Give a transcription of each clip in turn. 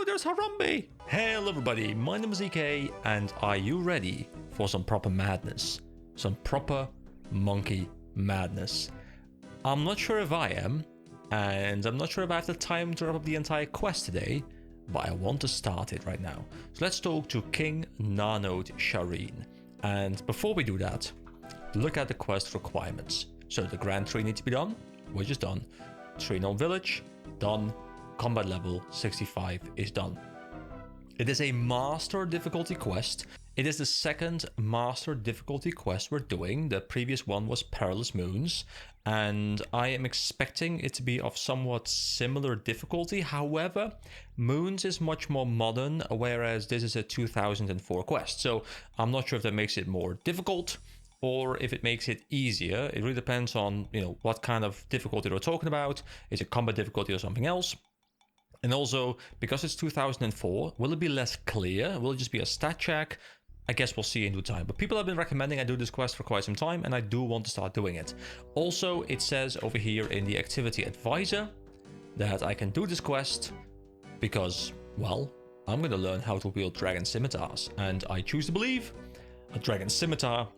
there's Harambe! Hello everybody, my name is EK, and are you ready for some proper madness? Some proper monkey madness. I'm not sure if I am, and I'm not sure if I have the time to wrap up the entire quest today, but I want to start it right now. So let's talk to King Narnode Shireen. And before we do that, look at the quest requirements. So the Grand Tree needs to be done, which is done. Tree Gnome Village, done. Combat level 65 is done. It is a master difficulty quest. It is the second master difficulty quest we're doing. The previous one was Perilous Moons, and I am expecting it to be of somewhat similar difficulty. However, Moons is much more modern, whereas this is a 2004 quest. So I'm not sure if that makes it more difficult or if it makes it easier. It really depends on, what kind of difficulty we're talking about. Is it combat difficulty or something else? And also, because it's 2004, will it be less clear? Will it just be a stat check? I guess we'll see in due time. But people have been recommending I do this quest for quite some time, and I do want to start doing it. Also, it says over here in the activity advisor that I can do this quest because, well, I'm going to learn how to wield dragon scimitars. And I choose to believe a dragon scimitar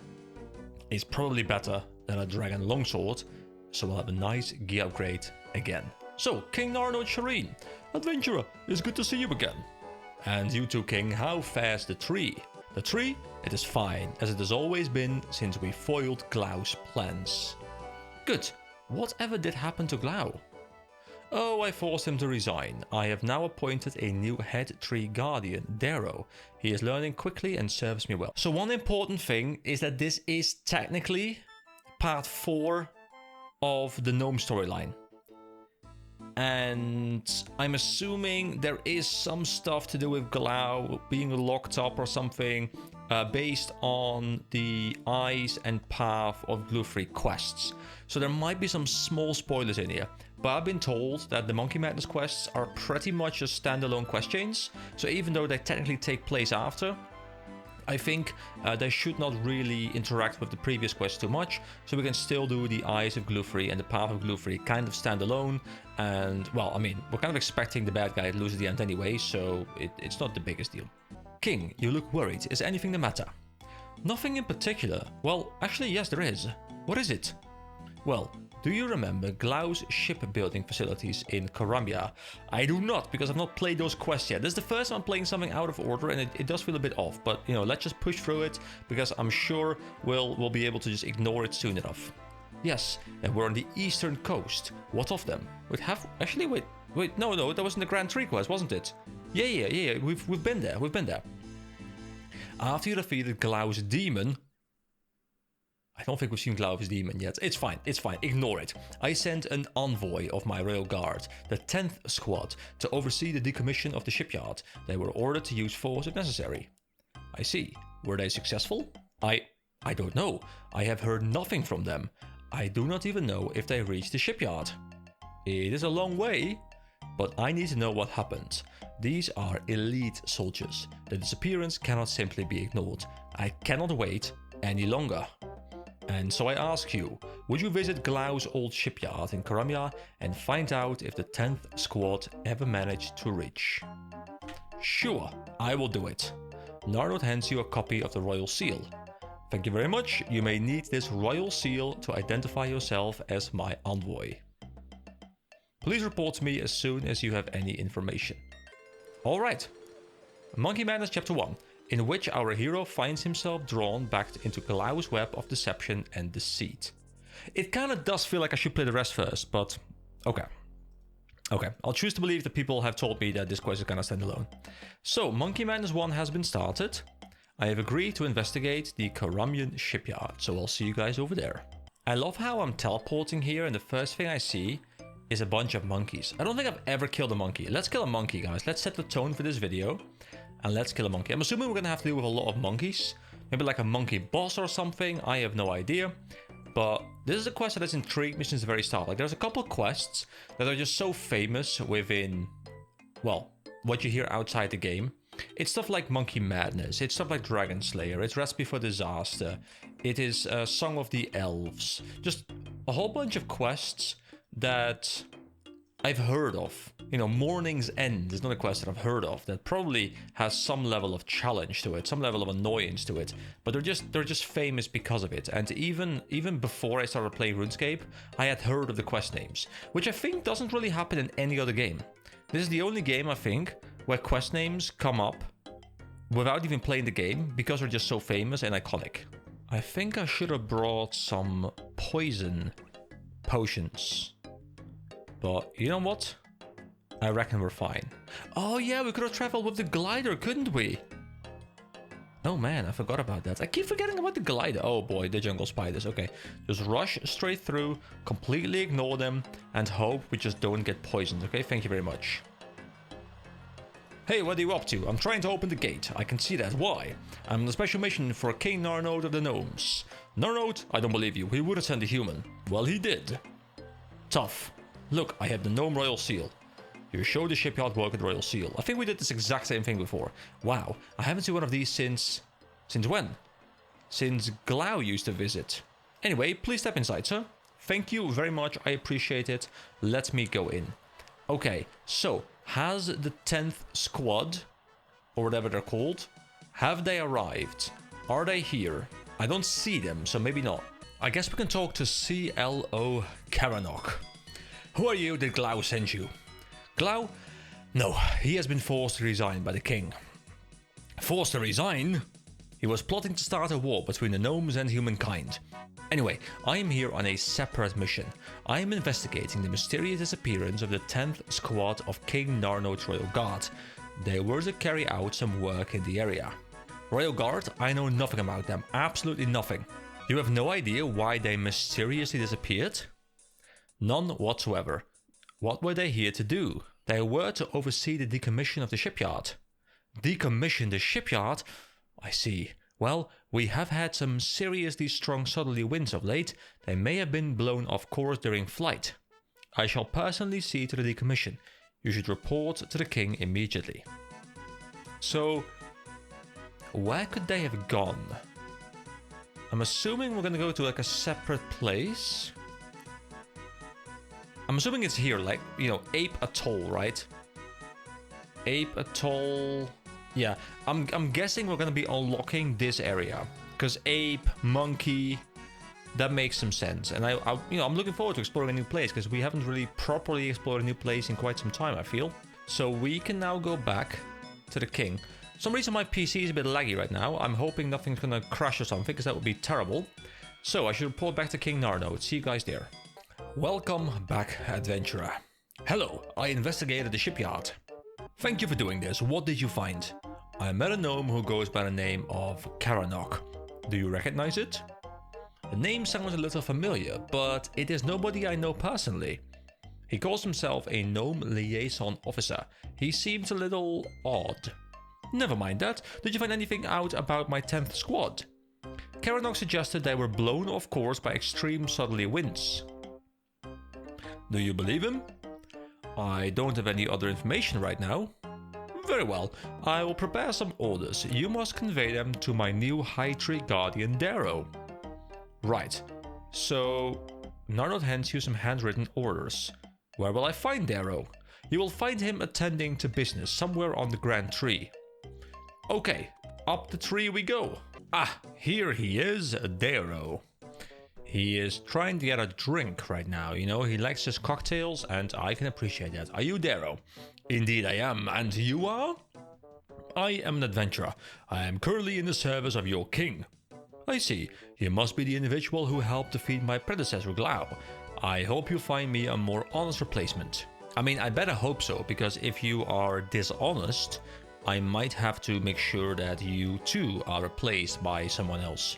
is probably better than a dragon longsword, so we'll have a nice gear upgrade again. So, King Narnode Shireen, adventurer, it's good to see you again. And you too, King, how fares the tree? The tree? It is fine, as it has always been since we foiled Glau's plans. Good. Whatever did happen to Glau? Oh, I forced him to resign. I have now appointed a new head tree guardian, Darrow. He is learning quickly and serves me well. So one important thing is that this is technically part 4 of the gnome storyline. And I'm assuming there is some stuff to do with Glau being locked up or something based on the eyes and path of glue-free quests. So there might be some small spoilers in here. But I've been told that the Monkey Madness quests are pretty much just standalone quest chains. So even though they technically take place after, I think they should not really interact with the previous quest too much, so we can still do the Eyes of Glue-Free and the Path of Glue-Free kind of standalone. And, well, I mean, we're kind of expecting the bad guy to lose at the end anyway, so it's not the biggest deal. King, you look worried. Is anything the matter? Nothing in particular. Well, actually, yes, there is. What is it? Well, do you remember Glau's shipbuilding facilities in Karamia? I do not, because I've not played those quests yet. This is the first time I'm playing something out of order, and it does feel a bit off. But, let's just push through it, because I'm sure we'll be able to just ignore it soon enough. Yes, and we're on the eastern coast. What of them? Wait, no, that was in the Grand Tree quest, wasn't it? Yeah, we've been there. After you defeated Glau's demon... I don't think we've seen Glau's demon yet. It's fine. Ignore it. I sent an envoy of my royal guard, the 10th squad, to oversee the decommission of the shipyard. They were ordered to use force if necessary. I see. Were they successful? I don't know. I have heard nothing from them. I do not even know if they reached the shipyard. It is a long way, but I need to know what happened. These are elite soldiers. The disappearance cannot simply be ignored. I cannot wait any longer. And so I ask you, would you visit Glau's old shipyard in Karamia and find out if the 10th squad ever managed to reach? Sure, I will do it. Narnode hands you a copy of the Royal Seal. Thank you very much. You may need this Royal Seal to identify yourself as my envoy. Please report to me as soon as you have any information. Alright. Monkey Madness Chapter 1. In which our hero finds himself drawn back into Glau's web of deception and deceit. It kind of does feel like I should play the rest first, but okay. I'll choose to believe that people have told me that this quest is kind of standalone. So, Monkey Madness 1 has been started. I have agreed to investigate the Karamian shipyard, so I'll see you guys over there. I love how I'm teleporting here, and the first thing I see is a bunch of monkeys. I don't think I've ever killed a monkey. Let's kill a monkey, guys. Let's set the tone for this video. And let's kill a monkey. I'm assuming we're going to have to deal with a lot of monkeys. Maybe like a monkey boss or something. I have no idea. But this is a quest that has intrigued me since the very start. Like, there's a couple of quests that are just so famous within, well, what you hear outside the game. It's stuff like Monkey Madness. It's stuff like Dragon Slayer. It's Recipe for Disaster. It is Song of the Elves. Just a whole bunch of quests that I've heard of. You know, Morning's End is not a quest that I've heard of that probably has some level of challenge to it, some level of annoyance to it, but they're just famous because of it. And even before I started playing RuneScape, I had heard of the quest names, which I think doesn't really happen in any other game. This is the only game, I think, where quest names come up without even playing the game because they're just so famous and iconic. I think I should have brought some poison potions. But you know what? I reckon we're fine. Oh yeah, we could have traveled with the glider, couldn't we? Oh man, I forgot about that. I keep forgetting about the glider. Oh boy, the jungle spiders. Okay, just rush straight through, completely ignore them, and hope we just don't get poisoned. Okay, thank you very much. Hey, what are you up to? I'm trying to open the gate. I can see that. Why? I'm on a special mission for King Narnode of the Gnomes. Narnode? I don't believe you. He would have sent a human. Well, he did. Tough. Look, I have the Gnome Royal Seal. You show the shipyard work at Royal Seal. I think we did this exact same thing before. Wow, I haven't seen one of these since... Since when? Since Glau used to visit. Anyway, please step inside, sir. Thank you very much, I appreciate it. Let me go in. Okay, so, has the 10th squad, or whatever they're called, have they arrived? Are they here? I don't see them, so maybe not. I guess we can talk to CLO Karanok. Who are you that Glau sent you? Glau? No, he has been forced to resign by the king. Forced to resign? He was plotting to start a war between the gnomes and humankind. Anyway, I am here on a separate mission. I am investigating the mysterious disappearance of the 10th squad of King Narnode's Royal Guard. They were to carry out some work in the area. Royal Guard? I know nothing about them. Absolutely nothing. You have no idea why they mysteriously disappeared? None whatsoever. What were they here to do? They were to oversee the decommission of the shipyard. Decommission the shipyard? I see. Well, we have had some seriously strong southerly winds of late. They may have been blown off course during flight. I shall personally see to the decommission. You should report to the king immediately. So, where could they have gone? I'm assuming we're gonna go to like a separate place. I'm assuming it's here, like, you know, Ape Atol, right? Ape Atol. Yeah, I'm guessing we're gonna be unlocking this area because ape, monkey, that makes some sense. And I'm looking forward to exploring a new place because we haven't really properly explored a new place in quite some time, I feel. So we can now go back to the king. For some reason my PC is a bit laggy right now. I'm hoping nothing's gonna crash or something because that would be terrible. So I should report back to King Narnode. See you guys there. Welcome back, adventurer. Hello, I investigated the shipyard. Thank you for doing this. What did you find? I met a gnome who goes by the name of Karanok. Do you recognize it? The name sounds a little familiar, but it is nobody I know personally. He calls himself a gnome liaison officer. He seems a little odd. Never mind that. Did you find anything out about my 10th squad? Karanok suggested they were blown off course by extreme southerly winds. Do you believe him? I don't have any other information right now. Very well, I will prepare some orders. You must convey them to my new High Tree Guardian, Darrow. Right, so Narnode hands you some handwritten orders. Where will I find Darrow? You will find him attending to business somewhere on the Grand Tree. Okay, up the tree we go. Ah, here he is, Darrow. He is trying to get a drink right now, you know, he likes his cocktails and I can appreciate that. Are you Darrow? Indeed I am, and you are? I am an adventurer. I am currently in the service of your king. I see, you must be the individual who helped defeat my predecessor Glau. I hope you find me a more honest replacement. I mean, I better hope so, because if you are dishonest, I might have to make sure that you too are replaced by someone else.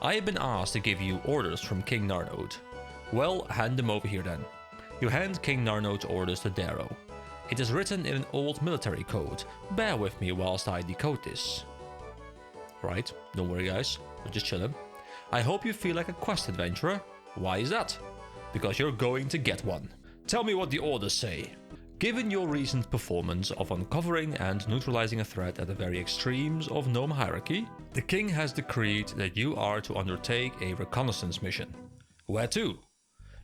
I have been asked to give you orders from King Narnode. Well, hand them over here then. You hand King Narnode's orders to Darrow. It is written in an old military code. Bear with me whilst I decode this. Right, don't worry guys, we're just chilling. I hope you feel like a quest adventurer. Why is that? Because you're going to get one. Tell me what the orders say. Given your recent performance of uncovering and neutralizing a threat at the very extremes of gnome hierarchy, the king has decreed that you are to undertake a reconnaissance mission. Where to?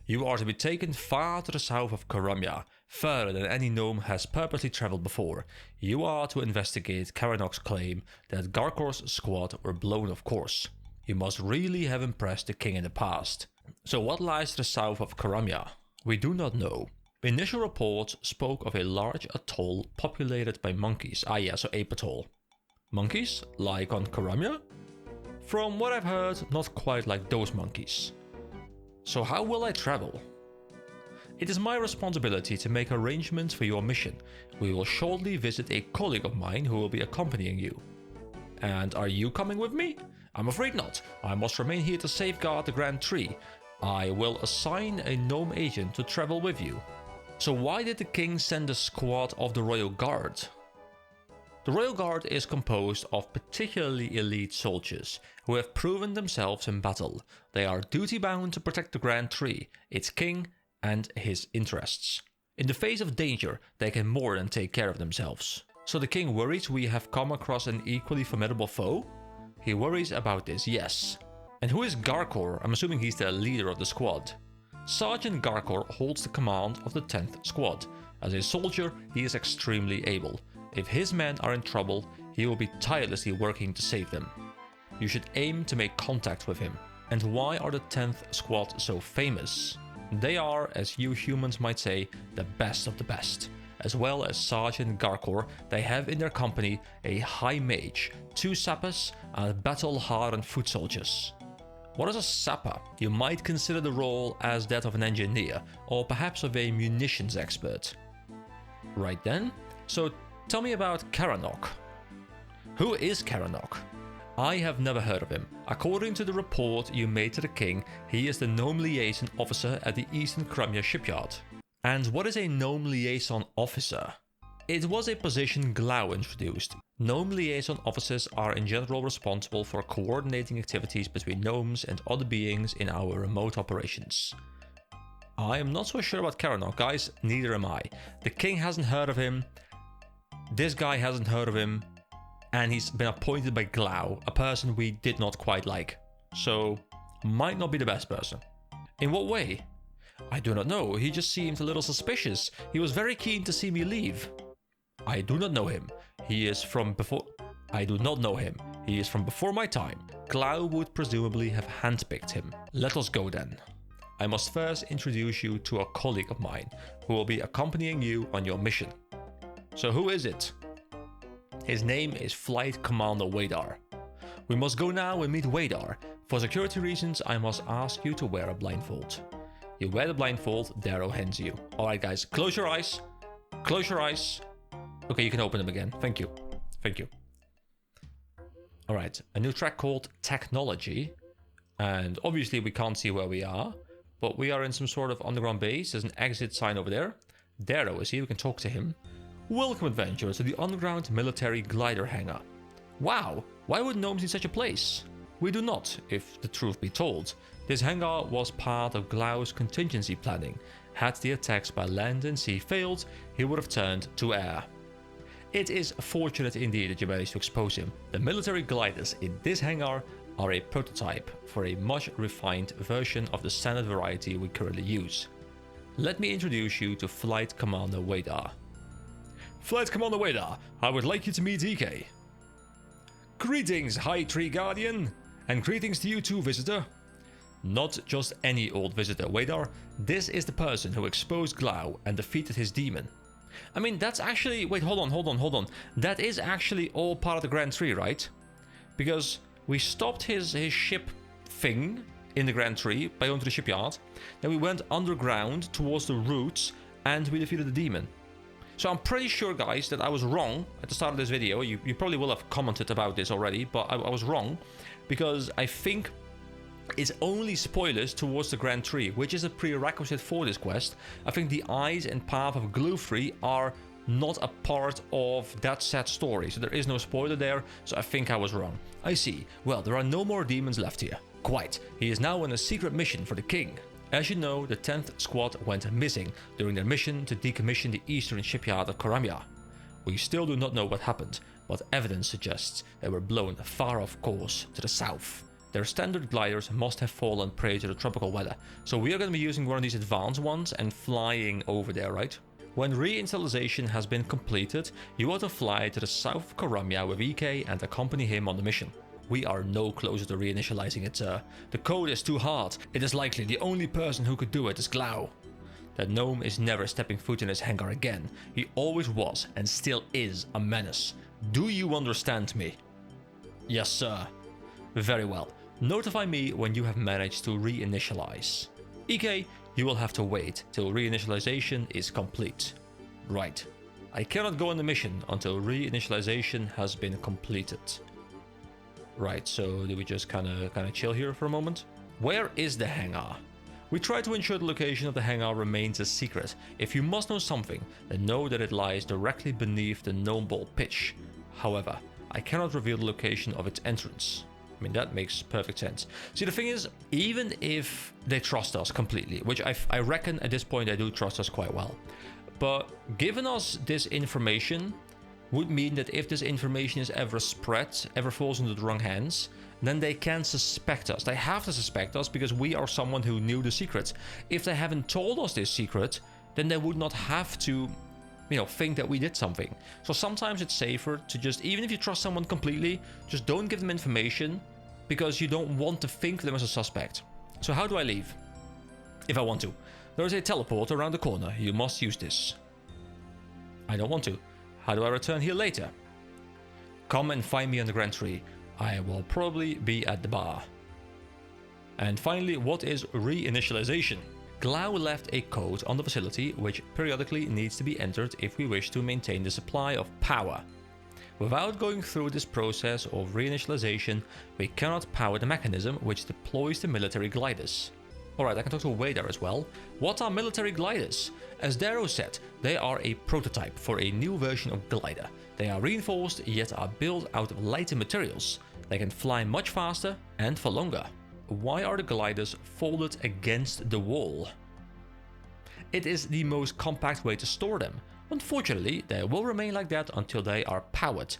You are to be taken far to the south of Karamya further than any gnome has purposely traveled before. You are to investigate Karanok's claim that Garkor's squad were blown off course. You must really have impressed the king in the past. So what lies to the south of Karamya? We do not know. Initial reports spoke of a large atoll populated by monkeys. Ah yeah, so ape atoll. Monkeys? Like on Karamya? From what I've heard, not quite like those monkeys. So how will I travel? It is my responsibility to make arrangements for your mission. We will shortly visit a colleague of mine who will be accompanying you. And are you coming with me? I'm afraid not. I must remain here to safeguard the Grand Tree. I will assign a gnome agent to travel with you. So why did the king send a squad of the Royal Guard? The Royal Guard is composed of particularly elite soldiers who have proven themselves in battle. They are duty-bound to protect the Grand Tree, its king, and his interests. In the face of danger, they can more than take care of themselves. So the king worries we have come across an equally formidable foe? He worries about this, yes. And who is Garkor? I'm assuming he's the leader of the squad. Sergeant Garkor holds the command of the 10th squad. As a soldier, he is extremely able. If his men are in trouble, he will be tirelessly working to save them. You should aim to make contact with him. And why are the 10th squad so famous? They are, as you humans might say, the best of the best. As well as Sergeant Garkor, they have in their company a high mage, 2 sappers, and battle-hardened foot soldiers. What is a sapper? You might consider the role as that of an engineer, or perhaps of a munitions expert. Right then, so tell me about Karanok. Who is Karanok? I have never heard of him. According to the report you made to the king, he is the gnome liaison officer at the Eastern Karamya shipyard. And what is a gnome liaison officer? It was a position Glau introduced. Gnome liaison officers are in general responsible for coordinating activities between gnomes and other beings in our remote operations. I am not so sure about Karanok, guys, neither am I. The king hasn't heard of him, this guy hasn't heard of him, and he's been appointed by Glau, a person we did not quite like. So, might not be the best person. In what way? I do not know, he just seemed a little suspicious. He was very keen to see me leave. I do not know him. He is from before... I do not know him. He is from before my time. Glau would presumably have handpicked him. Let us go then. I must first introduce you to a colleague of mine, who will be accompanying you on your mission. So who is it? His name is Flight Commander Wadar. We must go now and meet Wadar. For security reasons, I must ask you to wear a blindfold. You wear the blindfold, Darrow hands you. Alright guys, close your eyes. Close your eyes. Okay, you can open them again. Thank you. Thank you. Alright, a new track called Technology. And obviously we can't see where we are, but we are in some sort of underground base. There's an exit sign over there. Darrow is here, we can talk to him. Welcome, adventurers, to the underground military glider hangar. Wow, why would gnomes need such a place? We do not, if the truth be told. This hangar was part of Glau's contingency planning. Had the attacks by land and sea failed, he would have turned to air. It is fortunate indeed that you managed to expose him. The military gliders in this hangar are a prototype for a much refined version of the standard variety we currently use. Let me introduce you to Flight Commander Wadar. Flight Commander Wadar, I would like you to meet EK. Greetings, High Tree Guardian, and greetings to you too, visitor. Not just any old visitor, Wadar. This is the person who exposed Glau and defeated his demon. I mean, that's actually... Wait, hold on. That is actually all part of the Grand Tree, right? Because we stopped his ship thing in the Grand Tree by going to the shipyard. Then we went underground towards the roots and we defeated the demon. So I'm pretty sure, guys, that I was wrong at the start of this video. You probably will have commented about this already, but I was wrong. Because I think it's only spoilers towards the Grand Tree, which is a prerequisite for this quest. I think the eyes and path of Glufrey are not a part of that set story, so there is no spoiler there, so I think I was wrong. I see. Well, there are no more demons left here. Quite. He is now on a secret mission for the king. As you know, the 10th squad went missing during their mission to decommission the eastern shipyard of Karamya. We still do not know what happened, but evidence suggests they were blown far off course to the south. Their standard gliders must have fallen prey to the tropical weather, so we are going to be using one of these advanced ones and flying over there, right? When reinitialization has been completed, you are to fly to the south of Karamya with EK and accompany him on the mission. We are no closer to reinitializing it, sir. The code is too hard. It is likely the only person who could do it is Glau. That gnome is never stepping foot in his hangar again. He always was and still is a menace. Do you understand me? Yes, sir. Very well. Notify me when you have managed to reinitialize. EK, you will have to wait till reinitialization is complete. Right. I cannot go on the mission until reinitialization has been completed. Right, so do we just kind of chill here for a moment? Where is the hangar? We try to ensure the location of the hangar remains a secret. If you must know something, then know that it lies directly beneath the gnome ball pitch. However, I cannot reveal the location of its entrance. I mean, that makes perfect sense. See, the thing is, even if they trust us completely, which I reckon at this point they do trust us quite well, but giving us this information would mean that if this information is ever spread, ever falls into the wrong hands, then they can suspect us. They have to suspect us because we are someone who knew the secret. If they haven't told us this secret, then they would not have to, think that we did something. So sometimes it's safer to just, even if you trust someone completely, just don't give them information because you don't want to think of them as a suspect. So how do I leave? If I want to. There is a teleport around the corner. You must use this. I don't want to. How do I return here later? Come and find me on the Grand Tree. I will probably be at the bar. And finally, what is reinitialization? Glau left a code on the facility which periodically needs to be entered if we wish to maintain the supply of power. Without going through this process of reinitialization, we cannot power the mechanism which deploys the military gliders. Alright, I can talk to Wadar as well. What are military gliders? As Darrow said, they are a prototype for a new version of glider. They are reinforced yet are built out of lighter materials. They can fly much faster and for longer. Why are the gliders folded against the wall? It is the most compact way to store them. Unfortunately, they will remain like that until they are powered.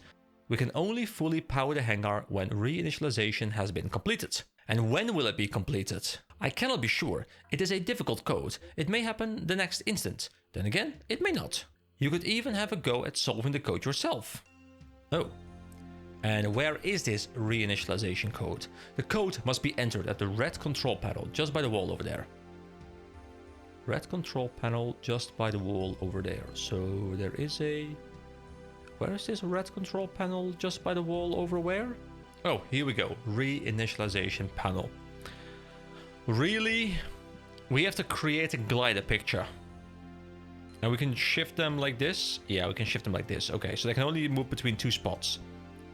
We can only fully power the hangar when reinitialization has been completed. And when will it be completed? I cannot be sure. It is a difficult code. It may happen the next instant. Then again, it may not. You could even have a go at solving the code yourself. Oh. And where is this reinitialization code? The code must be entered at the red control panel just by the wall over there. Red control panel just by the wall over there. So there is a... Where is this red control panel just by the wall over where? Oh, here we go. Reinitialization panel. Really? We have to create a glider picture. And we can shift them like this? Yeah, we can shift them like this. Okay, so they can only move between two spots.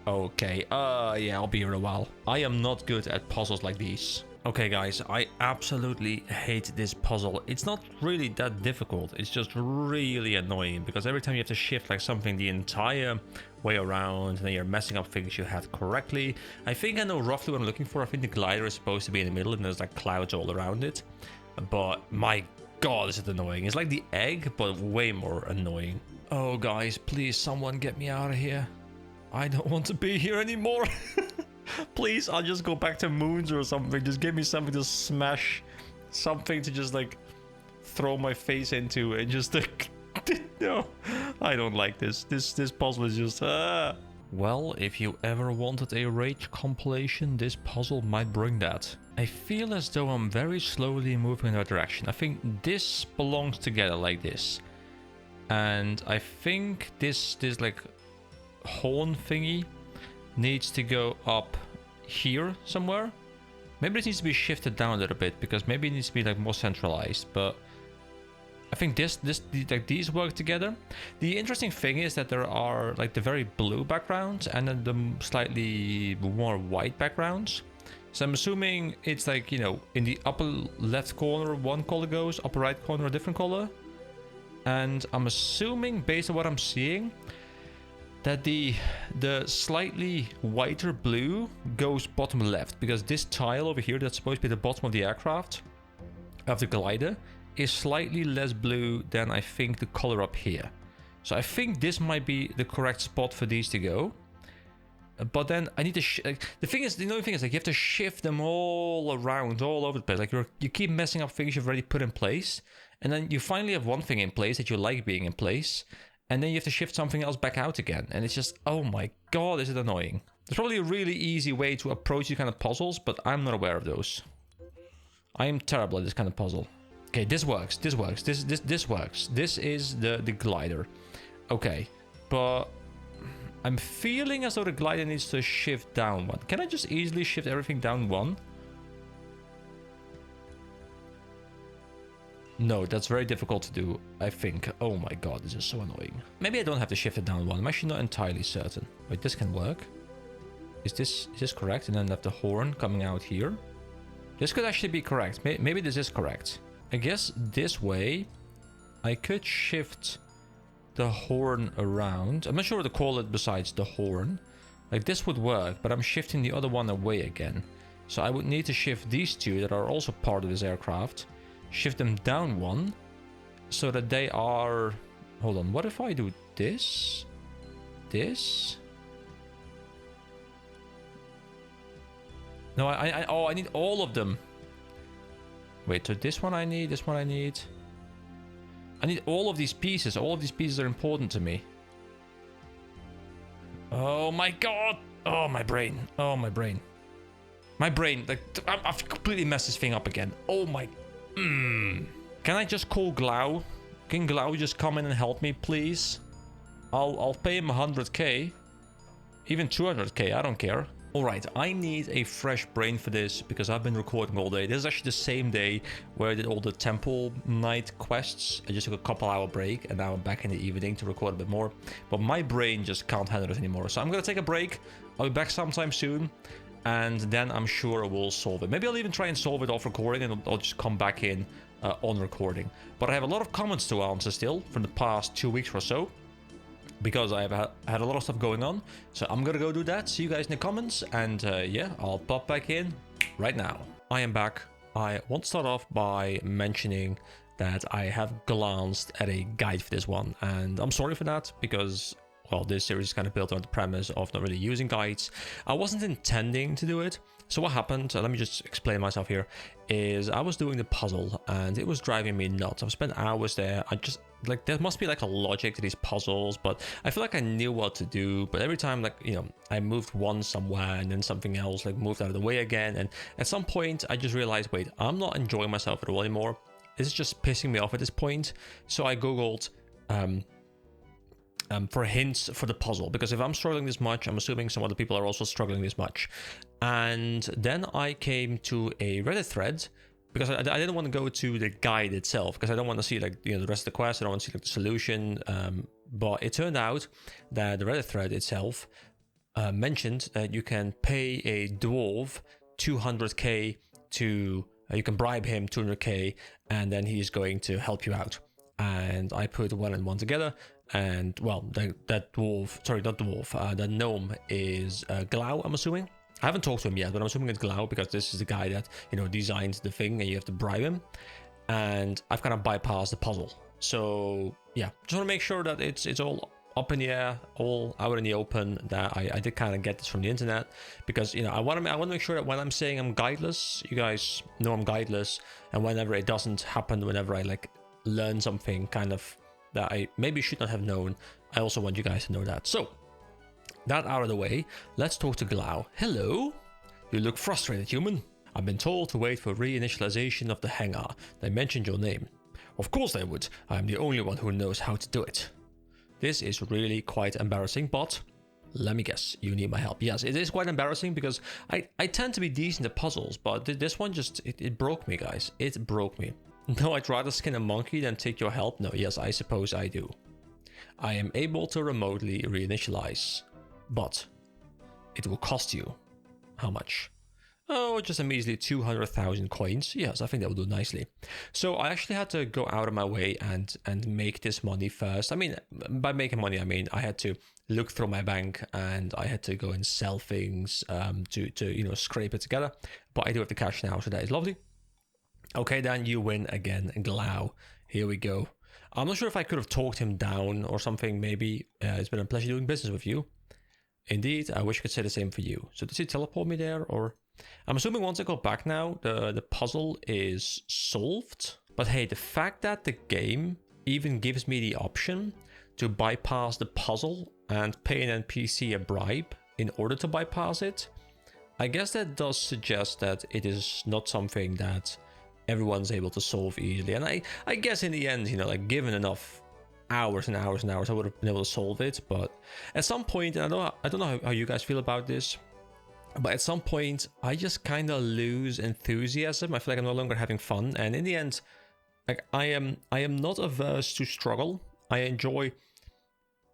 Okay, yeah, I'll be here a while. I am not good at puzzles like these. Okay, guys, I absolutely hate this puzzle. It's not really that difficult. It's just really annoying because every time you have to shift like something the entire way around and then you're messing up things you had correctly. I think I know roughly what I'm looking for. I think the glider is supposed to be in the middle and there's like clouds all around it. But my god, is it annoying. It's like the egg, but way more annoying. Oh, guys, please, someone get me out of here. I don't want to be here anymore. Please, I'll just go back to Moons or something. Just give me something to smash. Something to just like throw my face into and just like... No, I don't like this. This puzzle is just... Well, if you ever wanted a rage compilation, this puzzle might bring that. I feel as though I'm very slowly moving in that direction. I think this belongs together like this. And I think this like horn thingy needs to go up here somewhere. Maybe it needs to be shifted down a little bit because maybe it needs to be like more centralized, but I think like these work together. The interesting thing is that there are like the very blue backgrounds and then the slightly more white backgrounds. So I'm assuming it's like, you know, in the upper left corner one color goes, upper right corner a different color. And I'm assuming based on what I'm seeing that the slightly whiter blue goes bottom left because this tile over here that's supposed to be the bottom of the aircraft, of the glider, is slightly less blue than I think the color up here. So I think this might be the correct spot for these to go. But then I need to... the only thing is like you have to shift them all around, all over the place. Like you keep messing up things you've already put in place. and then you finally have one thing in place that you like being in place, and then you have to shift something else back out again, and it's just, oh my god, is it annoying. There's probably a really easy way to approach these kind of puzzles, but I'm not aware of those. I am terrible at this kind of puzzle. Okay, this works, this works, this works. This is the glider. Okay, but I'm feeling as though the glider needs to shift down one. Can I just easily shift everything down one? No, that's very difficult to do, I think. Oh my god, this is so annoying. Maybe I don't have to shift it down one. I'm actually not entirely certain. Wait, this can work. Is this correct? And then I have the horn coming out here. This could actually be correct. Maybe this is correct. I guess this way I could shift the horn around. I'm not sure what to call it besides the horn. Like this would work, but I'm shifting the other one away again. So I would need to shift these two that are also part of this aircraft. Shift them down one so that they are... Hold on, what if I do this? This? No, I need all of them. Wait, so this one I need, this one I need. I need all of these pieces. All of these pieces are important to me. Oh my god! Oh, my brain. Oh, my brain. My brain. Like, I've completely messed this thing up again. Oh my... Can I just call Glau? Can Glau just come in and help me, please? I'll pay him 100k. Even 200k, I don't care. Alright, I need a fresh brain for this because I've been recording all day. This is actually the same day where I did all the temple night quests. I just took a couple-hour break and now I'm back in the evening to record a bit more. But my brain just can't handle it anymore. So I'm gonna take a break. I'll be back sometime soon. And then I'm sure we'll solve it. Maybe I'll even try and solve it off recording and I'll just come back in on recording. But I have a lot of comments to answer still from the past 2 weeks or so, because I've had a lot of stuff going on. So I'm gonna go do that. See you guys in the comments. And yeah, I'll pop back in right now. I am back. I want to start off by mentioning that I have glanced at a guide for this one. And I'm sorry for that because... well, this series is kind of built on the premise of not really using guides. I wasn't intending to do it. So what happened, let me just explain myself here, is I was doing the puzzle and it was driving me nuts. I've spent hours there. I just, like, there must be like a logic to these puzzles, but I feel like I knew what to do. But every time, like, you know, I moved one somewhere and then something else like moved out of the way again. And at some point I just realized, wait, I'm not enjoying myself at all anymore. This is just pissing me off at this point. So I Googled, for hints for the puzzle, because if I'm struggling this much, I'm assuming some other people are also struggling this much. And then I came to a Reddit thread because I didn't want to go to the guide itself because I don't want to see, like, you know, the rest of the quest. I don't want to see like the solution. But it turned out that the Reddit thread itself mentioned that you can pay a dwarf 200k to you can bribe him 200k and then he's going to help you out. And I put one and one together. And, well, that dwarf, sorry, not dwarf, that gnome is Glau, I'm assuming. I haven't talked to him yet, but I'm assuming it's Glau because this is the guy that, you know, designs the thing and you have to bribe him. And I've kind of bypassed the puzzle. So, yeah, just want to make sure that it's all up in the air, all out in the open, that I did kind of get this from the internet. Because, you know, I want to make sure that when I'm saying I'm guideless, you guys know I'm guideless. And whenever it doesn't happen, whenever I, like, learn something kind of that I maybe should not have known, I also want you guys to know that. So, that out of the way, let's talk to Glau. Hello? You look frustrated, human. I've been told to wait for reinitialization of the hangar. They mentioned your name. Of course they would. I'm the only one who knows how to do it. This is really quite embarrassing, but let me guess, you need my help. Yes, it is quite embarrassing because I tend to be decent at puzzles, but this one just, it broke me, guys. It broke me. No, I'd rather skin a monkey than take your help. No, yes, I suppose I do. I am able to remotely reinitialize, but it will cost you. How much? Oh, just a measly 200,000 coins. Yes, I think that will do nicely. So I actually had to go out of my way and make this money first. I mean, by making money, I mean I had to look through my bank and I had to go and sell things to you know, scrape it together. But I do have the cash now, so that is lovely. Okay, then you win again, Glau. Here we go. I'm not sure if I could have talked him down or something, maybe. It's been a pleasure doing business with you. Indeed, I wish I could say the same for you. So does he teleport me there, or... I'm assuming once I go back now, the puzzle is solved. But hey, the fact that the game even gives me the option to bypass the puzzle and pay an NPC a bribe in order to bypass it, I guess that does suggest that it is not something that everyone's able to solve easily. And I guess in the end, you know, like given enough hours and hours and hours, I would have been able to solve it. But at some point, and I don't know how you guys feel about this, but at some point I just kind of lose enthusiasm. I feel like I'm no longer having fun, and in the end, like I am not averse to struggle. I enjoy,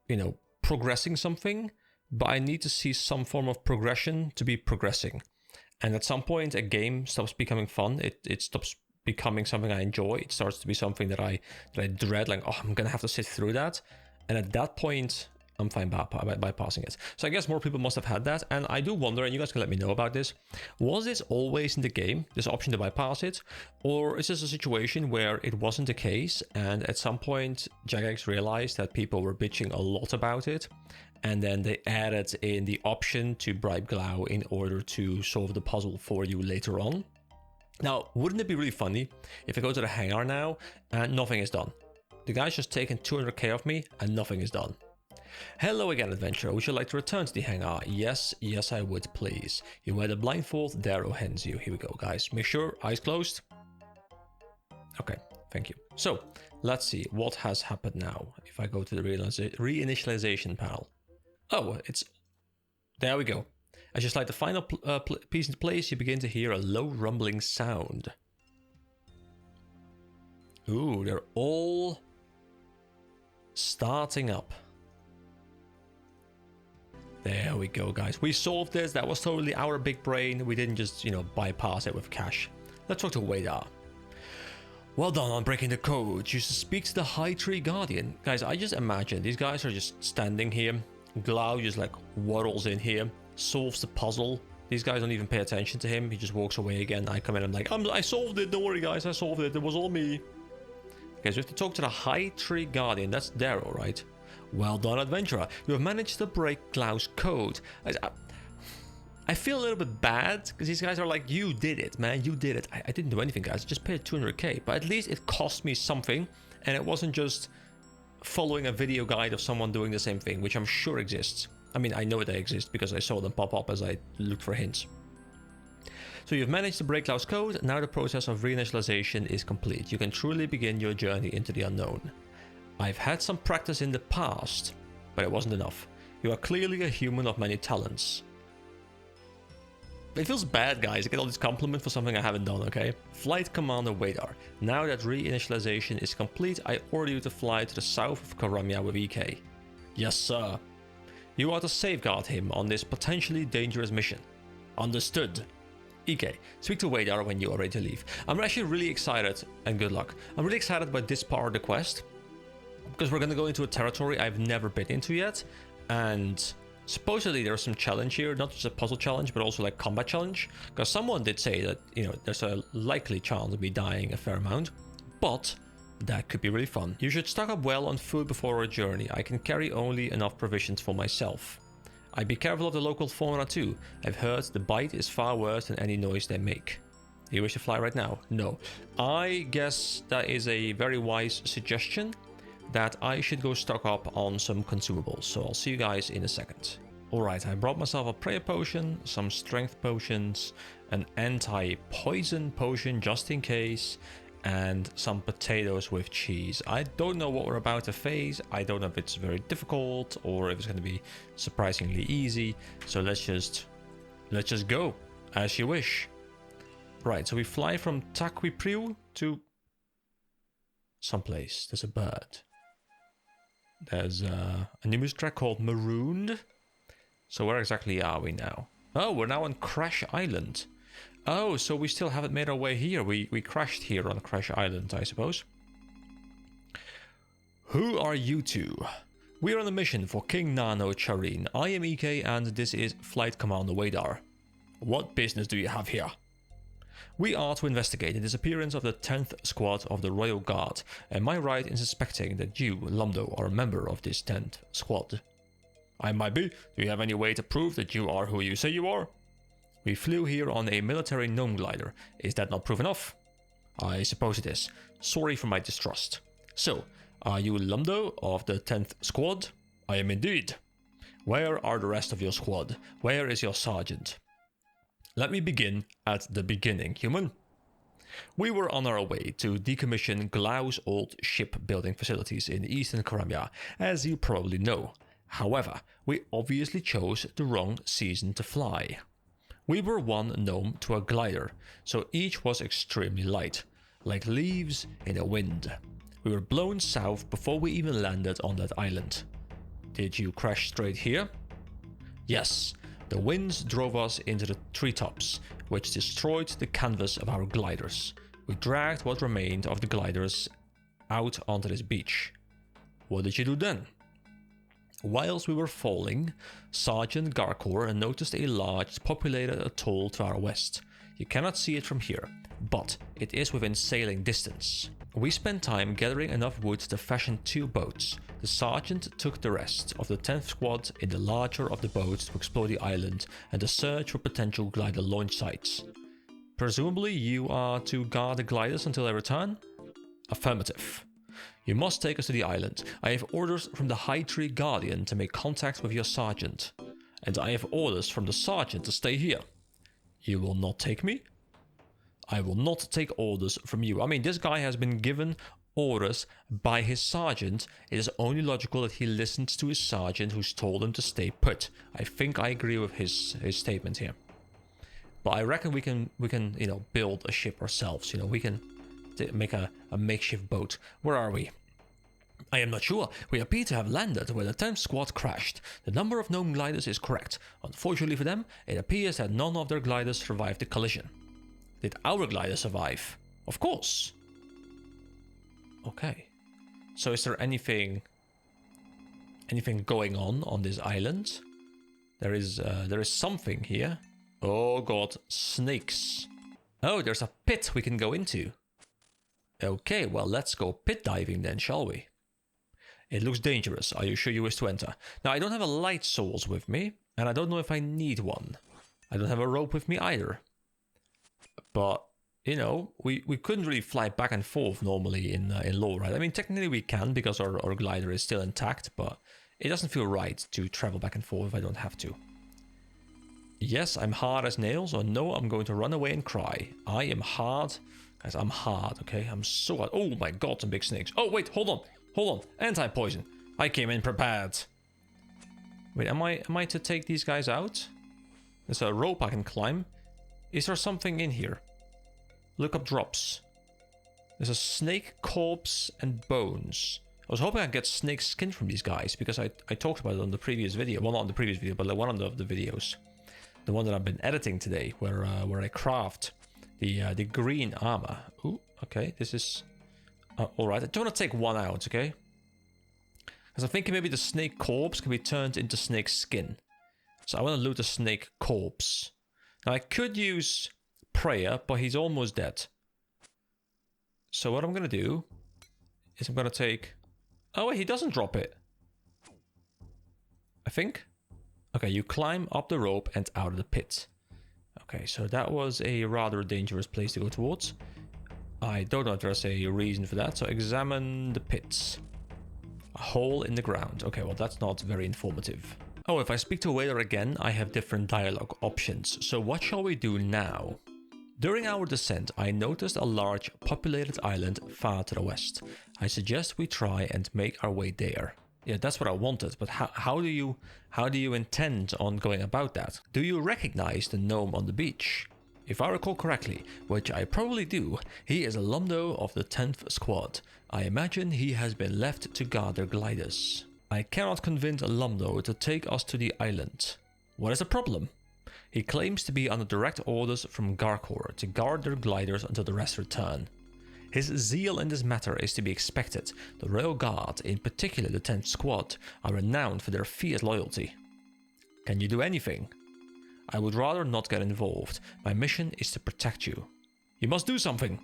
you know, progressing something, but I need to see some form of progression to be progressing. And at some point, a game stops becoming fun. It stops becoming something I enjoy. It starts to be something that I dread. Like, oh, I'm gonna have to sit through that. And at that point, I'm fine bypassing it. So I guess more people must have had that. And I do wonder, and you guys can let me know about this, was this always in the game, this option to bypass it? Or is this a situation where it wasn't the case, and at some point, Jagex realized that people were bitching a lot about it, and then they added in the option to bribe Glau in order to solve the puzzle for you later on? Now, wouldn't it be really funny if I go to the hangar now and nothing is done? The guy's just taken 200k off me and nothing is done. Hello again, adventurer. Would you like to return to the hangar? Yes, I would, please. You wear the blindfold, Darrow hands you. Here we go, guys. Make sure, eyes closed. Okay, thank you. So, let's see what has happened now. If I go to the reinitialization panel. Oh, it's... There we go. As you slide the final piece into place, you begin to hear a low rumbling sound. Ooh, they're all starting up. There we go, guys. We solved this. That was totally our big brain. We didn't just, you know, bypass it with cash. Let's talk to Wadar. Well done on breaking the code. You should speak to the High Tree Guardian. Guys, I just imagine these guys are just standing here. Glau just like waddles in here, solves the puzzle. These guys don't even pay attention to him. He just walks away again. I come in, I'm like, I solved it. Don't worry, guys. I solved it. It was all me. Okay, so we have to talk to the High Tree Guardian. That's Darrow, right? Well done, adventurer. You have managed to break Glau's code. I feel a little bit bad because these guys are like, you did it, man. You did it. I didn't do anything, guys. I just paid 200k. But at least it cost me something. And it wasn't just following a video guide of someone doing the same thing, which I'm sure exists. I mean, I know they exist because I saw them pop up as I looked for hints. So you've managed to break Glau's code. Now the process of reinitialization is complete. You can truly begin your journey into the unknown. I've had some practice in the past, but it wasn't enough. You are clearly a human of many talents. It feels bad, guys. I get all this compliment for something I haven't done, okay? Flight Commander Wadar. Now that reinitialization is complete, I order you to fly to the south of Karamia with EK. Yes, sir. You are to safeguard him on this potentially dangerous mission. Understood. EK, speak to Wadar when you are ready to leave. I'm actually really excited, and good luck. I'm really excited by this part of the quest, because we're going to go into a territory I've never been into yet, and supposedly there's some challenge here, not just a puzzle challenge, but also like combat challenge, because someone did say that, you know, there's a likely chance of me dying a fair amount, but that could be really fun. You should stock up well on food before our journey. I can carry only enough provisions for myself. I'd be careful of the local fauna too. I've heard the bite is far worse than any noise they make. Do you wish to fly right now? No. I guess that is a very wise suggestion, that I should go stock up on some consumables. So I'll see you guys in a second. Alright, I brought myself a prayer potion, some strength potions, an anti-poison potion just in case, and some potatoes with cheese. I don't know what we're about to face. I don't know if it's very difficult or if it's going to be surprisingly easy. So let's just go as you wish. Right, so we fly from Taquipriu to someplace. There's a bird. There's a new music track called Marooned. So where exactly are we now? Oh, we're now on Crash Island. Oh, so we still haven't made our way here. We crashed here on Crash Island, I suppose. Who are you two? We are on a mission for King Nano Charin. I am EK and this is Flight Commander Wadar. What business do you have here? We are to investigate the disappearance of the 10th Squad of the Royal Guard. Am I right in suspecting that you, Lumdo, are a member of this 10th Squad? I might be. Do you have any way to prove that you are who you say you are? We flew here on a military gnome glider. Is that not proof enough? I suppose it is. Sorry for my distrust. So, are you Lumdo of the 10th Squad? I am indeed. Where are the rest of your squad? Where is your sergeant? Let me begin at the beginning, human. We were on our way to decommission Glau's old shipbuilding facilities in eastern Karamya, as you probably know. However, we obviously chose the wrong season to fly. We were one gnome to a glider, so each was extremely light, like leaves in a wind. We were blown south before we even landed on that island. Did you crash straight here? Yes, the winds drove us into the treetops, which destroyed the canvas of our gliders. We dragged what remained of the gliders out onto this beach. What did you do then? Whilst we were falling, Sergeant Garkor noticed a large populated atoll to our west. You cannot see it from here, but it is within sailing distance. We spent time gathering enough wood to fashion 2 boats. The sergeant took the rest of the 10th squad in the larger of the boats to explore the island and to search for potential glider launch sites. Presumably you are to guard the gliders until they return? Affirmative. You must take us to the island. I have orders from the High Tree Guardian to make contact with your sergeant. And I have orders from the sergeant to stay here. You will not take me? I will not take orders from you. I mean, this guy has been given orders by his sergeant. It is only logical that he listens to his sergeant who's told him to stay put. I think I agree with his statement here. But I reckon we can build a ship ourselves. We can make a makeshift boat. Where are we? I am not sure. We appear to have landed where the 10th squad crashed. The number of gnome gliders is correct. Unfortunately for them, it appears that none of their gliders survived the collision. Did our glider survive? Of course. Okay. So is there anything going on this island? There is something here. Oh god, snakes. Oh, there's a pit we can go into. Okay, well, let's go pit diving then, shall we? It looks dangerous. Are you sure you wish to enter? Now, I don't have a light source with me, and I don't know if I need one. I don't have a rope with me either. But, we couldn't really fly back and forth normally in lore, right? I mean, technically we can because our glider is still intact, but it doesn't feel right to travel back and forth if I don't have to. Yes, I'm hard as nails, or no, I'm going to run away and cry. I am hard. Guys, I'm hard, okay? I'm so hard. Oh my god, some big snakes. Oh, wait, hold on. Anti-poison. I came in prepared. Wait, am I to take these guys out? There's a rope I can climb. Is there something in here? Look up drops. There's a snake corpse and bones. I was hoping I'd get snake skin from these guys, because I talked about it on the previous video. Well, not on the previous video, but like one of the videos. The one that I've been editing today, where I craft the green armor. Ooh, okay, this is alright. I don't want to take one out, okay? Because I'm thinking maybe the snake corpse can be turned into snake skin. So I want to loot the snake corpse. Now I could use prayer, but he's almost dead. So what I'm going to do is I'm going to take... Oh wait, he doesn't drop it. I think. Okay, you climb up the rope and out of the pit. Okay, so that was a rather dangerous place to go towards. I don't know if there's a reason for that, so examine the pits. A hole in the ground. Okay, well that's not very informative. Oh, if I speak to a whaler again, I have different dialogue options. So what shall we do now? During our descent, I noticed a large populated island far to the west. I suggest we try and make our way there. Yeah, that's what I wanted, but how do you intend on going about that? Do you recognize the gnome on the beach? If I recall correctly, which I probably do, he is a Lumdo of the 10th squad. I imagine he has been left to guard their gliders. I cannot convince a Lumdo to take us to the island. What is the problem? He claims to be under direct orders from Garkor to guard their gliders until the rest return. His zeal in this matter is to be expected. The Royal Guard, in particular the 10th Squad, are renowned for their fierce loyalty. Can you do anything? I would rather not get involved. My mission is to protect you. You must do something.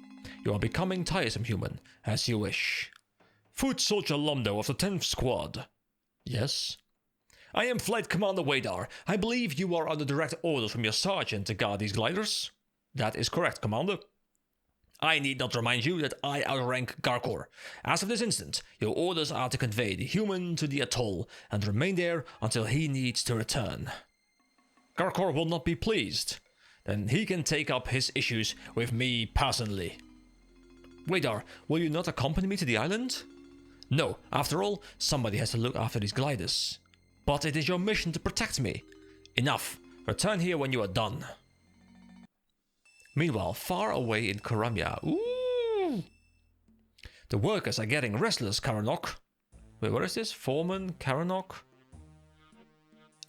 You are becoming tiresome, human. As you wish. Foot Soldier Lumdo of the 10th Squad. Yes? I am Flight Commander Wadar. I believe you are under direct orders from your sergeant to guard these gliders. That is correct, Commander. I need not remind you that I outrank Garkor. As of this instant, your orders are to convey the human to the atol and remain there until he needs to return. Garkor will not be pleased. Then he can take up his issues with me personally. Radar, will you not accompany me to the island? No, after all, somebody has to look after these gliders. But it is your mission to protect me. Enough. Return here when you are done. Meanwhile, far away in Karamya, the workers are getting restless, Karanok. Wait, what is this? Foreman, Karanok?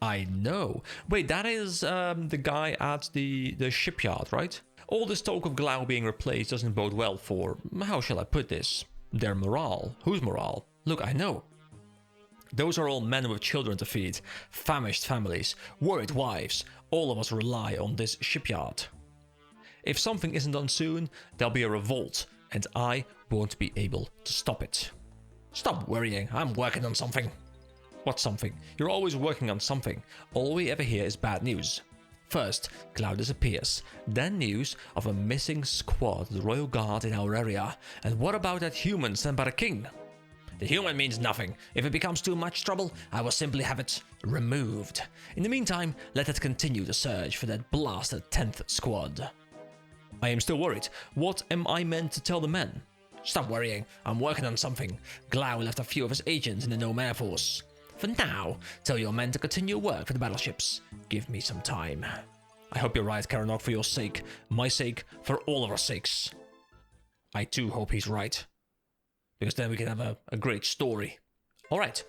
I know. Wait, that is the guy at the shipyard, right? All this talk of Glau being replaced doesn't bode well for, how shall I put this, their morale. Whose morale? Look, I know. Those are all men with children to feed, famished families, worried wives. All of us rely on this shipyard. If something isn't done soon, there'll be a revolt, and I won't be able to stop it. Stop worrying, I'm working on something. What something? You're always working on something. All we ever hear is bad news. First, Cloud disappears, then news of a missing squad of the Royal Guard in our area. And what about that human sent by the king? The human means nothing. If it becomes too much trouble, I will simply have it removed. In the meantime, let us continue the search for that blasted 10th squad. I am still worried. What am I meant to tell the men? Stop worrying. I'm working on something. Glau left a few of his agents in the Gnome Air Force. For now, tell your men to continue work for the battleships. Give me some time. I hope you're right, Karanok, for your sake. My sake, for all of our sakes. I too hope he's right. Because then we can have a great story. Alright.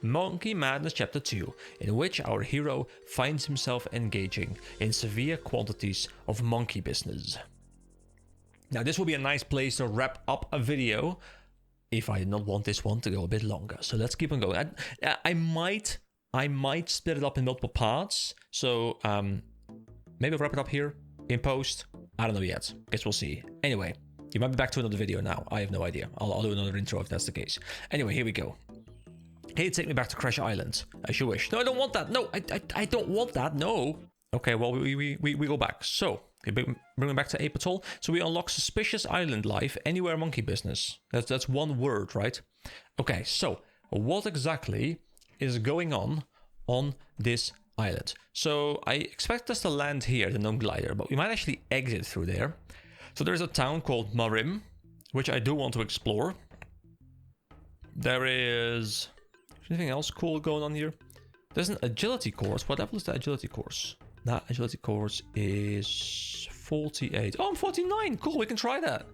Monkey Madness Chapter 2, in which our hero finds himself engaging in severe quantities of monkey business. Now this will be a nice place to wrap up a video, if I did not want this one to go a bit longer. So let's keep on going. I might split it up in multiple parts, so maybe I'll wrap it up here in post. I don't know yet. Guess we'll see. Anyway, you might be back to another video now. I have no idea. I'll do another intro if that's the case. Anyway, here we go. Hey, take me back to Crash Island, as you wish. No, I don't want that. No, I don't want that. No. Okay, well, we go back. So, bring me back to Apatol. So we unlock suspicious island life, anywhere monkey business. That's one word, right? Okay, so what exactly is going on this island? So I expect us to land here, the Gnome Glider, but we might actually exit through there. So there's a town called Marim, which I do want to explore. There is anything else cool going on here? There's an agility course. What level is the agility course? That agility course is 48. Oh, I'm 49. Cool, we can try that.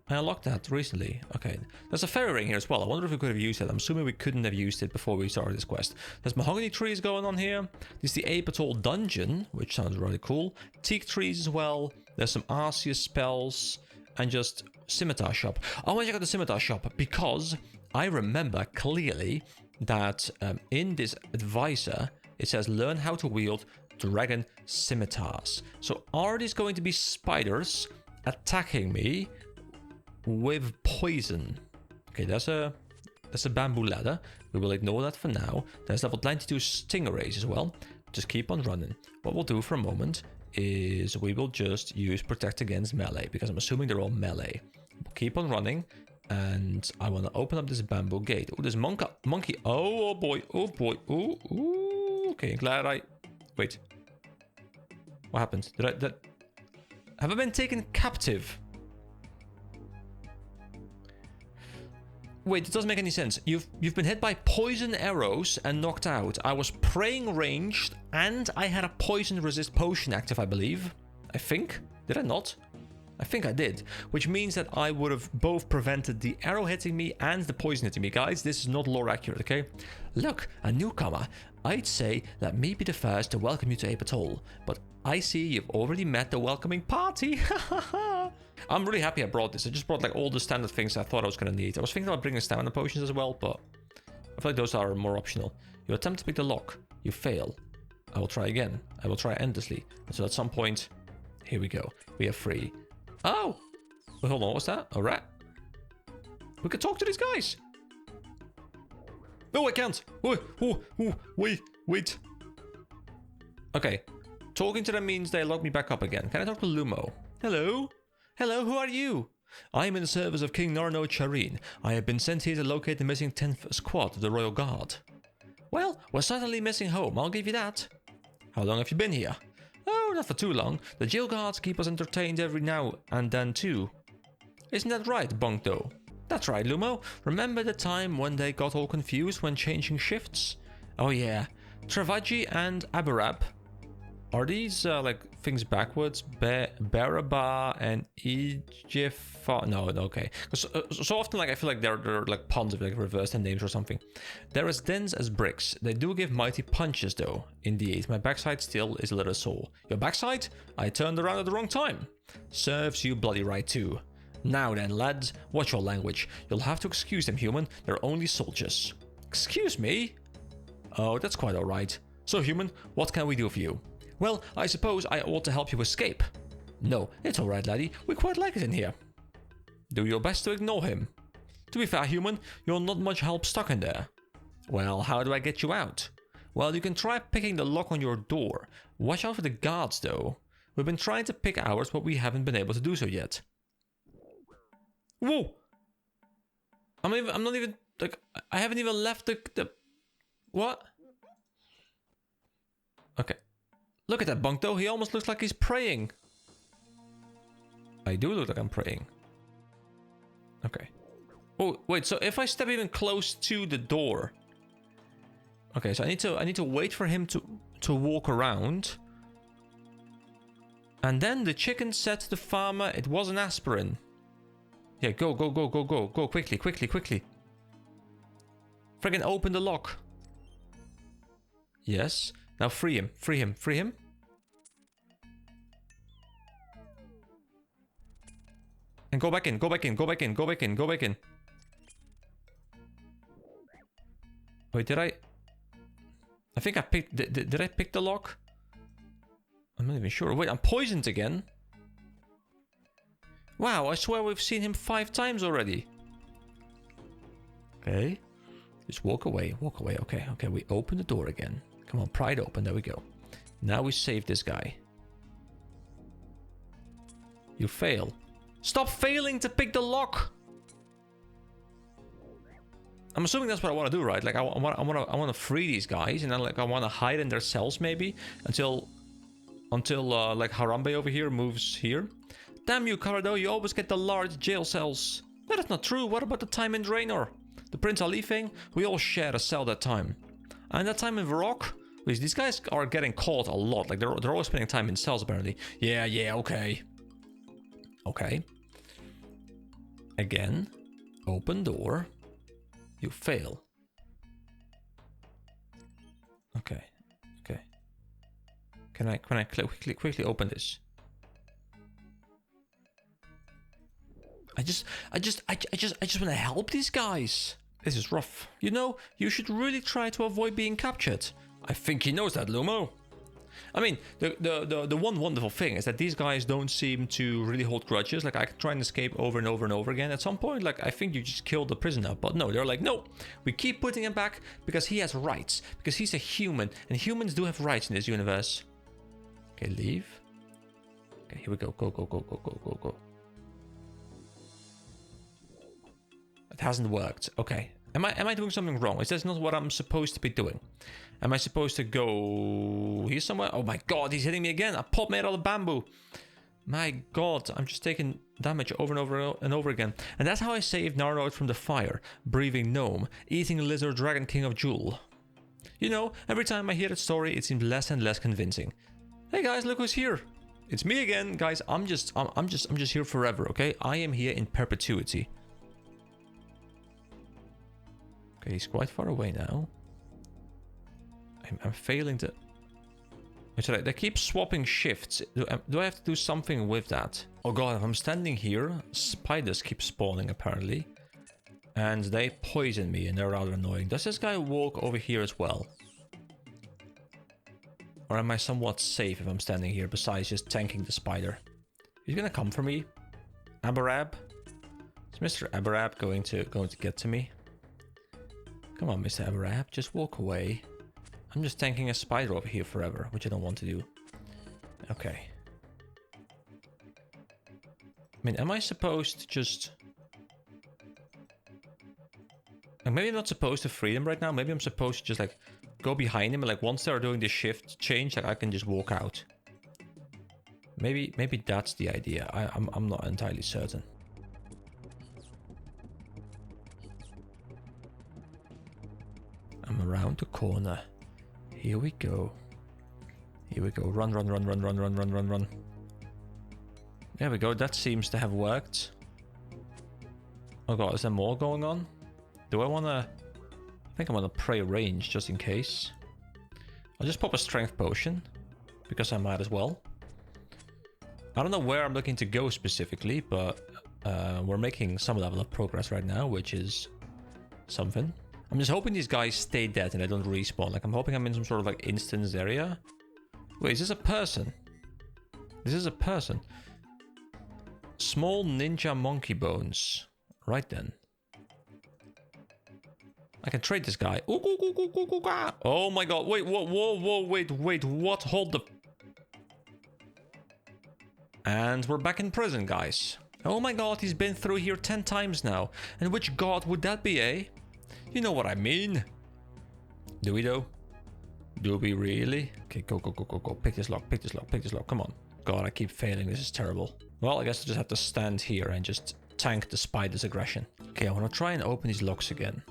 I unlocked that recently. Okay, there's a fairy ring here as well. I wonder if we could have used it. I'm assuming we couldn't have used it before we started this quest. There's mahogany trees going on here. There's the Apatol dungeon, which sounds really cool. Teak trees as well. There's some Arceus spells and just scimitar shop. I want to check out the scimitar shop because I remember clearly that in this advisor, it says learn how to wield dragon scimitars. So are these going to be spiders attacking me with poison? Okay, that's a bamboo ladder. We will ignore that for now. There's level 92 stingrays as well. Just keep on running. What we'll do for a moment is we will just use protect against melee because I'm assuming they're all melee. We'll keep on running. And I want to open up this bamboo gate. Oh, there's monkey. Oh boy. Oh boy. Ooh. Okay, glad I... Wait. What happened? Have I been taken captive? Wait, it doesn't make any sense. You've been hit by poison arrows and knocked out. I was praying ranged and I had a poison resist potion active, I believe. I think. Did I not? I think I did, which means that I would have both prevented the arrow hitting me and the poison hitting me. Guys, this is not lore accurate, okay? Look, a newcomer. I'd say let me be the first to welcome you to Apatol, but I see you've already met the welcoming party. I'm really happy I brought this. I just brought like all the standard things I thought I was going to need. I was thinking about bringing stamina potions as well, but I feel like those are more optional. You attempt to pick the lock. You fail. I will try again. I will try endlessly. Until at some point, here we go. We are free. Oh! Wait, hold on, what's that? A rat? We can talk to these guys! No, I can't! Wait. Okay. Talking to them means they lock me back up again. Can I talk to Lumo? Hello? Hello, who are you? I am in the service of King Narno Charin. I have been sent here to locate the missing 10th squad of the Royal Guard. Well, we're certainly missing home, I'll give you that. How long have you been here? Oh, not for too long. The jail guards keep us entertained every now and then too. Isn't that right, Bunkdo? That's right, Lumo. Remember the time when they got all confused when changing shifts? Oh yeah. Travaji and Aberab. Are these like things backwards? Baraba and Ijifa? No, okay. So often, like I feel like they're like puns, like reverse their names or something. They're as dense as bricks. They do give mighty punches, though. Indeed, my backside still is a little sore. Your backside? I turned around at the wrong time. Serves you bloody right too. Now then, lads, watch your language. You'll have to excuse them, human. They're only soldiers. Excuse me? Oh, that's quite all right. So, human, what can we do for you? Well, I suppose I ought to help you escape. No, it's alright, laddie. We quite like it in here. Do your best to ignore him. To be fair, human, you're not much help stuck in there. Well, how do I get you out? Well, you can try picking the lock on your door. Watch out for the guards, though. We've been trying to pick ours, but we haven't been able to do so yet. Whoa! I'm not even, like, I haven't even left the... What? Okay. Look at that bunk though, he almost looks like he's praying. I do look like I'm praying. Okay. Oh, wait, so if I step even close to the door. Okay, so I need to wait for him to walk around. And then the chicken said to the farmer it was an aspirin. Yeah, go, quickly. Friggin' open the lock. Yes. Now free him. And go back in. Wait, did I think I picked... Did I pick the lock? I'm not even sure. Wait, I'm poisoned again. Wow, I swear we've seen him 5 times already. Okay. Just walk away. Okay, we open the door again. Come on, pry it open. There we go. Now we save this guy. You fail. Stop failing to pick the lock! I'm assuming that's what I want to do, right? Like I want to free these guys, and then like I want to hide in their cells maybe until like Harambe over here moves here. Damn you, Carado! You always get the large jail cells. No, that's not true. What about the time in Draenor? The Prince Ali thing? We all shared a cell that time. And that time in Varrock? These guys are getting caught a lot. Like they're always spending time in cells apparently. Yeah, okay. Okay. Again. Open door. You fail. Okay. Can I quickly open this? I just want to help these guys. This is rough. You know, you should really try to avoid being captured. I think he knows that, Lumo. I mean, the one wonderful thing is that these guys don't seem to really hold grudges. Like, I can try and escape over and over again. At some point, like, I think you just killed the prisoner. But no, they're like, no, we keep putting him back because he has rights. Because he's a human. And humans do have rights in this universe. Okay, leave. Okay, here we go. Go. It hasn't worked. Okay. Am I doing something wrong? Is this not what I'm supposed to be doing? Am I supposed to go here somewhere? Oh my god, he's hitting me again. A pot made out of bamboo. My god, I'm just taking damage over and over again. And that's how I saved Narnoid from the fire. Breathing gnome, eating lizard dragon king of Jewel. You know, every time I hear that story, it seems less and less convincing. Hey guys, look who's here. It's me again, guys. I'm just here forever, okay? I am here in perpetuity. Okay, he's quite far away now. I'm failing to... They keep swapping shifts. Do I have to do something with that? Oh god, if I'm standing here, spiders keep spawning apparently. And they poison me and they're rather annoying. Does this guy walk over here as well? Or am I somewhat safe if I'm standing here besides just tanking the spider? He's gonna come for me. Aberab? Is Mr. Aberab going to get to me? Come on, Mr. Aberab, just walk away. I'm just tanking a spider over here forever, which I don't want to do. Okay. mean, am I supposed to just... Like, maybe I'm not supposed to free them right now. Maybe I'm supposed to just like go behind him and like once they're doing the shift change, like I can just walk out. Maybe that's the idea. I'm not entirely certain. I'm around the corner. Here we go. Here we go. Run, run, run, run, run, run, run, run, run. There we go. That seems to have worked. Oh god, is there more going on? Do I want to... I think I want to pray range just in case. I'll just pop a strength potion. Because I might as well. I don't know where I'm looking to go specifically, but we're making some level of progress right now, which is something. I'm just hoping these guys stay dead and they don't respawn. Like, I'm hoping I'm in some sort of like instance area. Wait, is this a person? This is a person. Small ninja monkey bones. Right then. I can trade this guy. Oh my god, wait, whoa, wait, what? Hold the... And we're back in prison, guys. Oh my god, he's been through here 10 times now. And which god would that be, eh? You know what I mean. Do we though? Do we really? Okay, go. Pick this lock, pick this lock, come on. God, I keep failing, this is terrible. Well, I guess I just have to stand here and just tank the spider's aggression. Okay, I want to try and open these locks again.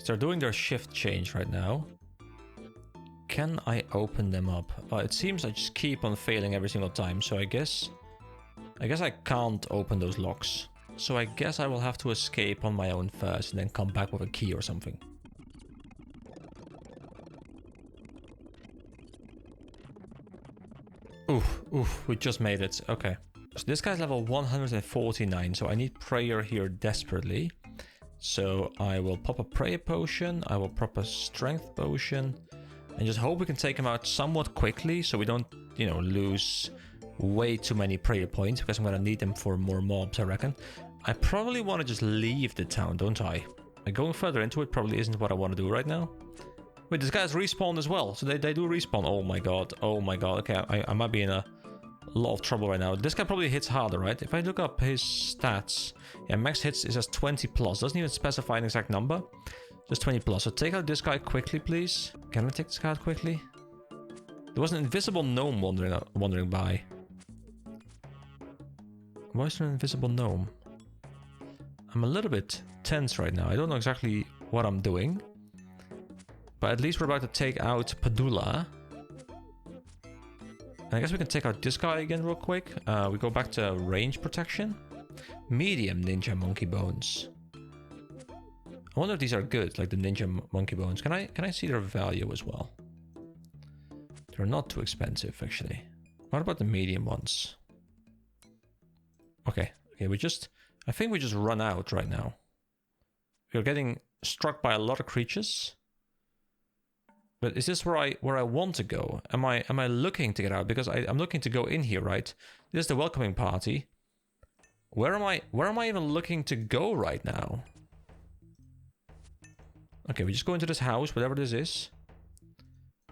They're doing their shift change right now. Can I open them up? It seems I just keep on failing every single time, so I guess I can't open those locks. So I guess I will have to escape on my own first and then come back with a key or something. Oof, we just made it. Okay. So this guy's level 149, so I need prayer here desperately. So I will pop a prayer potion, I will pop a strength potion, and just hope we can take him out somewhat quickly so we don't, you know, lose way too many prayer points, because I'm going to need them for more mobs, I reckon. I probably want to just leave the town, don't I? Like, going further into it probably isn't what I want to do right now. Wait, this guy's respawned as well, so they do respawn. Oh my god, okay, I might be in a lot of trouble right now. This guy probably hits harder, right? If I look up his stats, yeah, max hits is just 20 plus. Doesn't even specify an exact number. Just 20 plus. So take out this guy quickly, please. Can I take this guy out quickly? There was an invisible gnome wandering by. Why is there an invisible gnome? I'm a little bit tense right now. I don't know exactly what I'm doing. But at least we're about to take out Padula. And I guess we can take out this guy again real quick. We go back to range protection. Medium ninja monkey bones. I wonder if these are good, like the ninja monkey bones. Can I see their value as well? They're not too expensive, actually. What about the medium ones? Okay, I think we just run out right now. We're getting struck by a lot of creatures. But is this where I want to go? Am I looking to get out? Because I'm looking to go in here, right? This is the welcoming party. Where am I even looking to go right now? Okay, we just go into this house, whatever this is.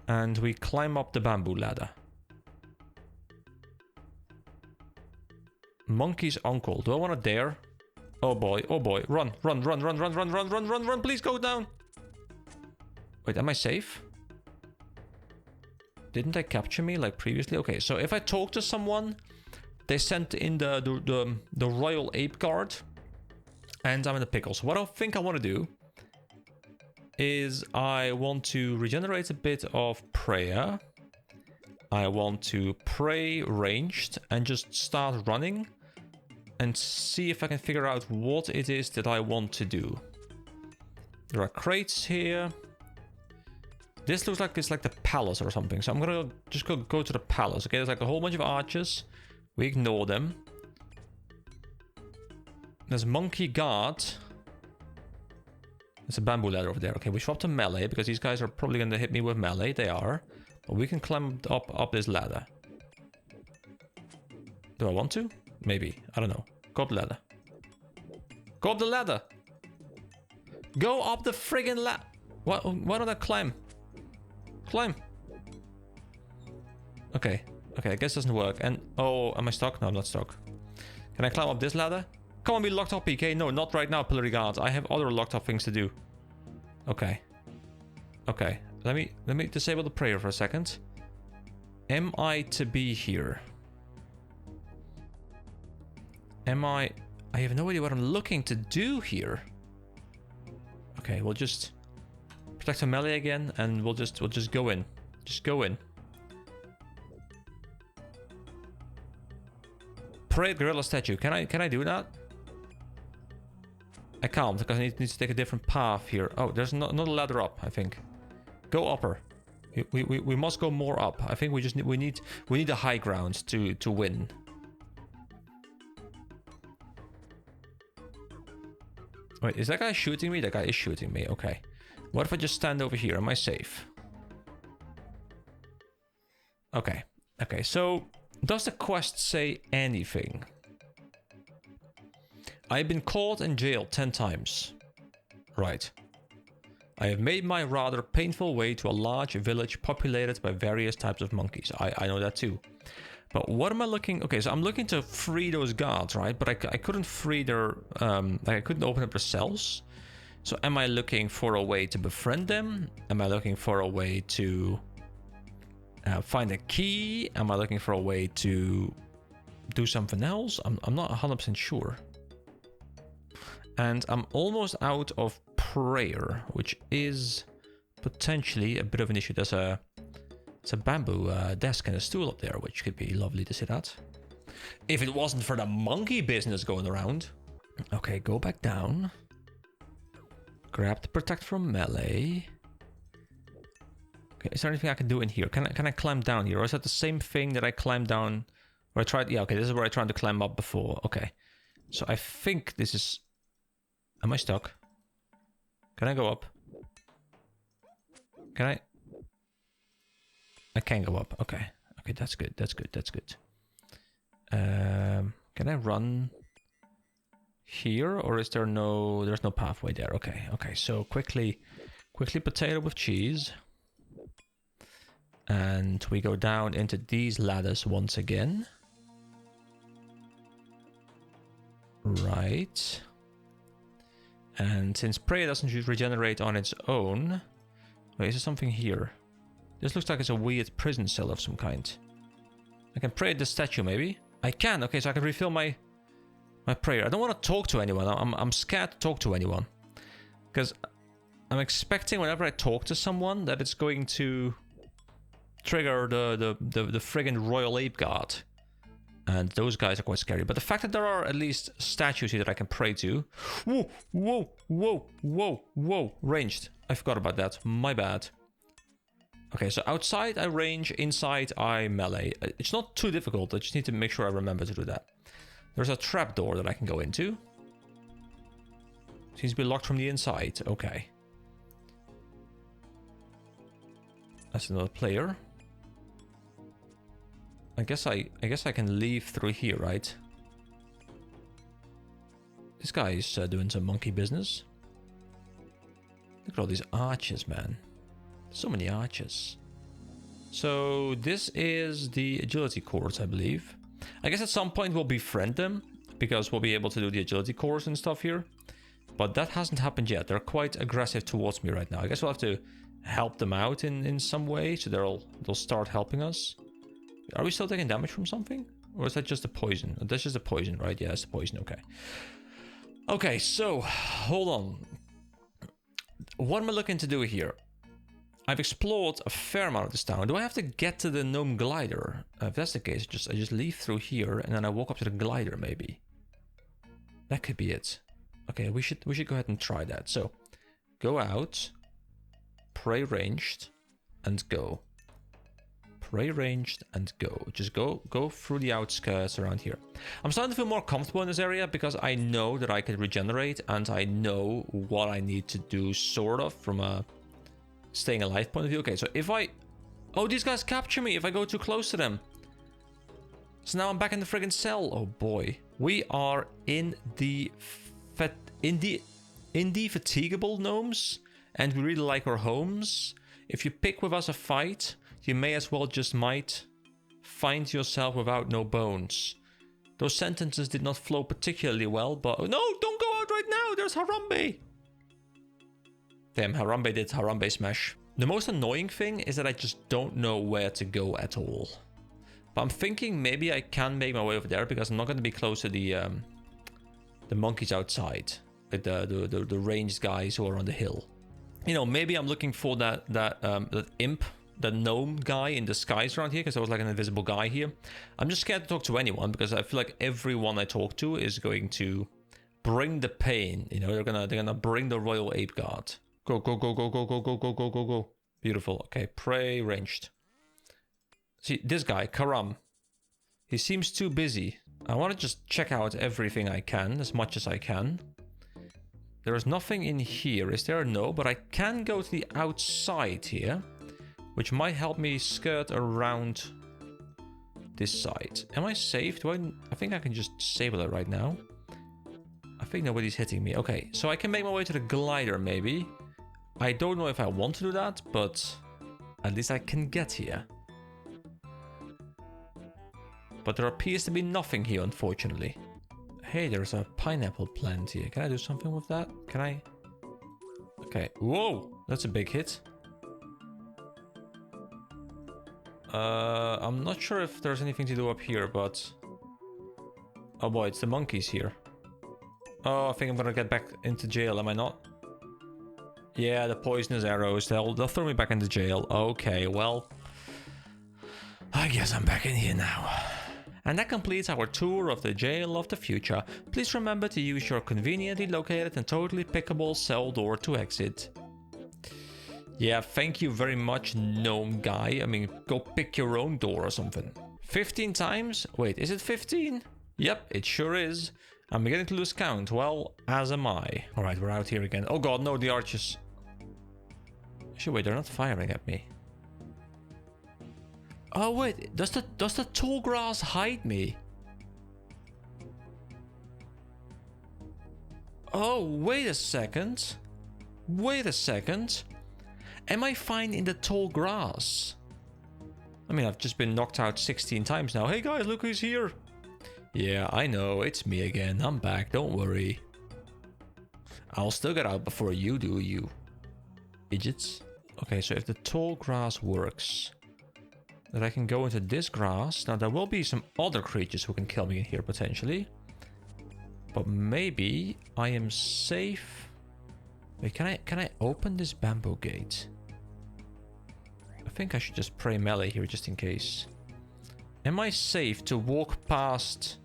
And we climb up the bamboo ladder. Monkey's uncle. Do I want to dare? Oh boy, run, please go down. Wait, am I safe? Didn't they capture me like previously? Okay, so if I talk to someone, they sent in the Royal Ape Guard, and I'm in the pickle. So what I think I want to do is I want to regenerate a bit of prayer. I want to pray ranged and just start running and see if I can figure out what it is that I want to do. There are crates here. This looks like it's like the palace or something. So I'm gonna just go to the palace. Okay, there's like a whole bunch of archers. We ignore them. There's monkey guard. There's a bamboo ladder over there. Okay, we swap to melee because these guys are probably gonna hit me with melee. They are. But we can climb up this ladder. Do I want to? Maybe. I don't know. Go up the ladder. Go up the ladder! Go up the friggin' ladder! Why don't I climb? Climb! Okay, I guess it doesn't work. And oh, am I stuck? No, I'm not stuck. Can I climb up this ladder? Come on, be locked up, PK. No, not right now, Pillory Guards. I have other locked up things to do. Okay. Okay. Let me disable the prayer for a second. Am I to be here? Am I... I have no idea what I'm looking to do here. Okay, we'll just protect the melee again, and we'll just go in. Just go in. Parade gorilla statue. Can I do that? I can't because I need to take a different path here. Oh, there's not a ladder up. I think. Go upper. We must go more up. I think we need the high ground to win. Wait, is that guy shooting me? That guy is shooting me. Okay. What if I just stand over here? Am I safe? Okay. Okay, so does the quest say anything? I've been caught and jailed 10 times. Right. I have made my rather painful way to a large village populated by various types of monkeys. I know that too. But what am I looking... Okay, so I'm looking to free those guards, right? But I couldn't free their... I couldn't open up their cells. So am I looking for a way to befriend them? Am I looking for a way to find a key? Am I looking for a way to do something else? I'm not 100% sure. And I'm almost out of prayer, which is potentially a bit of an issue. There's a bamboo desk and a stool up there, which could be lovely to sit at. If it wasn't for the monkey business going around. Okay, go back down. Grab the protect from melee. Okay, is there anything I can do in here? Can I climb down here? Or is that the same thing that I climbed down? Where I tried... Yeah, okay, this is where I tried to climb up before. Okay. So I think this is... Am I stuck? Can I go up? Can I... I can go up. Okay. Okay, that's good. That's good. That's good. Can I run here? Or is there no... There's no pathway there. Okay. Okay, so quickly potato with cheese. And we go down into these ladders once again. Right. And since prey doesn't regenerate on its own... Wait, is there something here? This looks like it's a weird prison cell of some kind. I can pray at the statue, maybe? I can, okay, so I can refill my prayer. I don't want to talk to anyone. I'm scared to talk to anyone. Because I'm expecting whenever I talk to someone that it's going to trigger the friggin' Royal Ape Guard. And those guys are quite scary. But the fact that there are at least statues here that I can pray to... Whoa, whoa, whoa, whoa, whoa. Ranged. I forgot about that. My bad. Okay, so outside I range, inside I melee. It's not too difficult. I just need to make sure I remember to do that. There's a trapdoor that I can go into. Seems to be locked from the inside. Okay. That's another player. I guess I can leave through here, right? This guy is doing some monkey business. Look at all these arches, man. So many arches. So this is the agility course, I believe. I guess at some point we'll befriend them because we'll be able to do the agility course and stuff here. But that hasn't happened yet. They're quite aggressive towards me right now. I guess we'll have to help them out in some way, so they'll start helping us. Are we still taking damage from something? Or is that just a poison? That's just a poison, right? Yeah, it's a poison, okay. Okay, so, hold on. What am I looking to do here? I've explored a fair amount of this town. Do I have to get to the gnome glider? If that's the case, I just leave through here, and then I walk up to the glider, maybe. That could be it. Okay, we should go ahead and try that. So, go out, pray ranged, and go. Pray ranged and go. Just go through the outskirts around here. I'm starting to feel more comfortable in this area because I know that I can regenerate and I know what I need to do, sort of, from a staying alive point of view. Okay, so if I... Oh, these guys capture me if I go too close to them. So now I'm back in the friggin' cell. Oh boy. We are in the indefatigable gnomes, and we really like our homes. If you pick with us a fight, you may as well just might find yourself without no bones. Those sentences did not flow particularly well, but... No, don't go out right now! There's Harambe! Damn, Harambe did Harambe smash. The most annoying thing is that I just don't know where to go at all. But I'm thinking maybe I can make my way over there because I'm not going to be close to the monkeys outside. Like the ranged guys who are on the hill. You know, maybe I'm looking for that imp, the gnome guy in disguise around here, because there was like an invisible guy here. I'm just scared to talk to anyone because I feel like everyone I talk to is going to bring the pain. You know, they're gonna bring the Royal Ape Guard. Go, go, go, go, go, go, go, go, go, go, go. Beautiful. Okay, prey ranged. See, this guy, Karam. He seems too busy. I want to just check out everything I can, as much as I can. There is nothing in here, is there? No, but I can go to the outside here, which might help me skirt around this side. Am I safe? I think I can just disable it right now. I think nobody's hitting me. Okay, so I can make my way to the glider, maybe. I don't know if I want to do that, but at least I can get here. But there appears to be nothing here, unfortunately. Hey, there's a pineapple plant here. Can I do something with that? Can I? Okay. Whoa! That's a big hit. I'm not sure if there's anything to do up here, but... Oh boy, it's the monkeys here. Oh, I think I'm gonna get back into jail, am I not? Yeah, the poisonous arrows, they'll throw me back into jail. Okay, well... I guess I'm back in here now. And that completes our tour of the jail of the future. Please remember to use your conveniently located and totally pickable cell door to exit. Yeah, thank you very much, gnome guy. I mean, go pick your own door or something. 15 times? Wait, is it 15? Yep, it sure is. I'm beginning to lose count. Well, as am I. Alright, we're out here again. Oh god, no, the archers. Actually, wait, they're not firing at me. Oh wait, does the tall grass hide me? Oh, wait a second. Wait a second. Am I fine in the tall grass? I mean, I've just been knocked out 16 times now. Hey guys, look who's here. Yeah, I know, it's me again. I'm back, don't worry. I'll still get out before you do, you idiots. Okay, so if the tall grass works, then I can go into this grass. Now, there will be some other creatures who can kill me in here, potentially. But maybe I am safe. Wait, can I open this bamboo gate? I think I should just pray melee here, just in case. Am I safe to walk past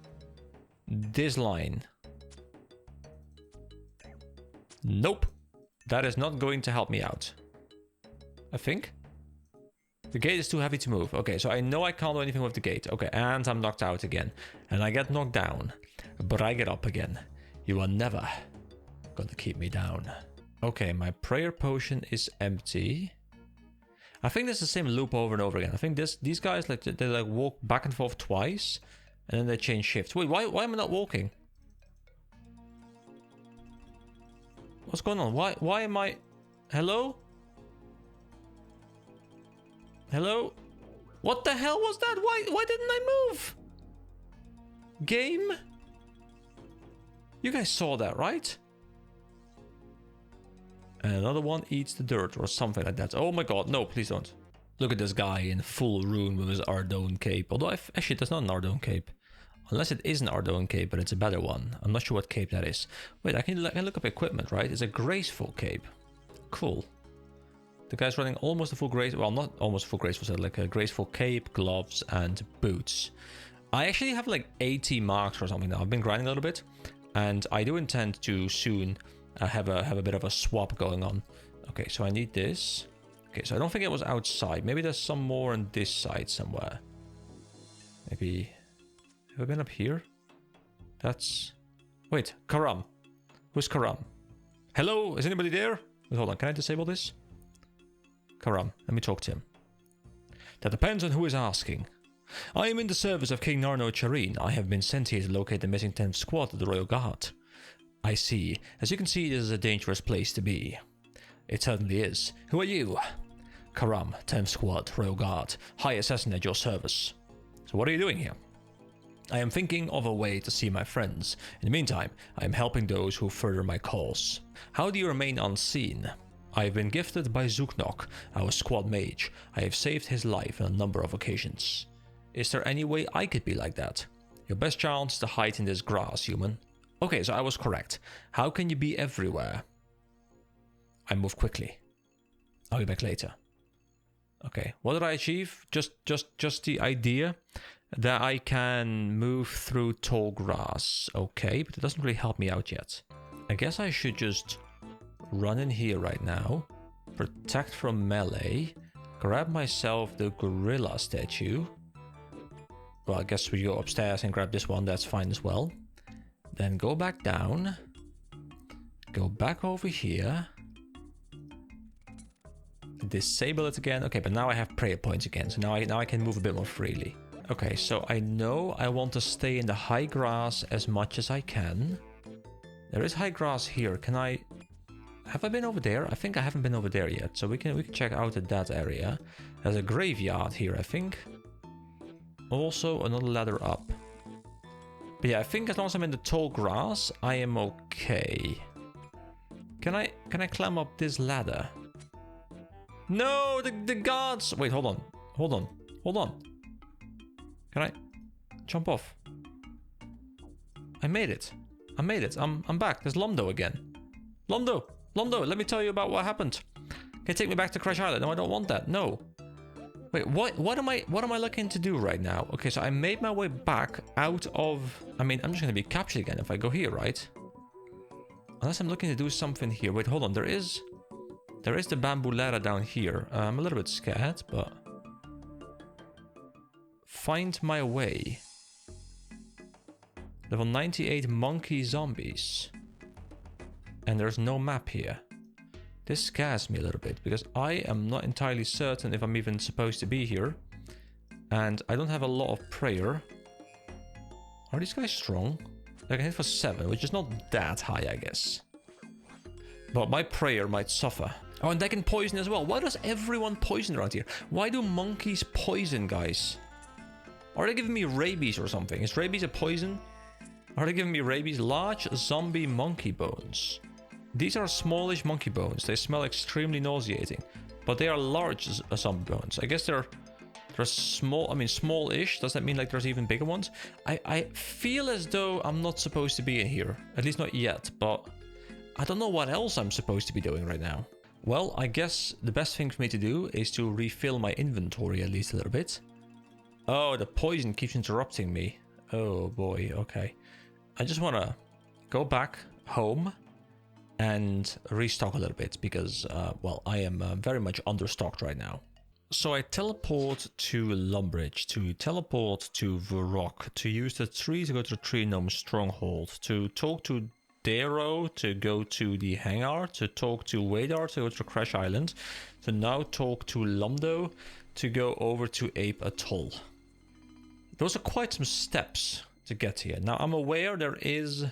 this line? Nope. That is not going to help me out. I think. The gate is too heavy to move. Okay, so I know I can't do anything with the gate. Okay, and I'm knocked out again. And I get knocked down. But I get up again. You are never gonna keep me down. Okay, my prayer potion is empty. I think this is the same loop over and over again. I think these guys, like, they like walk back and forth twice. And then they change shifts. Wait, why am I not walking? What's going on? Why am I... Hello? Hello? What the hell was that? Why didn't I move? Game? You guys saw that, right? And another one eats the dirt or something like that. Oh my god, no, please don't. Look at this guy in full rune with his Ardougne cape. Although, actually, that's not an Ardougne cape. Unless it is an Ardougne cape, but it's a better one. I'm not sure what cape that is. Wait, I can look up equipment, right? It's a graceful cape. Cool. The guy's running almost a full grace... Well, not almost full graceful set, like a graceful cape, gloves, and boots. I actually have like 80 marks or something now. I've been grinding a little bit. And I do intend to soon have a bit of a swap going on. Okay, so I need this. Okay, so I don't think it was outside. Maybe there's some more on this side somewhere. Maybe... Have I been up here? That's... Wait, Karam. Who's Karam? Hello? Is anybody there? Wait, hold on, can I disable this? Karam, let me talk to him. That depends on who is asking. I am in the service of King Narno Charine. I have been sent here to locate the missing 10th squad of the Royal Guard. I see. As you can see, this is a dangerous place to be. It certainly is. Who are you? Karam, 10th squad, Royal Guard. High assassin at your service. So what are you doing here? I am thinking of a way to see my friends. In the meantime, I am helping those who further my cause. How do you remain unseen? I have been gifted by Zuknok, our squad mage. I have saved his life on a number of occasions. Is there any way I could be like that? Your best chance to hide in this grass, human. Okay, so I was correct. How can you be everywhere? I move quickly. I'll be back later. Okay, what did I achieve? Just the idea that I can move through tall grass. Okay, but it doesn't really help me out yet. I guess I should just run in here right now, protect from melee, grab myself the gorilla statue. Well, I guess we go upstairs and grab this one, that's fine as well. Then go back down, go back over here, disable it again. Okay, but now I have prayer points again, so now I can move a bit more freely. Okay, so I know I want to stay in the high grass as much as I can. There is high grass here. Can I... Have I been over there? I think I haven't been over there yet, so we can check out that area. There's a graveyard here, I think. Also, another ladder up. But yeah, I think as long as I'm in the tall grass, I am okay. Can I climb up this ladder? No, the guards! Wait, hold on. Can I jump off? I made it. I'm back. There's Londo again. Londo, let me tell you about what happened. Can you take me back to Crash Island? No, I don't want that. No. Wait, what am I looking to do right now? Okay, so I made my way back out of... I mean, I'm just going to be captured again if I go here, right? Unless I'm looking to do something here. Wait, hold on. There is the bamboo ladder down here. I'm a little bit scared, but... Find my way. Level 98 monkey zombies. And there's no map here. This scares me a little bit, because I am not entirely certain if I'm even supposed to be here. And I don't have a lot of prayer. Are these guys strong? I can hit for 7, which is not that high, I guess. But my prayer might suffer. Oh, and they can poison as well. Why does everyone poison around here? Why do monkeys poison, guys? Are they giving me rabies or something? Is rabies a poison? Are they giving me rabies? Large zombie monkey bones. These are smallish monkey bones. They smell extremely nauseating. But they are large zombie bones. I guess they're small. I mean, small-ish. Does that mean like there's even bigger ones? I feel as though I'm not supposed to be in here. At least not yet. But I don't know what else I'm supposed to be doing right now. Well, I guess the best thing for me to do is to refill my inventory at least a little bit. Oh, the poison keeps interrupting me. Oh boy, okay. I just want to go back home and restock a little bit because, well, I am very much understocked right now. So I teleport to Lumbridge, to teleport to Varrock, to use the tree to go to the Tree Gnome Stronghold, to talk to Darrow to go to the hangar, to talk to Wadar to go to Crash Island, to now talk to Londo to go over to Ape Atol. Those are quite some steps to get here. Now I'm aware there is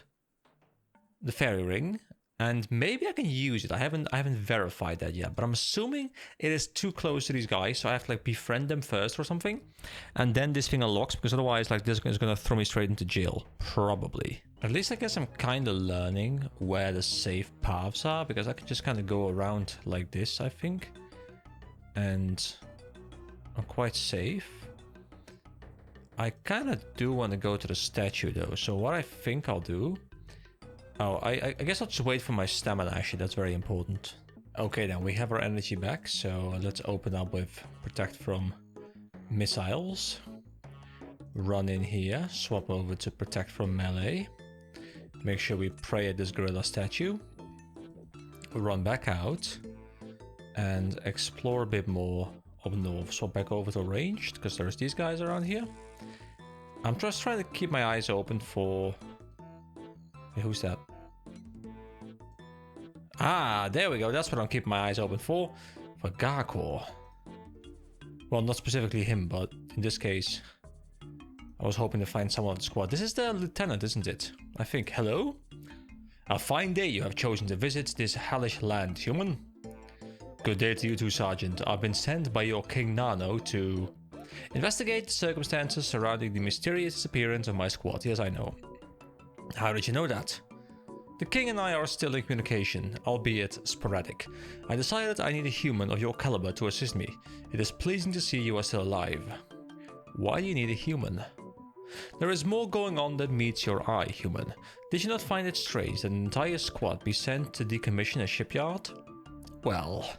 the fairy ring, and maybe I can use it. I haven't verified that yet, but I'm assuming it is too close to these guys, so I have to like befriend them first or something, and then this thing unlocks, because otherwise like this is gonna throw me straight into jail, probably. At least I guess I'm kind of learning where the safe paths are, because I can just kind of go around like this, I think, and I'm quite safe. I kind of do want to go to the statue though, so what I think I'll do... Oh, I guess I'll just wait for my stamina, actually, that's very important. Okay then, we have our energy back, so let's open up with Protect from Missiles. Run in here, swap over to Protect from Melee. Make sure we pray at this gorilla statue. Run back out. And explore a bit more up north. Swap back over to ranged, because there's these guys around here. I'm just trying to keep my eyes open for... Hey, who's that? Ah, there we go. That's what I'm keeping my eyes open for. For Garkor. Well, not specifically him, but in this case, I was hoping to find someone on the squad. This is the lieutenant, isn't it? I think. Hello? A fine day you have chosen to visit this hellish land, human. Good day to you too, Sergeant. I've been sent by your King Nano to... Investigate the circumstances surrounding the mysterious disappearance of my squad. Yes, I know. How did you know that? The king and I are still in communication, albeit sporadic. I decided I need a human of your caliber to assist me. It is pleasing to see you are still alive. Why do you need a human? There is more going on than meets your eye, human. Did you not find it strange that an entire squad be sent to decommission a shipyard? Well,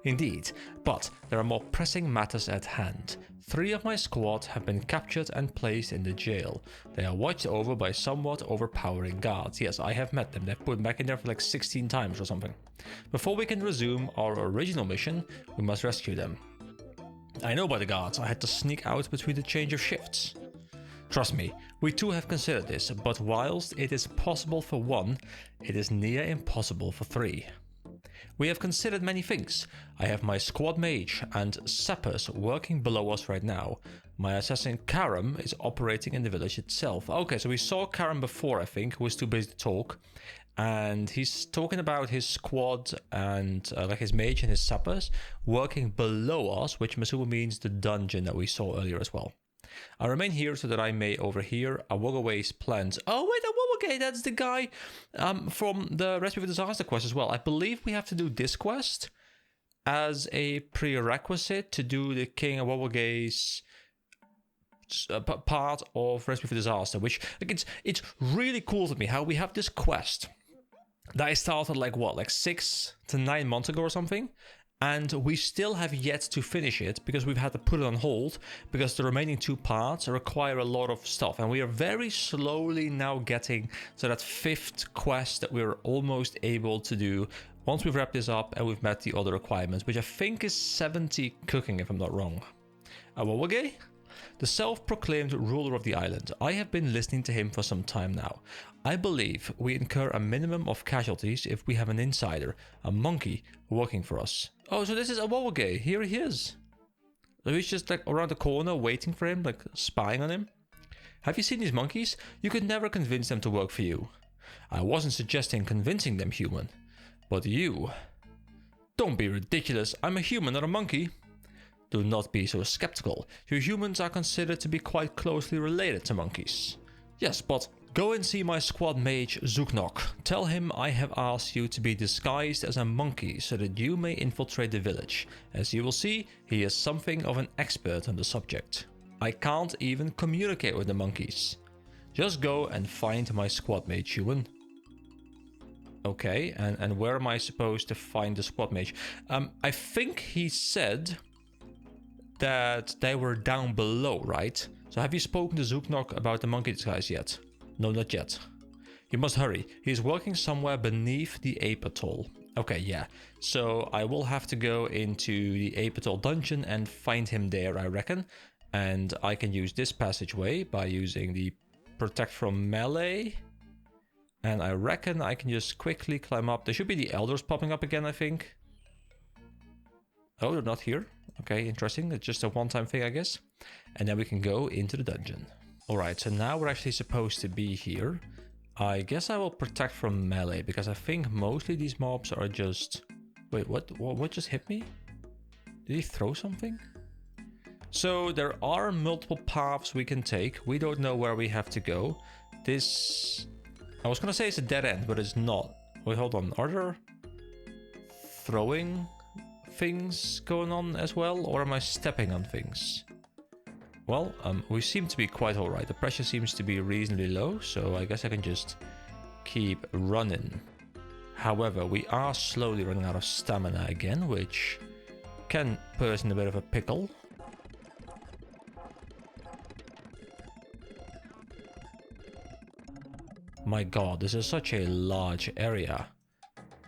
indeed, but there are more pressing matters at hand. 3 of my squad have been captured and placed in the jail. They are watched over by somewhat overpowering guards. Yes, I have met them. They've put back in there for like 16 times or something. Before we can resume our original mission, we must rescue them. I know by the guards, I had to sneak out between the change of shifts. Trust me, we too have considered this, but whilst it is possible for 1, it is near impossible for 3. We have considered many things. I have my squad mage and sappers working below us right now. My assassin Karam is operating in the village itself. Okay, so we saw Karam before, I think, who was too busy to talk. And he's talking about his squad and like his mage and his sappers working below us, which Masuba means the dungeon that we saw earlier as well. I remain here so that I may overhear Awogaway's plans. Oh wait, Awogaway, that's the guy from the Recipe for Disaster quest as well. I believe we have to do this quest as a prerequisite to do the King Awogaway's part of Recipe for Disaster, which like, it's really cool to me how we have this quest that I started like 6 to 9 months ago or something. And we still have yet to finish it because we've had to put it on hold because the remaining 2 parts require a lot of stuff. And we are very slowly now getting to that 5th quest that we're almost able to do once we've wrapped this up and we've met the other requirements, which I think is 70 cooking if I'm not wrong. Awogaway? The self-proclaimed ruler of the island. I have been listening to him for some time now. I believe we incur a minimum of casualties if we have an insider, a monkey, working for us. Oh, so this is Awogaway. Here he is. So he's just like around the corner waiting for him, like spying on him. Have you seen these monkeys? You could never convince them to work for you. I wasn't suggesting convincing them, human. But you... Don't be ridiculous. I'm a human, not a monkey. Do not be so skeptical. You humans are considered to be quite closely related to monkeys. Yes, but go and see my squad mage Zooknok. Tell him I have asked you to be disguised as a monkey so that you may infiltrate the village. As you will see, he is something of an expert on the subject. I can't even communicate with the monkeys. Just go and find my squad mage, human. Okay, and where am I supposed to find the squad mage? I think he said that they were down below, right? So have you spoken to Zooknok about the monkey disguise yet? No, not yet. You must hurry. He's working somewhere beneath the ape atol. Okay, yeah. So I will have to go into the ape atol dungeon and find him there, I reckon. And I can use this passageway by using the protect from melee. And I reckon I can just quickly climb up. There should be the elders popping up again, I think. Oh, they're not here. Okay, interesting. It's just a one-time thing, I guess. And then we can go into the dungeon. Alright, so now we're actually supposed to be here. I guess I will protect from melee, because I think mostly these mobs are just... Wait, what just hit me? Did he throw something? So there are multiple paths we can take. We don't know where we have to go. This... I was gonna say it's a dead end, but it's not. Wait, hold on. Are there throwing things going on as well, or am I stepping on things? Well, we seem to be quite alright. The pressure seems to be reasonably low, so I guess I can just keep running. However, we are slowly running out of stamina again, which can put us in a bit of a pickle. My god, this is such a large area.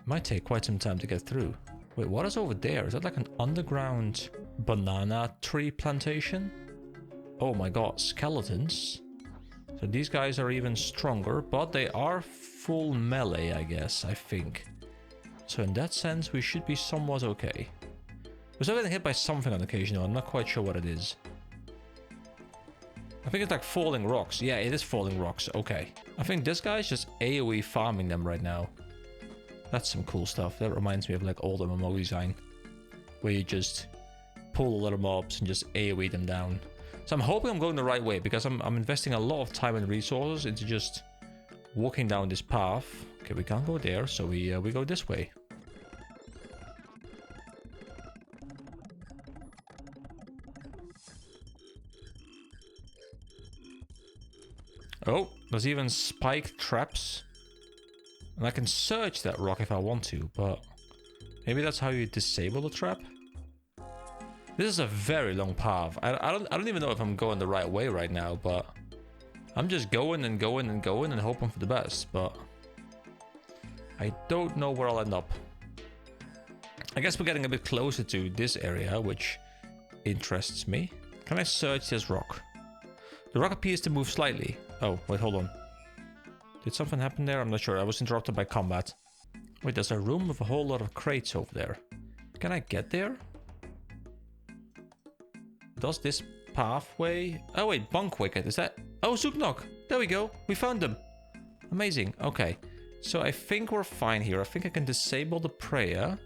Might take quite some time to get through. Wait, what is over there? Is that like an underground banana tree plantation? Oh my god, skeletons. So these guys are even stronger, but they are full melee, I guess, I think. So in that sense, we should be somewhat okay. We're still getting hit by something on occasion, though. I'm not quite sure what it is. I think it's like falling rocks. Yeah, it is falling rocks. Okay. I think this guy's just AoE farming them right now. That's some cool stuff. That reminds me of like old MMO design, where you just pull a lot of mobs and just AoE them down. So I'm hoping I'm going the right way, because I'm investing a lot of time and resources into just walking down this path. Okay, we can't go there, so we go this way. Oh, there's even spiked traps. And I can search that rock if I want to, but maybe that's how you disable the trap? This is a very long path. I don't even know if I'm going the right way right now, but I'm just going and going and going and hoping for the best, but I don't know where I'll end up. I guess we're getting a bit closer to this area, which interests me. Can I search this rock? The rock appears to move slightly. Oh, wait, hold on. Did something happen there? I'm not sure. I was interrupted by combat. Wait, there's a room with a whole lot of crates over there. Can I get there? Does this pathway... Oh wait, bunk wicket, is that... Oh, Zooknok! There we go, we found them. Amazing, okay. So I think we're fine here. I think I can disable the prayer.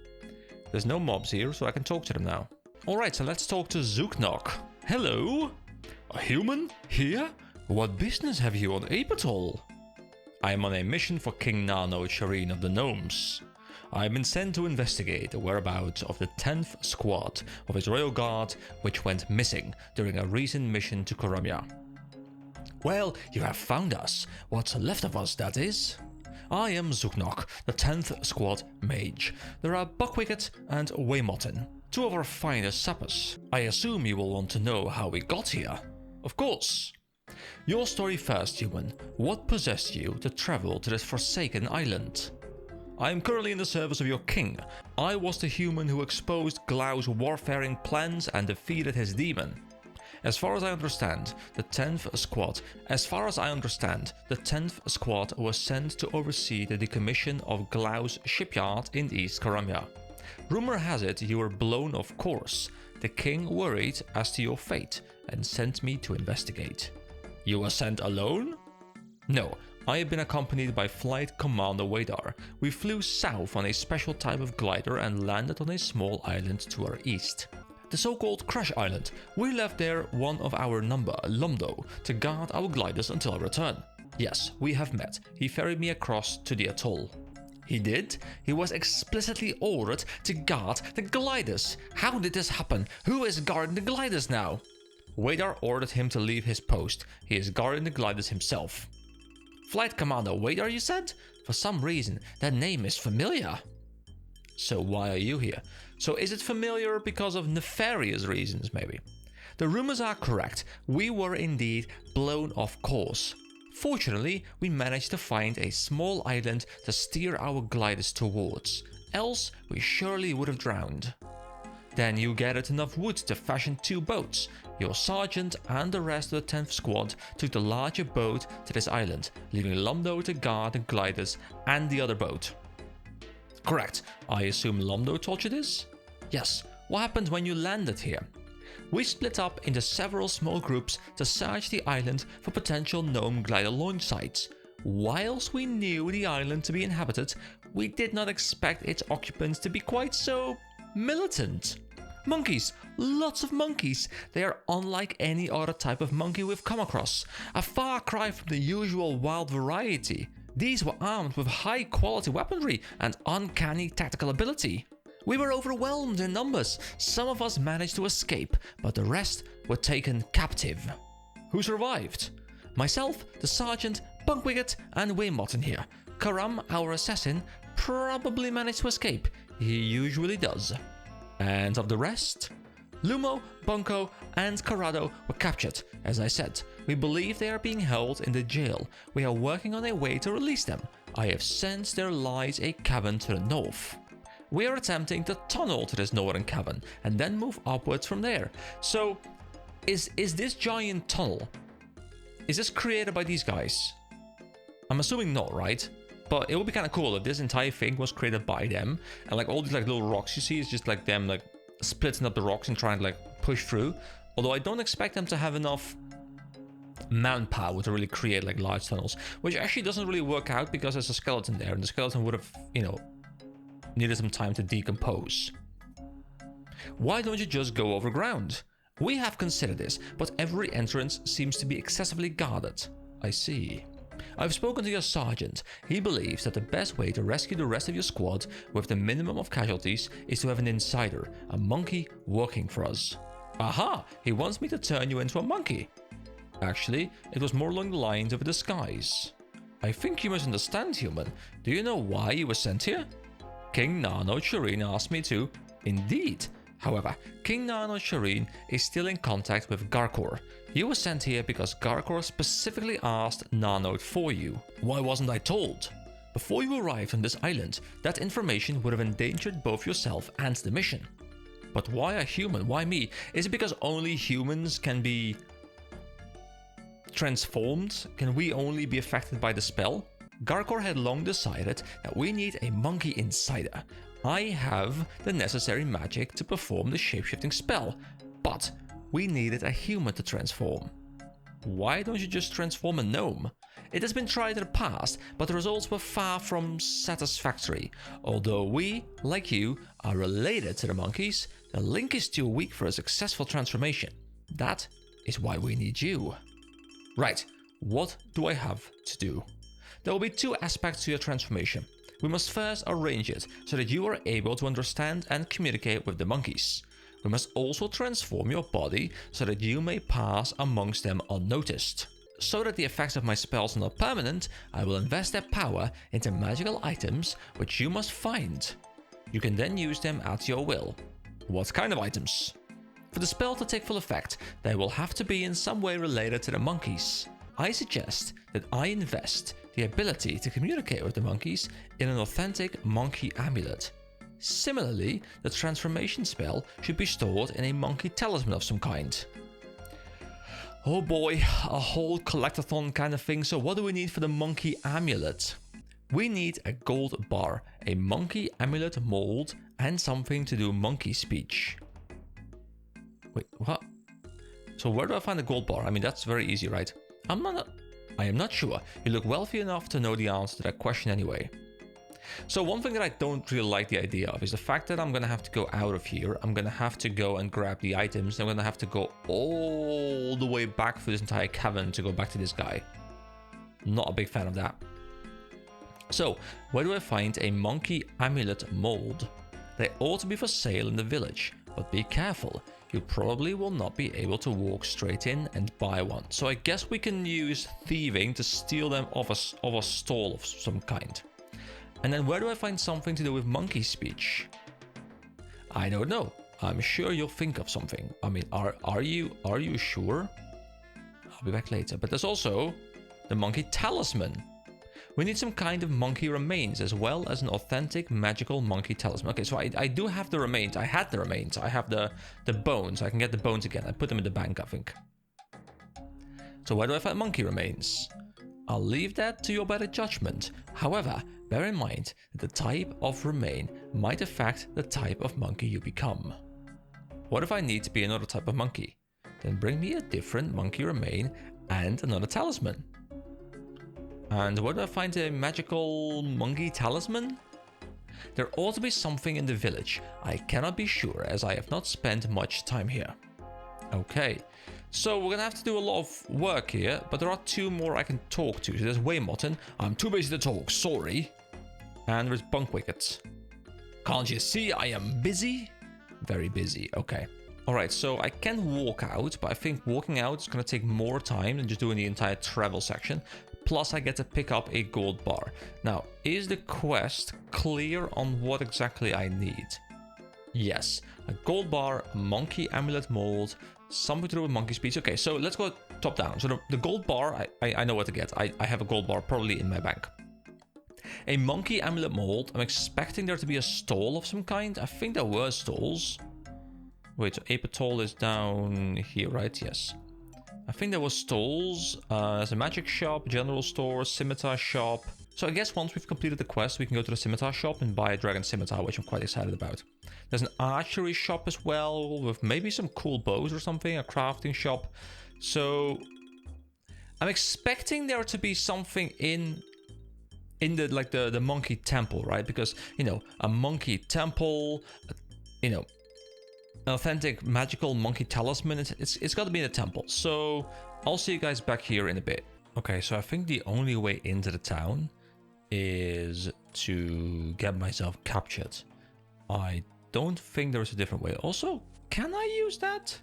There's no mobs here, so I can talk to them now. Alright, so let's talk to Zooknok. Hello? A human? Here? What business have you on Apatol? I am on a mission for King Nano Shireen of the Gnomes. I have been sent to investigate the whereabouts of the 10th squad of his royal guard, which went missing during a recent mission to Karamya. Well, you have found us. What's left of us, that is. I am Zooknok, the 10th squad mage. There are Buckwicket and Waymotten, two of our finest sappers. I assume you will want to know how we got here. Of course. Your story first, human. What possessed you to travel to this forsaken island? I am currently in the service of your king. I was the human who exposed Glau's warfaring plans and defeated his demon. As far as I understand, the 10th squad was sent to oversee the decommission of Glau's shipyard in East Karamya. Rumor has it you were blown off course. The king worried as to your fate and sent me to investigate. You were sent alone? No. I have been accompanied by Flight Commander Wadar. We flew south on a special type of glider and landed on a small island to our east. The so-called Crash Island. We left there one of our number, Lumdo, to guard our gliders until our return. Yes, we have met. He ferried me across to the atol. He did? He was explicitly ordered to guard the gliders. How did this happen? Who is guarding the gliders now? Wadar ordered him to leave his post. He is guarding the gliders himself. Flight Commander Wadar, you said? For some reason, that name is familiar. So why are you here? So is it familiar because of nefarious reasons, maybe? The rumors are correct. We were indeed blown off course. Fortunately, we managed to find a small island to steer our gliders towards. Else, we surely would have drowned. Then you gathered enough wood to fashion 2 boats. Your sergeant and the rest of the 10th squad took the larger boat to this island, leaving Lumdo to guard the gliders and the other boat. Correct. I assume Lumdo told you this? Yes. What happened when you landed here? We split up into several small groups to search the island for potential gnome glider launch sites. Whilst we knew the island to be inhabited, we did not expect its occupants to be quite so militant. Monkeys, lots of monkeys. They are unlike any other type of monkey we've come across. A far cry from the usual wild variety. These were armed with high quality weaponry and uncanny tactical ability. We were overwhelmed in numbers. Some of us managed to escape, but the rest were taken captive. Who survived? Myself, the sergeant, Bunkwicket, and Waymotten here. Karam, our assassin, probably managed to escape. He usually does. And of the rest? Lumo, Bunko, and Corrado were captured. As I said, we believe they are being held in the jail. We are working on a way to release them. I have sensed there lies a cavern to the north. We are attempting to tunnel to this northern cavern and then move upwards from there. So, is this giant tunnel, is this created by these guys? I'm assuming not, right? But it would be kind of cool if this entire thing was created by them, and like all these like little rocks you see is just like them like splitting up the rocks and trying to like push through. Although I don't expect them to have enough manpower to really create like large tunnels, which actually doesn't really work out because there's a skeleton there, and the skeleton would have, you know, needed some time to decompose. Why don't you just go overground? We have considered this, but every entrance seems to be excessively guarded. I see. I've spoken to your sergeant. He believes that the best way to rescue the rest of your squad with the minimum of casualties is to have an insider, a monkey, working for us. Aha! He wants me to turn you into a monkey. Actually, it was more along the lines of a disguise. I think you misunderstand, human. Do you know why you were sent here? King Nano Shireen asked me to. Indeed. However, King Nano Shireen is still in contact with Garkor. You were sent here because Garkor specifically asked Nano for you. Why wasn't I told? Before you arrived on this island, that information would have endangered both yourself and the mission. But why a human? Why me? Is it because only humans can be transformed? Can we only be affected by the spell? Garkor had long decided that we need a monkey insider. I have the necessary magic to perform the shapeshifting spell, but we needed a human to transform. Why don't you just transform a gnome? It has been tried in the past, but the results were far from satisfactory. Although we, like you, are related to the monkeys, the link is too weak for a successful transformation. That is why we need you. Right, what do I have to do? There will be two aspects to your transformation. We must first arrange it so that you are able to understand and communicate with the monkeys. We must also transform your body so that you may pass amongst them unnoticed. So that the effects of my spells are not permanent, I will invest their power into magical items which you must find. You can then use them at your will. What kind of items? For the spell to take full effect, they will have to be in some way related to the monkeys. I suggest that I invest the ability to communicate with the monkeys in an authentic monkey amulet. Similarly, the transformation spell should be stored in a monkey talisman of some kind. Oh boy, a whole collectathon kind of thing. So what do we need for the monkey amulet? We need a gold bar, a monkey amulet mold, and something to do monkey speech. Wait, what? So where do I find the gold bar? I mean, that's very easy, right? I am not sure. You look wealthy enough to know the answer to that question anyway. So one thing that I don't really like the idea of is the fact that I'm going to have to go out of here. I'm going to have to go and grab the items. I'm going to have to go all the way back through this entire cavern to go back to this guy. Not a big fan of that. So where do I find a monkey amulet mold? They ought to be for sale in the village, but be careful. You probably will not be able to walk straight in and buy one. So I guess we can use thieving to steal them off a stall of some kind. And then where do I find something to do with monkey speech? I don't know. I'm sure you'll think of something. I mean, are you sure? I'll be back later. But there's also the monkey talisman. We need some kind of monkey remains as well as an authentic magical monkey talisman. Okay, so I do have the remains. I had the remains. I have the bones. I can get the bones again. I put them in the bank, I think. So where do I find monkey remains? I'll leave that to your better judgment. However, bear in mind that the type of remain might affect the type of monkey you become. What if I need to be another type of monkey? Then bring me a different monkey remain and another talisman. And where do I find a magical monkey talisman? There ought to be something in the village. I cannot be sure as I have not spent much time here. Okay, so we're gonna have to do a lot of work here, but there are two more I can talk to. So there's Waymotton. I'm too busy to talk, sorry. And there's Bunkwicket. Can't you see I am busy? Very busy, okay. Alright, so I can walk out, but I think walking out is gonna take more time than just doing the entire travel section. Plus I get to pick up a gold bar. Now, is the quest clear on what exactly I need? Yes, a gold bar, a monkey amulet mold, something to do with monkey speech. Okay, so let's go top down. So the gold bar, I know what to get. I have a gold bar probably in my bank. A monkey amulet mold. I'm expecting there to be a stall of some kind. I think there were stalls. Wait, so atol is down here, right? Yes. I think there were stalls. There's a magic shop, general store, scimitar shop. So I guess once we've completed the quest, we can go to the scimitar shop and buy a dragon scimitar, which I'm quite excited about. There's an archery shop as well, with maybe some cool bows or something, a crafting shop. So I'm expecting there to be something in the monkey temple, right? Because, you know, a monkey temple, you know, authentic magical monkey talisman, it's got to be in the temple. So I'll see you guys back here in a bit. Okay, so I think the only way into the town is to get myself captured. I don't think there's a different way. Also, can I use that?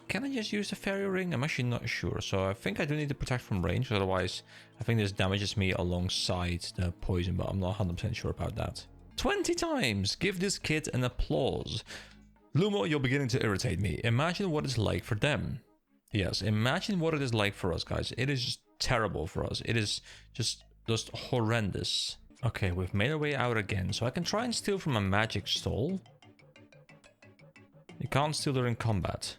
Can I just use the fairy ring? I'm actually not sure. So I think I do need to protect from range. Otherwise, I think this damages me alongside the poison, but I'm not 100% sure about that. 20 times! Give this kid an applause. Lumo, you're beginning to irritate me. Imagine what it's like for them. Yes, imagine what it is like for us, guys. It is just terrible for us. It is just horrendous. Okay, we've made our way out again. So I can try and steal from a magic stall. You can't steal during combat.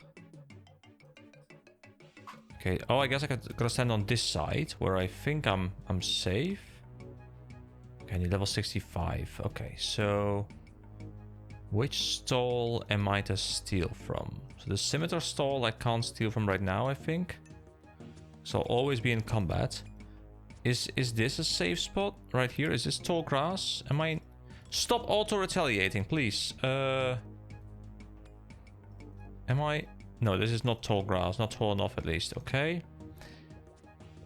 Okay, oh, I guess I gotta stand on this side where I think I'm safe. Okay, I need level 65. Okay, so which stall am I to steal from? So the scimitar stall I can't steal from right now, I think. So I'll always be in combat. Is this a safe spot right here? Is this tall grass? Am I... Stop auto-retaliating, please. Am I... No, this is not tall grass. Not tall enough, at least. Okay.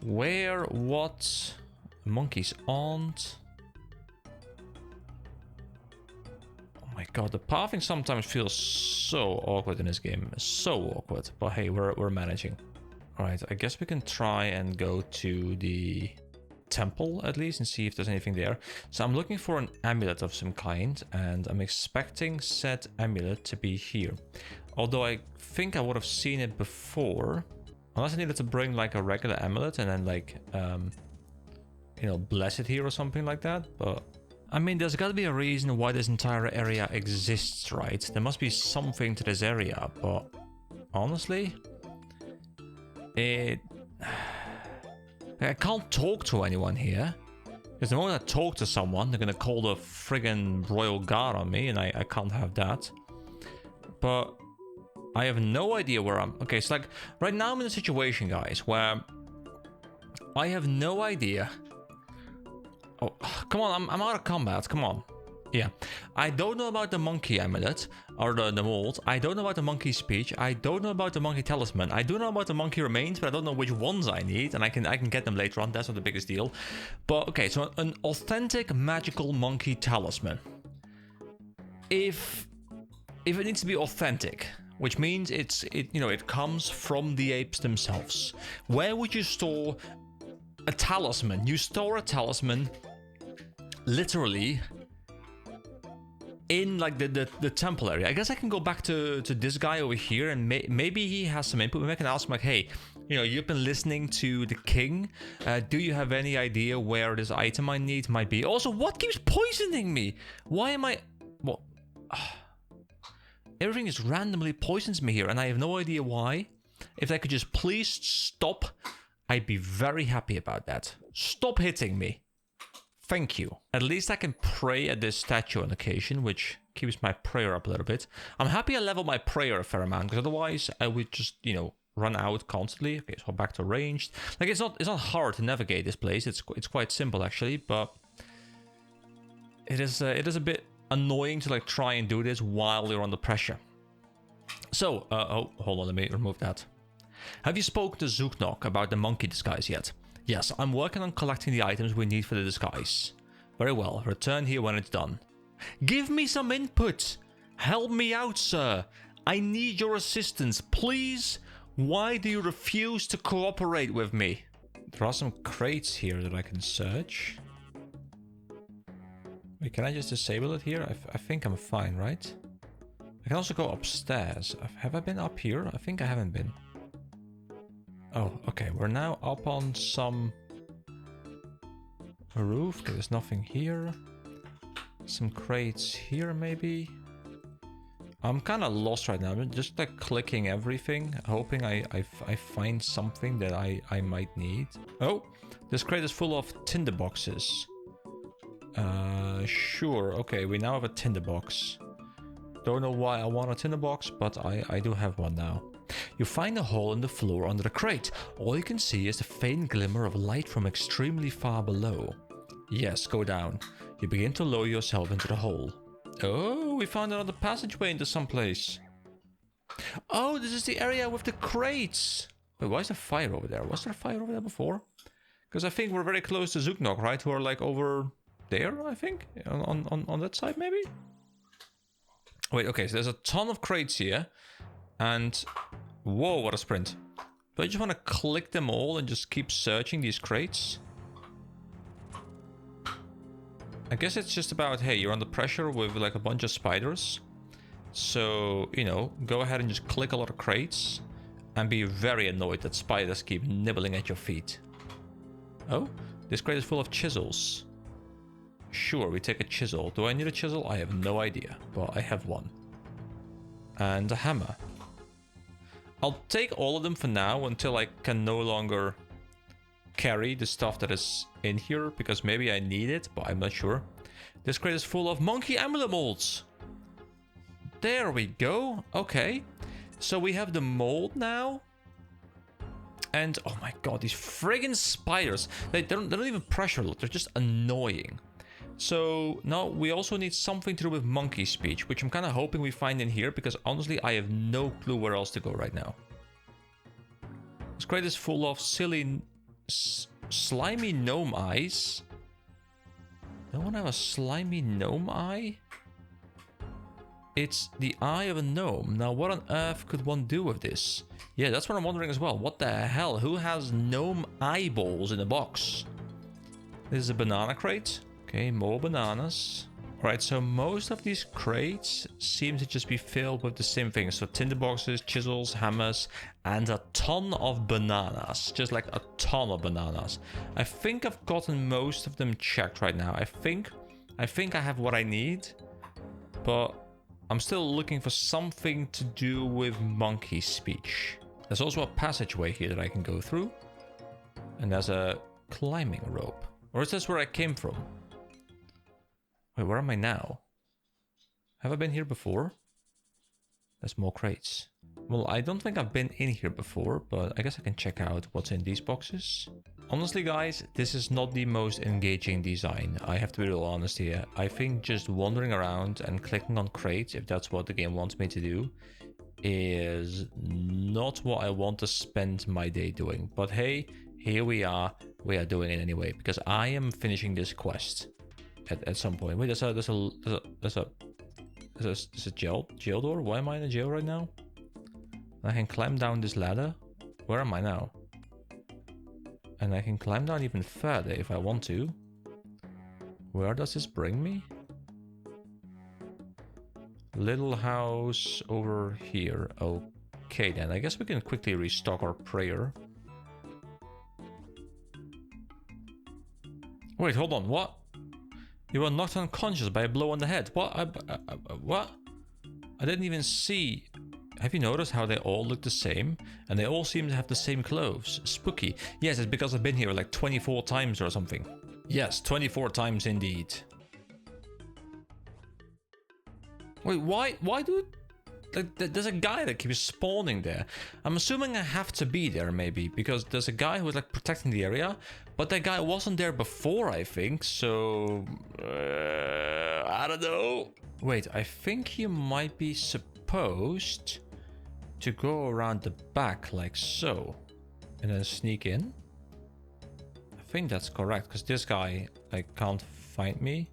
Where? What? Monkeys aren't. Oh my god, the pathing sometimes feels so awkward in this game. So awkward. But hey, we're managing. Alright, I guess we can try and go to the temple at least and see if there's anything there. So I'm looking for an amulet of some kind, and I'm expecting said amulet to be here. Although I think I would have seen it before. Unless I needed to bring like a regular amulet and then like, you know, bless it here or something like that. But I mean, there's got to be a reason why this entire area exists, right? There must be something to this area, but honestly, I can't talk to anyone here. Because the moment I talk to someone, they're gonna call the friggin' royal guard on me, and I can't have that. But I have no idea where I'm... Okay, so like, right now I'm in a situation, guys, where I have no idea... Oh, come on, I'm out of combat, come on. Yeah. I don't know about the monkey amulet, or the mold. I don't know about the monkey speech. I don't know about the monkey talisman. I do know about the monkey remains, but I don't know which ones I need, and I can get them later on. That's not the biggest deal. But, okay, so an authentic magical monkey talisman. If it needs to be authentic... Which means it comes from the apes themselves. Where would you store a talisman? You store a talisman literally in like the temple area. I guess I can go back to this guy over here, and maybe he has some input. Maybe I can ask him like, hey, you know, you've been listening to the king. Do you have any idea where this item I need might be? Also, what keeps poisoning me? Why am I... What? Everything just randomly poisons me here, and I have no idea why. If they could just please stop, I'd be very happy about that. Stop hitting me. Thank you. At least I can pray at this statue on occasion, which keeps my prayer up a little bit. I'm happy I leveled my prayer a fair amount, because otherwise I would just, you know, run out constantly. Okay, so back to ranged. Like, it's not hard to navigate this place. It's quite simple actually, but it is a bit annoying to like try and do this while you're under pressure. So, oh, hold on, let me remove that. Have you spoken to Zooknok about the monkey disguise yet? Yes, I'm working on collecting the items we need for the disguise. Very well, return here when it's done. Give me some input! Help me out, sir! I need your assistance, please! Why do you refuse to cooperate with me? There are some crates here that I can search. Wait, can I just disable it here? I think I'm fine, right? I can also go upstairs. Have I been up here? I think I haven't been. Oh, okay. We're now up on some roof. Okay, there's nothing here. Some crates here, maybe. I'm kind of lost right now. I'm just like clicking everything, hoping I find something that I might need. Oh, this crate is full of tinder boxes. Sure. Okay, we now have a tinderbox. Don't know why I want a tinderbox, but I do have one now. You find a hole in the floor under the crate. All you can see is the faint glimmer of light from extremely far below. Yes, go down. You begin to lower yourself into the hole. Oh, Oh, we found another passageway into some place. Oh, this is the area with the crates. Wait, why is there fire over there? Was there a fire over there before? Because I think we're very close to Zooknok, right? Who are like over there, I think? On that side, maybe? Wait, okay, so there's a ton of crates here. And... whoa, what a sprint. Do I just want to click them all and just keep searching these crates? I guess it's just about, hey, you're under pressure with like a bunch of spiders. So, you know, go ahead and just click a lot of crates. And be very annoyed that spiders keep nibbling at your feet. Oh, this crate is full of chisels. Sure, we take a chisel. Do I need a chisel? I have no idea, but I have one. And a hammer. I'll take all of them for now until I can no longer carry the stuff that is in here, because maybe I need it, but I'm not sure. This crate is full of monkey amulet molds. There we go. Okay. So we have the mold now. And oh my god, these friggin' spiders. They don't even pressure load, they're just annoying. So now we also need something to do with monkey speech, which I'm kind of hoping we find in here, because honestly I have no clue where else to go right now. This crate is full of silly slimy gnome eyes. No one have a slimy gnome eye? It's the eye of a gnome. Now what on earth could one do with this? Yeah, that's what I'm wondering as well. What the hell? Who has gnome eyeballs in a box? This is a banana crate. Okay, more bananas. Alright, so most of these crates seem to just be filled with the same things. So tinderboxes, chisels, hammers, and a ton of bananas. Just like a ton of bananas. I think I've gotten most of them checked right now. I think I have what I need. But I'm still looking for something to do with monkey speech. There's also a passageway here that I can go through. And there's a climbing rope. Or is this where I came from? Wait, where am I now? Have I been here before? There's more crates. Well, I don't think I've been in here before, but I guess I can check out what's in these boxes. Honestly, guys, this is not the most engaging design. I have to be real honest here. I think just wandering around and clicking on crates, if that's what the game wants me to do, is not what I want to spend my day doing. But hey, here we are doing it anyway, because I am finishing this quest at some point. Wait, there's a jail door? Why am I in a jail right now? I can climb down this ladder. Where am I now? And I can climb down even further if I want to. Where does this bring me? Little house over here. Okay then, I guess we can quickly restock our prayer. Wait, hold on, what? You were knocked unconscious by a blow on the head. What? What? I didn't even see. Have you noticed how they all look the same? And they all seem to have the same clothes. Spooky. Yes, it's because I've been here like 24 times or something. Yes, 24 times indeed. Wait, why do... Like, there's a guy that keeps spawning there. I'm assuming I have to be there, maybe, because there's a guy who's like protecting the area, but that guy wasn't there before, I think, so... I don't know. Wait, I think you might be supposed to go around the back like so, and then sneak in. I think that's correct, because this guy, like, can't find me.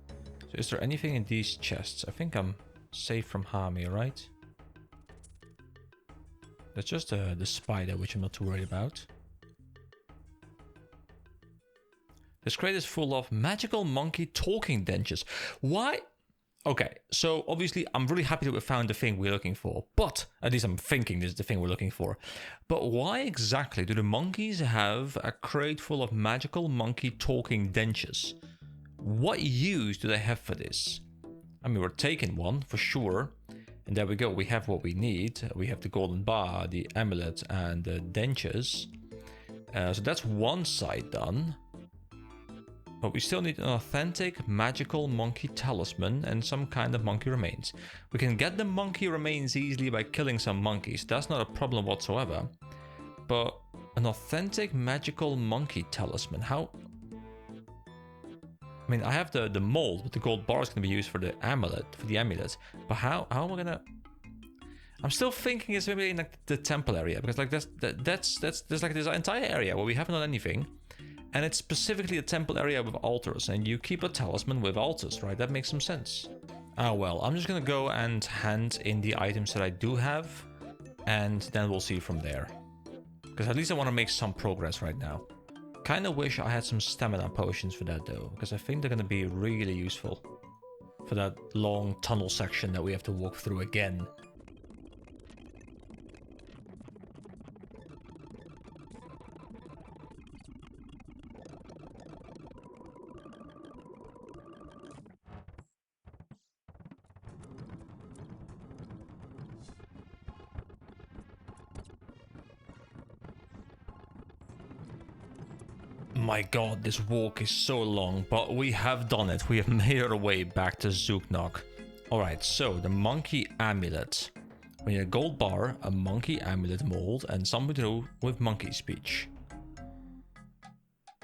So is there anything in these chests? I think I'm safe from harm here, right? That's just the spider, which I'm not too worried about. This crate is full of magical monkey talking dentures. Why? Okay, so obviously I'm really happy that we found the thing we're looking for. But, at least I'm thinking this is the thing we're looking for. But why exactly do the monkeys have a crate full of magical monkey talking dentures? What use do they have for this? I mean, we're taking one, for sure. And there we go, we have what we need. We have the golden bar, the amulet, and the dentures. So that's one side done. But we still need an authentic magical monkey talisman and some kind of monkey remains. We can get the monkey remains easily by killing some monkeys. That's not a problem whatsoever. But an authentic magical monkey talisman, how... I mean, I have the mold, but the gold bar is going to be used for the amulet, But how am I gonna? I'm still thinking it's maybe in like the temple area, because like there's like this entire area where we haven't done anything, and it's specifically a temple area with altars, and you keep a talisman with altars, right? That makes some sense. Oh well, I'm just gonna go and hand in the items that I do have, and then we'll see from there. Because at least I want to make some progress right now. Kind of wish I had some stamina potions for that though, because I think they're gonna be really useful for that long tunnel section that we have to walk through again. My god, this walk is so long, but we have done it. We have made our way back to Zuknok. Alright, so the monkey amulet. We need a gold bar, a monkey amulet mold, and something to do with monkey speech.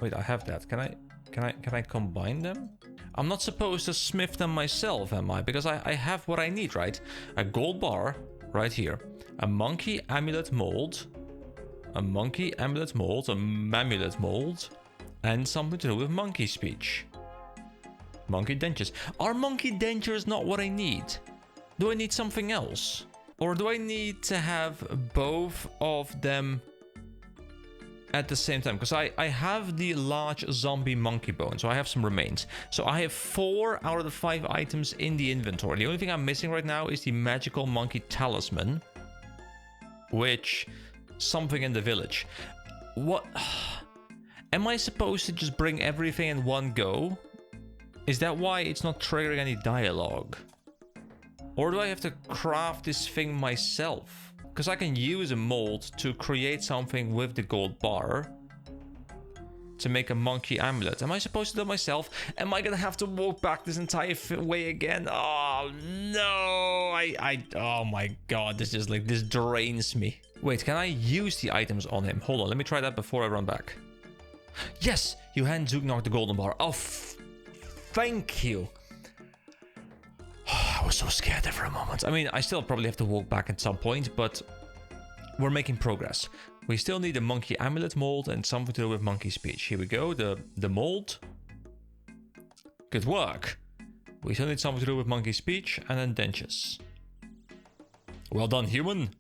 Wait, I have that. Can I combine them? I'm not supposed to smith them myself, am I? Because I have what I need, right? A gold bar right here. A monkey amulet mold. A monkey amulet mold. A mamulet mold. And something to do with monkey speech. Monkey dentures. Are monkey dentures not what I need? Do I need something else? Or do I need to have both of them at the same time? Because I have the large zombie monkey bone, so I have some remains. So I have 4 out of the 5 items in the inventory. The only thing I'm missing right now is the magical monkey talisman. Which... something in the village. What... Am I supposed to just bring everything in one go? Is that why it's not triggering any dialogue? Or do I have to craft this thing myself? Because I can use a mold to create something with the gold bar to make a monkey amulet. Am I supposed to do it myself? Am I gonna have to walk back this entire way again? Oh no! Oh my god, this is like, this drains me. Wait, can I use the items on him? Hold on, let me try that before I run back. Yes! You hand Zuknok the golden bar. Oh, thank you! I was so scared there for a moment. I mean, I still probably have to walk back at some point, but we're making progress. We still need a monkey amulet mold and something to do with monkey speech. Here we go, the mold. Good work. We still need something to do with monkey speech and then dentures. Well done, human.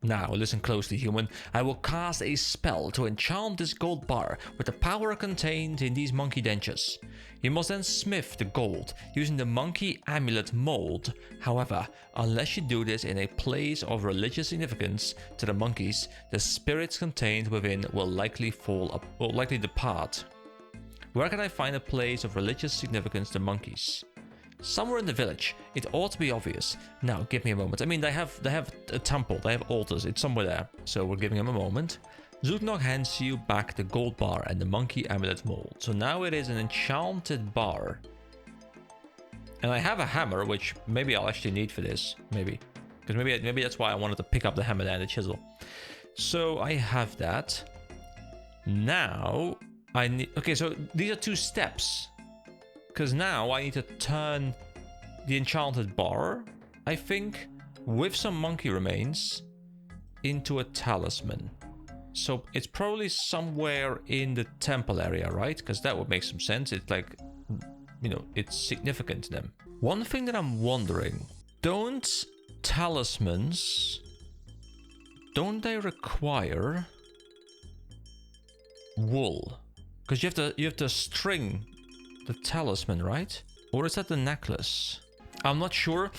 Now, listen closely, human. I will cast a spell to enchant this gold bar with the power contained in these monkey dentures. You must then smith the gold using the monkey amulet mold. However, unless you do this in a place of religious significance to the monkeys, the spirits contained within will likely depart. Where can I find a place of religious significance to monkeys? Somewhere in the village. It ought to be obvious. Now, give me a moment. I mean, they have a temple, they have altars. It's somewhere there. So we're giving them a moment. Zuknok hands you back the gold bar and the monkey amulet mold. So now it is an enchanted bar. And I have a hammer, which maybe I'll actually need for this. Maybe. Because maybe that's why I wanted to pick up the hammer and the chisel. So I have that. Now, I need... Okay, so these are 2 steps. Because now I need to turn the enchanted bar, I think, with some monkey remains, into a talisman. So it's probably somewhere in the temple area, right? Because that would make some sense. It's like, you know, it's significant to them. One thing that I'm wondering, don't talismans, don't they require wool? Because you have to string the talisman, right? Or is that the necklace? I'm not sure,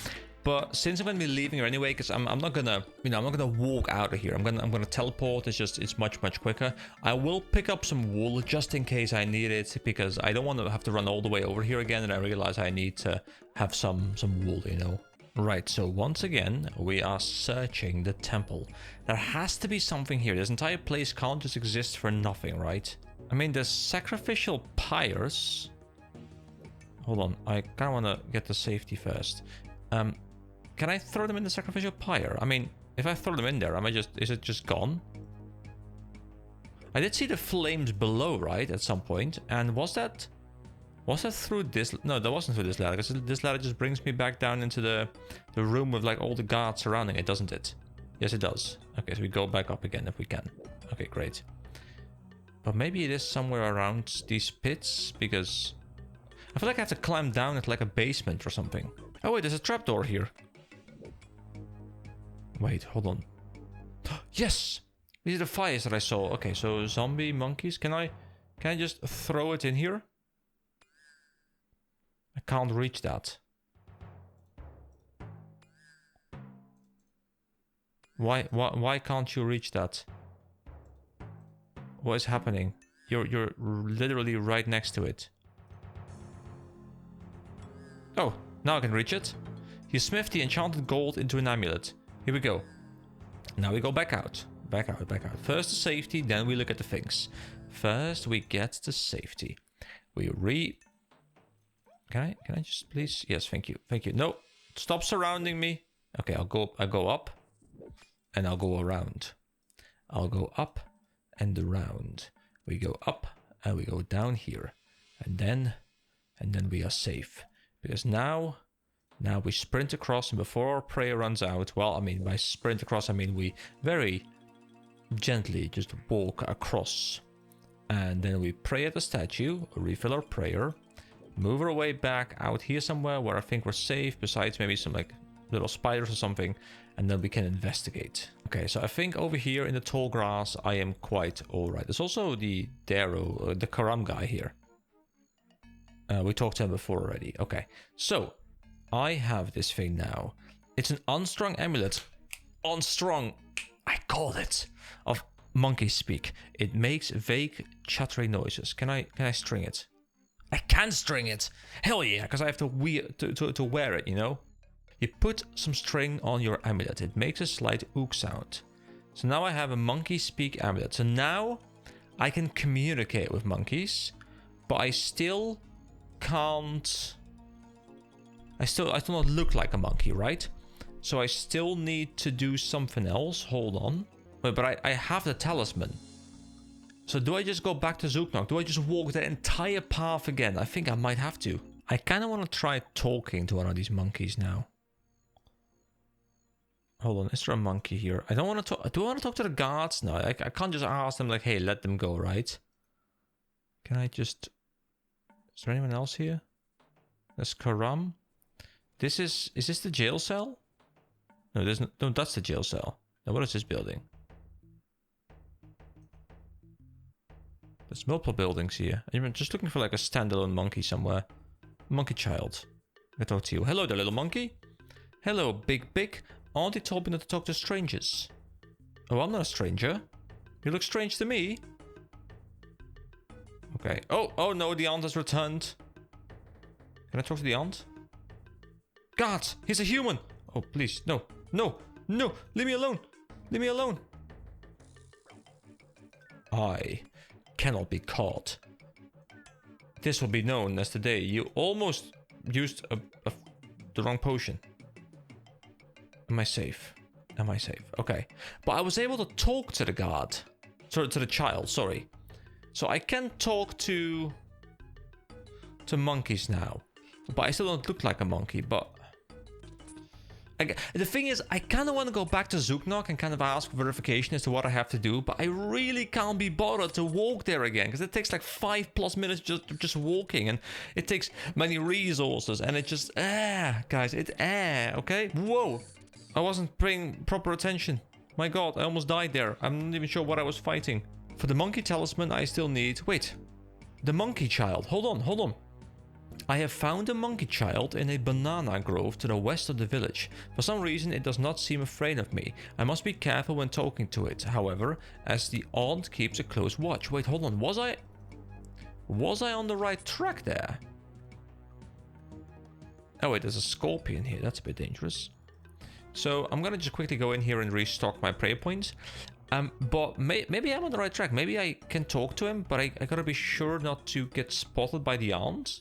but since I'm gonna be leaving here anyway, because I'm not gonna, you know, I'm not gonna walk out of here. I'm gonna teleport. It's much quicker. I will pick up some wool just in case I need it, because I don't want to have to run all the way over here again, and I realize I need to have some wool, you know. Right, so once again, we are searching the temple. There has to be something here. This entire place can't just exist for nothing, right? I mean, the sacrificial pyres. Hold on, I kind of want to get the safety first. Can I throw them in the sacrificial pyre? I mean, if I throw them in there, is it just gone? I did see the flames below, right, at some point. And was that Was that through this? No, that wasn't through this ladder, because this ladder just brings me back down into the room with like all the guards surrounding it, doesn't it? Yes, it does. Okay, so we go back up again if we can. Okay, great. But maybe it is somewhere around these pits, because I feel like I have to climb down into like a basement or something. Oh wait, there's a trapdoor here. Wait, hold on. Yes! These are the fires that I saw. Okay, so zombie monkeys. Can I just throw it in here? I can't reach that. Why can't you reach that? What is happening? You're literally right next to it. Oh, now I can reach it. You smith the enchanted gold into an amulet. Here we go. Now we go back out. Back out, back out. First the safety, then we look at the things. First we get the safety. We Can I just please? Yes, thank you. Thank you. No, stop surrounding me. Okay, I'll go up and I'll go around. I'll go up and around. We go up and we go down here. And then we are safe. Because now we sprint across, and before our prayer runs out, well, I mean, by sprint across, I mean we very gently just walk across. And then we pray at the statue, refill our prayer, move our way back out here somewhere where I think we're safe, besides maybe some like little spiders or something, and then we can investigate. Okay, so I think over here in the tall grass I am quite alright. There's also the Darrow, the Karam guy here. We talked to him before already. Okay, so I have this thing now. It's an unstrung amulet. Unstrung, I called it, of monkey speak. It makes vague chattering noises. Can I string it? I can string it. Hell yeah, because I have to wear it, you know. You put some string on your amulet. It makes a slight ook sound. So now I have a monkey speak amulet. So now I can communicate with monkeys, but I still can't. I still not look like a monkey, right? So I still need to do something else. Hold on. Wait, but I have the talisman. So do I just go back to Zooknok? Do I just walk the entire path again? I think I might have to. I kind of want to try talking to one of these monkeys now. Hold on, is there a monkey here? I don't want to talk. Do I want to talk to the guards? No, I can't just ask them like, hey, let them go, right? Can I just... Is there anyone else here? There's Karam. Is this the jail cell? No, no, that's the jail cell. Now what is this building? There's multiple buildings here. I'm just looking for like a standalone monkey somewhere. Monkey child. I talk to you. Hello there, little monkey. Hello, big. Auntie told me not to talk to strangers. Oh, I'm not a stranger. You look strange to me. Okay. Oh no, the aunt has returned. Can I talk to the aunt? God, he's a human. Oh, please, no. Leave me alone. Leave me alone. I cannot be caught. This will be known as the day you almost used the wrong potion. Am I safe? Am I safe? Okay. But I was able to talk to the guard. Sorry, to the child, sorry. So I can talk to monkeys now. But I still don't look like a monkey, but... the thing is, I kind of want to go back to Zooknok and kind of ask for verification as to what I have to do, but I really can't be bothered to walk there again, because it takes like 5+ minutes just walking, and it takes many resources, and it just, guys, okay? Whoa! I wasn't paying proper attention. My god, I almost died there. I'm not even sure what I was fighting. For the monkey talisman, I still need... Wait. The monkey child. Hold on. I have found a monkey child in a banana grove to the west of the village. For some reason, it does not seem afraid of me. I must be careful when talking to it, however, as the aunt keeps a close watch. Wait, hold on. Was I on the right track there? Oh wait, there's a scorpion here. That's a bit dangerous. So I'm gonna just quickly go in here and restock my prayer points. But maybe I'm on the right track. Maybe I can talk to him, but I gotta be sure not to get spotted by the aunt.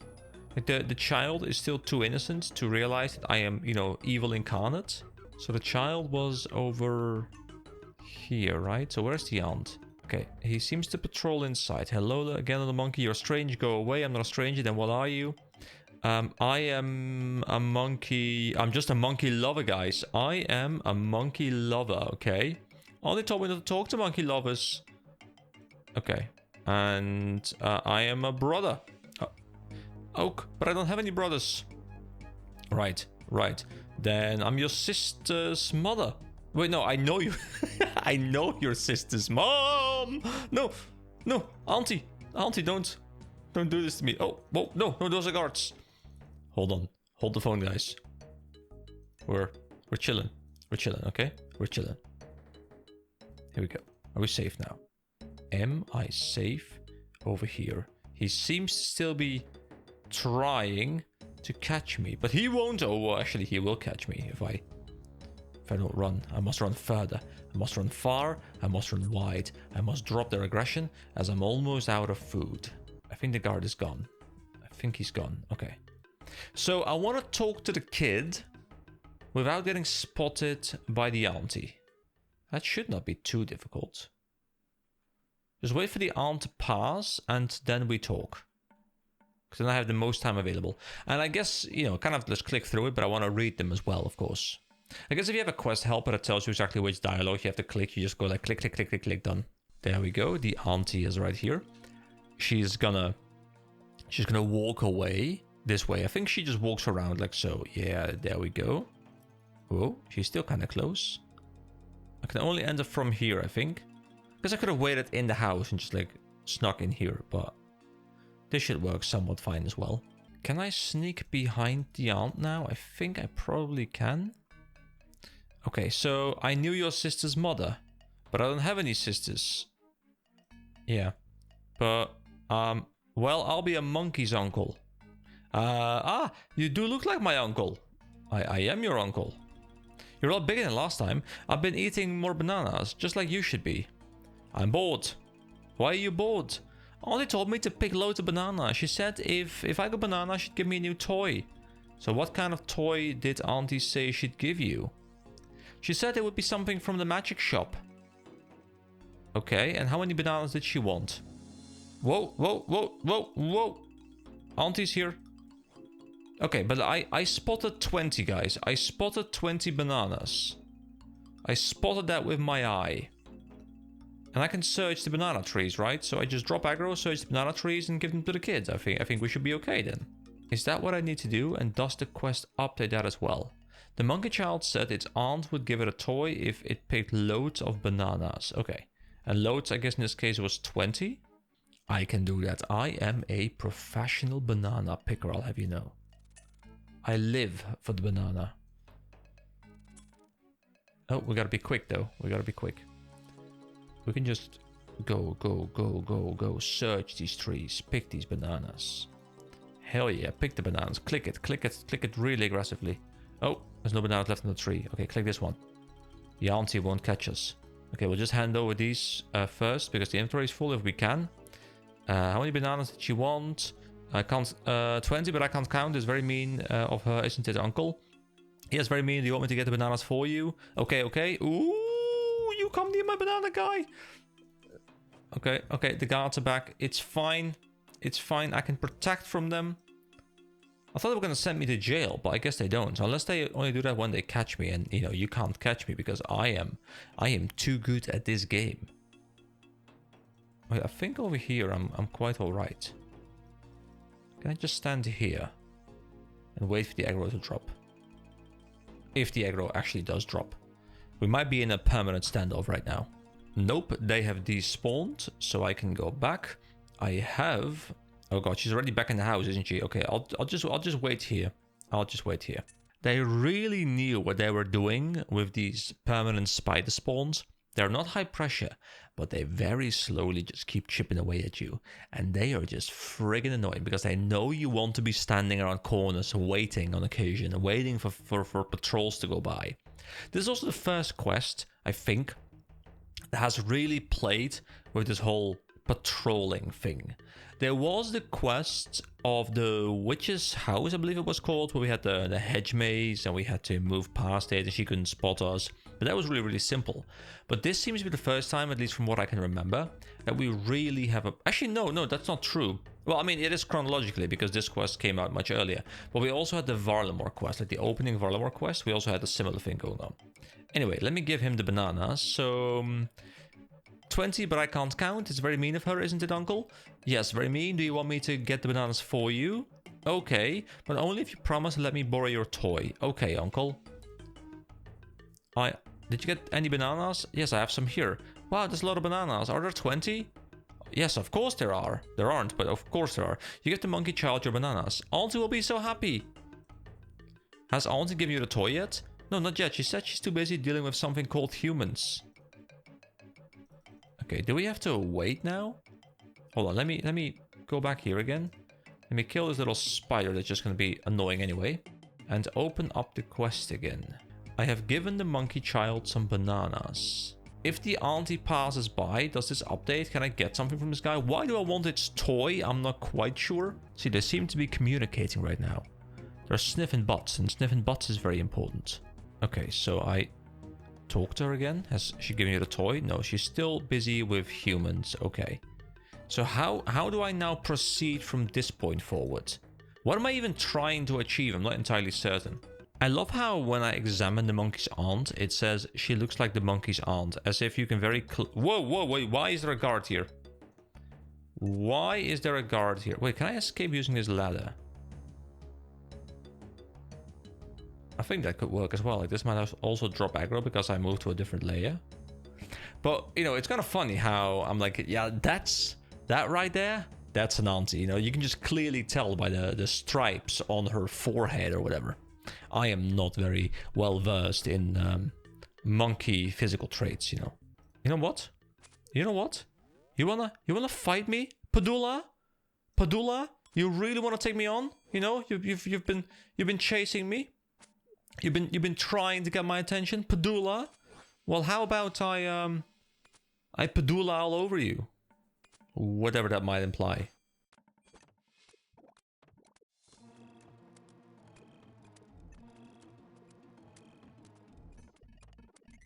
Like the child is still too innocent to realize that I am, you know, evil incarnate. So the child was over here, right? So where's the aunt? Okay, he seems to patrol inside. Hello again, little monkey. You're a stranger. Go away. I'm not a stranger. Then what are you? I am a monkey. I'm just a monkey lover, guys. I am a monkey lover, okay? Oh, they told me not to talk to monkey lovers. Okay. And I am a brother. Oak, but I don't have any brothers. Right, right. Then I'm your sister's mother. Wait, no, I know you. I know your sister's mom. No, no, auntie, don't do this to me. Oh, whoa, no, those are guards. Hold on, hold the phone, guys. We're chilling. We're chilling, okay? We're chilling. Here we go. Are we safe now? Am I safe over here? He seems to still be trying to catch me, but he won't. Oh, well, actually, he will catch me if I don't run. I must run further. I must run far. I must run wide. I must drop their aggression as I'm almost out of food. I think the guard is gone. I think he's gone. Okay. So I want to talk to the kid without getting spotted by the auntie. That should not be too difficult. Just wait for the aunt to pass and then we talk. Because then I have the most time available. And I guess, you know, kind of just click through it, but I want to read them as well, of course. I guess if you have a quest helper that tells you exactly which dialogue you have to click, you just go like click, click, click, click, click, done. There we go. The auntie is right here. She's gonna walk away this way. I think she just walks around like so. Yeah, there we go. Oh, she's still kind of close. I can only enter from here, I think. Because I could have waited in the house and just like snuck in here, but this should work somewhat fine as well. Can I sneak behind the aunt now? I think I probably can. Okay, so I knew your sister's mother, but I don't have any sisters. Yeah, but well, I'll be a monkey's uncle. You do look like my uncle. I am your uncle. You're a lot bigger than last time. I've been eating more bananas, just like you should be. I'm bored. Why are you bored? Auntie told me to pick loads of bananas. She said if I got banana, she'd give me a new toy. So what kind of toy did Auntie say she'd give you? She said it would be something from the magic shop. Okay, and how many bananas did she want? Whoa, whoa, whoa, whoa, whoa. Auntie's here. Okay, but I spotted 20, guys. I spotted 20 bananas. I spotted that with my eye. And I can search the banana trees, right? So I just drop aggro, search the banana trees, and give them to the kids. I think we should be okay then. Is that what I need to do? And does the quest update that as well? The monkey child said its aunt would give it a toy if it picked loads of bananas. Okay. And loads, I guess in this case, was 20. I can do that. I am a professional banana picker, I'll have you know. I live for the banana. Oh, we gotta be quick though. We gotta be quick. We can just go, go, go, go, go. Search these trees. Pick these bananas. Hell yeah, pick the bananas. Click it really aggressively. Oh, there's no bananas left in the tree. Okay, click this one. The auntie won't catch us. Okay, we'll just hand over these first because the inventory is full if we can. How many bananas did she want? I can't, 20, but I can't count. It's very mean of her, isn't it, uncle? Yes, very mean. Do you want me to get the bananas for you? Okay, okay. Ooh, you come near my banana guy. Okay, okay, the guards are back. It's fine. It's fine. I can protect from them. I thought they were going to send me to jail, but I guess they don't. So unless they only do that when they catch me, and, you know, you can't catch me because I am too good at this game. Wait, I think over here I'm quite alright. Can I just stand here and wait for the aggro to drop? If the aggro actually does drop. We might be in a permanent standoff right now. Nope, they have despawned, so I can go back. I have... Oh god, she's already back in the house, isn't she? Okay, I'll just wait here. I'll just wait here. They really knew what they were doing with these permanent spider spawns. They're not high pressure, but they very slowly just keep chipping away at you. And they are just friggin' annoying because they know you want to be standing around corners waiting on occasion, waiting for patrols to go by. This is also the first quest, I think, that has really played with this whole patrolling thing. There was the quest of the witch's house, I believe it was called, where we had the hedge maze and we had to move past it and she couldn't spot us. But But that was really, really simple. But this seems to be the first time, at least from what I can remember, that we really have a... Actually, no, that's not true. Well, I mean, it is chronologically, because this quest came out much earlier. But we also had the Varlamore quest, like the opening Varlamore quest. We also had a similar thing going on. Anyway, let me give him the bananas. So... 20, but I can't count. It's very mean of her, isn't it, Uncle? Yes, very mean. Do you want me to get the bananas for you? Okay, but only if you promise to let me borrow your toy. Okay, Uncle. Did you get any bananas? Yes, I have some here. Wow, there's a lot of bananas. Are there 20? Yes, of course there are. There aren't, but of course there are. You give the monkey child your bananas. Auntie will be so happy. Has Auntie given you the toy yet? No, not yet. She said she's too busy dealing with something called humans. Okay, do we have to wait now? Hold on, let me go back here again. Let me kill this little spider that's just going to be annoying anyway. And open up the quest again. I have given the monkey child some bananas. If the auntie passes by, does this update? Can I get something from this guy? Why do I want its toy? I'm not quite sure. See, they seem to be communicating right now. They're sniffing butts, and sniffing butts is very important. Okay, so I talk to her again. Has she given you the toy? No, she's still busy with humans. Okay. So how do I now proceed from this point forward? What am I even trying to achieve? I'm not entirely certain. I love how when I examine the monkey's aunt, it says she looks like the monkey's aunt, as if you can very whoa, wait, why is there a guard here? Why is there a guard here? Wait, can I escape using this ladder? I think that could work as well. Like, this might also drop aggro because I moved to a different layer. But, you know, it's kind of funny how I'm like, yeah, that right there, that's an auntie. You know, you can just clearly tell by the stripes on her forehead or whatever. I am not very well versed in monkey physical traits, you know. You know what? You know what? You wanna fight me, Padula? Padula? You really wanna take me on? You know, you've been chasing me. You've been trying to get my attention, Padula. Well, how about I Padula all over you, whatever that might imply.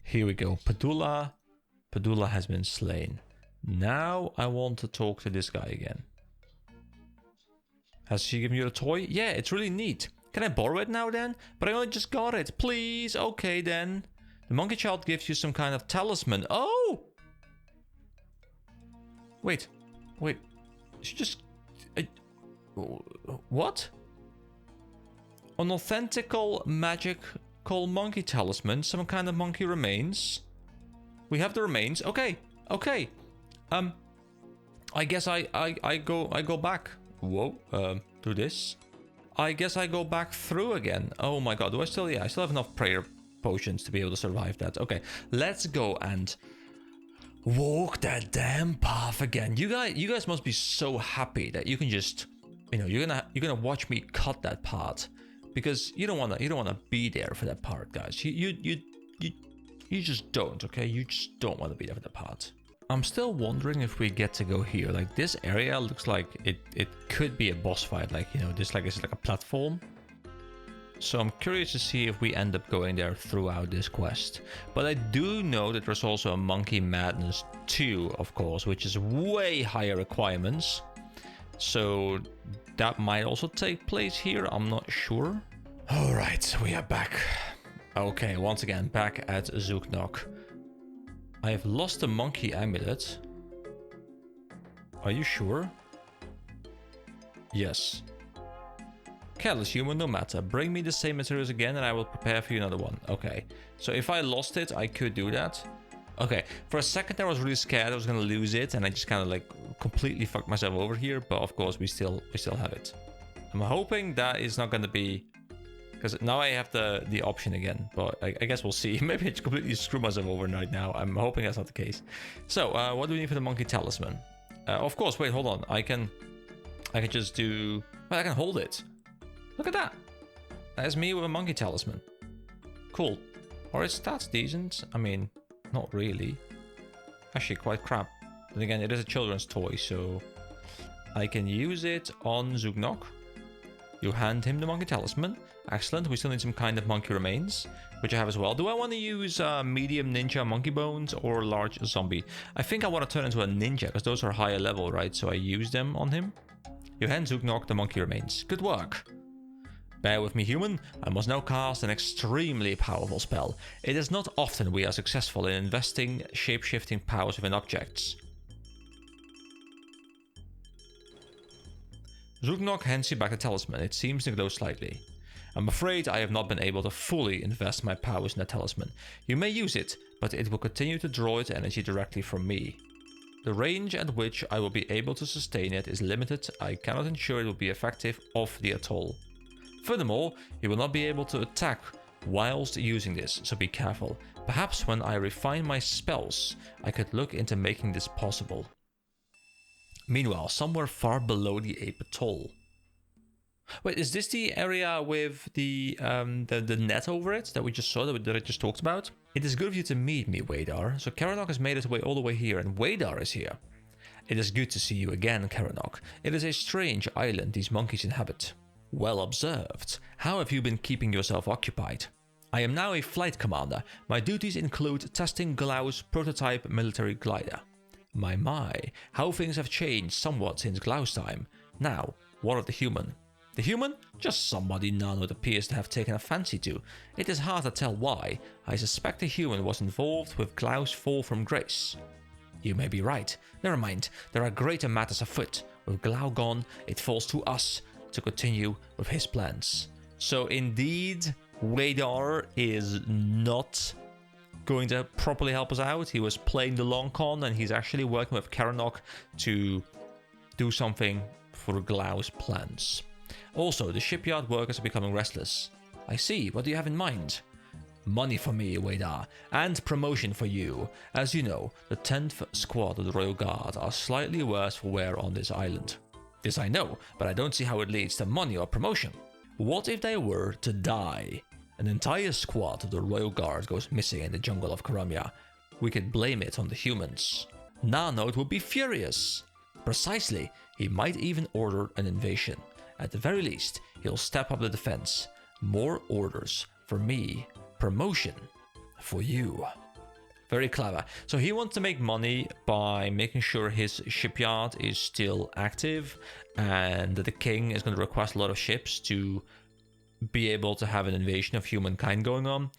Here we go. Padula has been slain. Now I want to talk to this guy again. Has she given you a toy? Yeah, it's really neat. Can I borrow it now then? But I only just got it. Please. Okay then. The monkey child gives you some kind of talisman. Oh! Wait. She just... what? An authentical magical monkey talisman. Some kind of monkey remains. We have the remains. Okay. I guess I go back. Whoa. Do this. I guess I go back through again. Oh my god. Do I still... yeah, I still have enough prayer potions to be able to survive that. Okay. Let's go and walk that damn path again. You guys must be so happy that you can just, you know, you're gonna watch me cut that part, because you don't wanna be there for that part, guys. You just don't, okay? You just don't want to be there for that part. I'm still wondering if we get to go here. Like, this area looks like it could be a boss fight. Like, you know, this like it's like a platform. So I'm curious to see if we end up going there throughout this quest. But I do know that there's also a Monkey Madness 2, of course, which is way higher requirements. So that might also take place here. I'm not sure. All right, we are back. Okay, once again, back at Zuknok. I have lost the monkey amulet. Are you sure? Yes. Careless human, no matter. Bring me the same materials again and I will prepare for you another one. Okay. So if I lost it, I could do that. Okay. For a second I was really scared I was going to lose it, and I just kind of like completely fucked myself over here. But of course we still have it. I'm hoping that is not going to be... because now I have the option again. But I guess we'll see. Maybe I just completely screw myself over right now. I'm hoping that's not the case. So what do we need for the monkey talisman? Of course, wait, hold on. I can just do... well, I can hold it. Look at that. That is me with a monkey talisman. Cool. Or its stats decent? I mean, not really. Actually, quite crap. Then again, it is a children's toy, so I can use it on Zuknok. You hand him the monkey talisman. Excellent. We still need some kind of monkey remains, which I have as well. Do I want to use medium ninja monkey bones or large zombie? I think I want to turn into a ninja because those are higher level, right? So I use them on him. You hand Zuknok the monkey remains. Good work. Bear with me, human. I must now cast an extremely powerful spell. It is not often we are successful in investing shape-shifting powers within objects. Zuknok hands you back the talisman. It seems to glow slightly. I'm afraid I have not been able to fully invest my powers in the talisman. You may use it, but it will continue to draw its energy directly from me. The range at which I will be able to sustain it is limited. I cannot ensure it will be effective off the atol. Furthermore, you will not be able to attack whilst using this, so be careful. Perhaps when I refine my spells, I could look into making this possible. Meanwhile, somewhere far below the ape atol. Wait, is this the area with the net over it that we just saw, that I just talked about? It is good of you to meet me, Wadar. So Karanok has made his way all the way here, and Wadar is here. It is good to see you again, Karanok. It is a strange island these monkeys inhabit. Well observed. How have you been keeping yourself occupied? I am now a flight commander. My duties include testing Glau's prototype military glider. My, how things have changed somewhat since Glau's time. Now, what of the human? The human? Just somebody none appears to have taken a fancy to. It is hard to tell why. I suspect the human was involved with Glau's fall from grace. You may be right. Never mind, there are greater matters afoot. With Glau gone, it falls to us to continue with his plans. So indeed, Wadar is not going to properly help us out. He was playing the long con, and he's actually working with Karanok to do something for Glau's plans. Also, the shipyard workers are becoming restless. I see. What do you have in mind? Money for me, Wadar, and promotion for you. As you know, the 10th squad of the Royal Guard are slightly worse for wear on this island. This I know, but I don't see how it leads to money or promotion. What if they were to die? An entire squad of the Royal Guard goes missing in the jungle of Karamia. We could blame it on the humans. Nanode would be furious. Precisely, he might even order an invasion. At the very least, he'll step up the defense. More orders for me. Promotion for you. Very clever. So he wants to make money by making sure his shipyard is still active, and that the king is going to request a lot of ships to be able to have an invasion of humankind going on.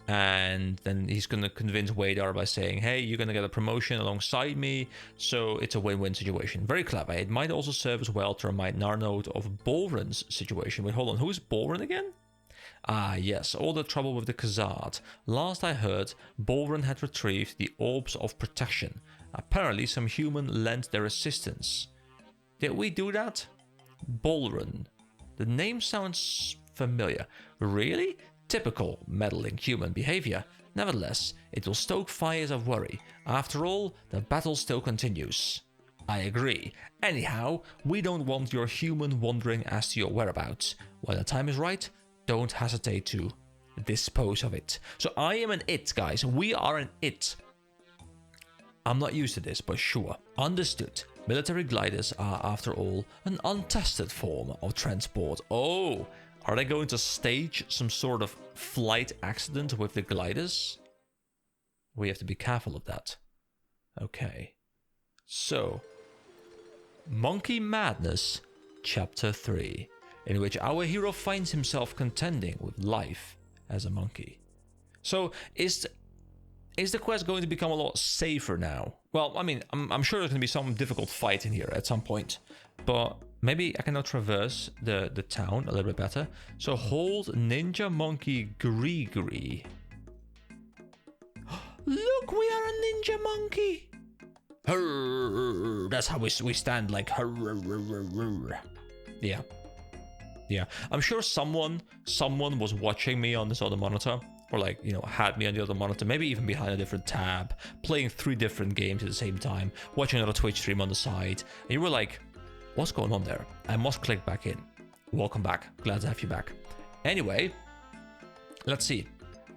And then he's going to convince Wadar by saying, hey, you're going to get a promotion alongside me. So it's a win-win situation. Very clever. It might also serve as well to remind Narnode of Bolren's situation. Wait, hold on. Who is Bolren again? Ah, yes, all the trouble with the Khazad. Last I heard, Bolren had retrieved the Orbs of Protection. Apparently, some human lent their assistance. Did we do that? Bolren. The name sounds familiar. Really? Typical meddling human behavior. Nevertheless, it will stoke fires of worry. After all, the battle still continues. I agree. Anyhow, we don't want your human wandering as to your whereabouts. When the time is right, don't hesitate to dispose of it. So I am an it, guys. We are an it. I'm not used to this, but sure. Understood. Military gliders are, after all, an untested form of transport. Oh, are they going to stage some sort of flight accident with the gliders? We have to be careful of that. Okay. So, Monkey Madness, Chapter 3, in which our hero finds himself contending with life as a monkey. So, is the quest going to become a lot safer now? Well, I mean, I'm sure there's going to be some difficult fight in here at some point, but maybe I can now traverse the town a little bit better. So hold Ninja Monkey Gree. Look, we are a ninja monkey. That's how we stand, like. Yeah. I'm sure someone was watching me on this other monitor, or like, you know, had me on the other monitor, maybe even behind a different tab, playing 3 different games at the same time, watching another Twitch stream on the side, and you were like, what's going on there? I must click back in. Welcome back. Glad to have you back. Anyway, let's see.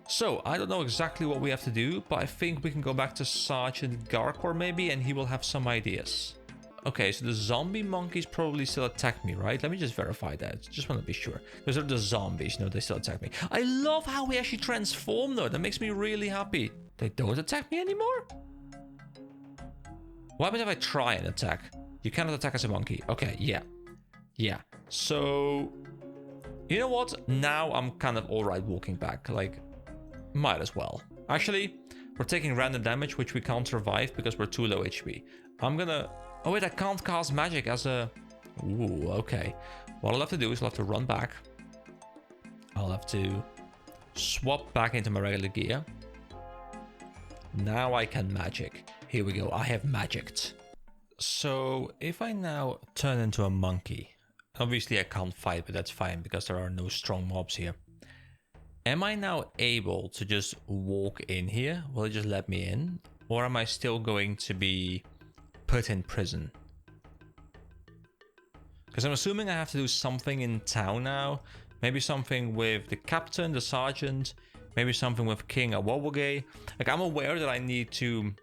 So, I don't know exactly what we have to do, but I think we can go back to Sergeant Garkor maybe, and he will have some ideas. Okay, so the zombie monkeys probably still attack me, right? Let me just verify that. Just want to be sure. Because they're the zombies, they still attack me. I love how we actually transform, though. That makes me really happy. They don't attack me anymore? What happens if I try and attack? You cannot attack as a monkey. Okay, yeah. Yeah. So, you know what? Now I'm kind of alright walking back. Like, might as well. Actually, we're taking random damage, which we can't survive because we're too low HP. I'm gonna... Oh wait, I can't cast magic as a... Ooh, okay. What I'll have to do is I'll have to run back. I'll have to swap back into my regular gear. Now I can magic. Here we go, I have magicked. So, if I now turn into a monkey... Obviously I can't fight, but that's fine because there are no strong mobs here. Am I now able to just walk in here? Will it just let me in? Or am I still going to be put in prison? Because I'm assuming I have to do something in town now. Maybe something with the captain, the sergeant. Maybe something with King Awowage. Like, I'm aware that I need to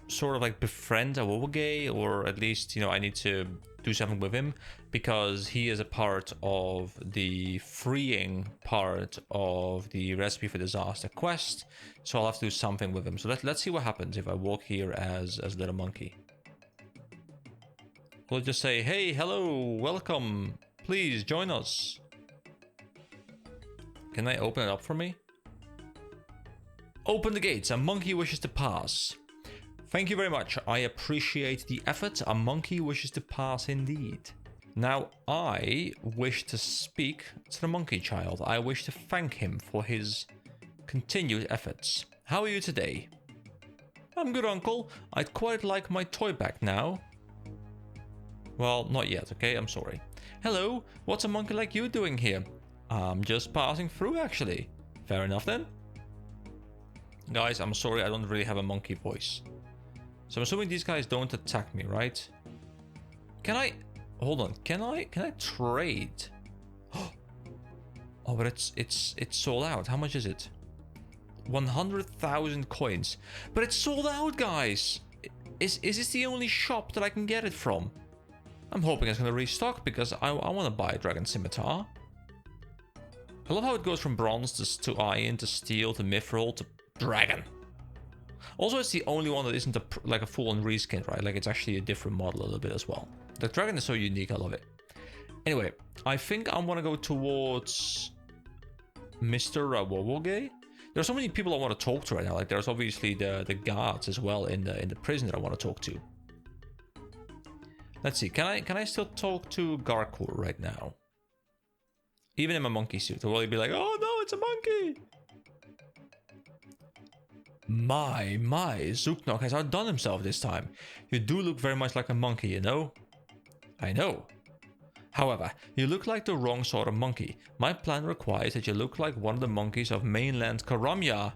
sort of like befriend Awowage, or at least, I need to do something with him because he is a part of the freeing part of the Recipe for Disaster quest. So I'll have to do something with him. So let's see what happens if I walk here as little monkey. We'll just say, hey, hello, welcome. Please join us. Can I open it up for me? Open the gates. A monkey wishes to pass. Thank you very much. I appreciate the effort. A monkey wishes to pass indeed. Now, I wish to speak to the monkey child. I wish to thank him for his continued efforts. How are you today? I'm good, uncle. I'd quite like my toy back now. Well, not yet, okay? I'm sorry. Hello, what's a monkey like you doing here? I'm just passing through, actually. Fair enough, then. Guys, I'm sorry, I don't really have a monkey voice. So I'm assuming these guys don't attack me, right? Can I... Hold on, can I trade? Oh, but it's sold out. How much is it? 100,000 coins. But it's sold out, guys! Is this the only shop that I can get it from? I'm hoping it's gonna restock because I want to buy a dragon scimitar. I love how it goes from bronze to iron to steel to mithril to dragon. Also, it's the only one that isn't like a full-on reskin, right? Like, it's actually a different model a little bit as well. The dragon is so unique, I love it. Anyway, I think I want to go towards Mr. Awowage. There are so many people I want to talk to right now. Like, there's obviously the guards as well in the prison that I want to talk to. Let's see, can I still talk to Garcour right now? Even in my monkey suit, or will he be like, oh no, it's a monkey? My, Zooknock has outdone himself this time. You do look very much like a monkey, you know? I know. However, you look like the wrong sort of monkey. My plan requires that you look like one of the monkeys of mainland Karamya.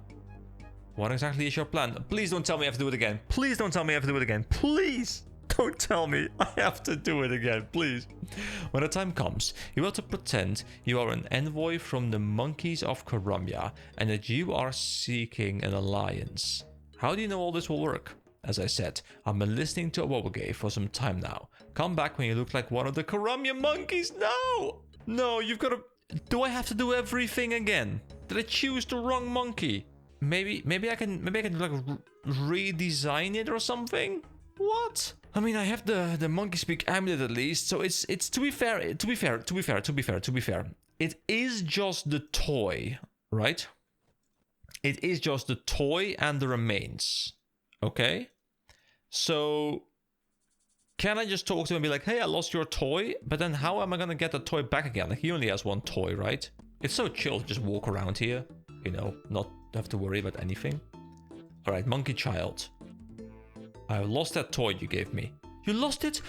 What exactly is your plan? Please don't tell me I have to do it again. Please don't tell me I have to do it again. Please don't tell me I have to do it again, please. When the time comes, you are to pretend you are an envoy from the monkeys of Karamya and that you are seeking an alliance. How do you know all this will work? As I said, I've been listening to Awowage for some time now. Come back when you look like one of the Karamya monkeys. No! No, you've got to... Do I have to do everything again? Did I choose the wrong monkey? Maybe I can like redesign it or something? What? I mean, I have the monkey speak amulet at least, so it's to be fair, it is just the toy, right? It is just the toy and the remains. Okay? So can I just talk to him and be like, hey, I lost your toy, but then how am I gonna get the toy back again? Like, he only has one toy, right? It's so chill to just walk around here, not have to worry about anything. All right, monkey child. I lost that toy you gave me. You lost it?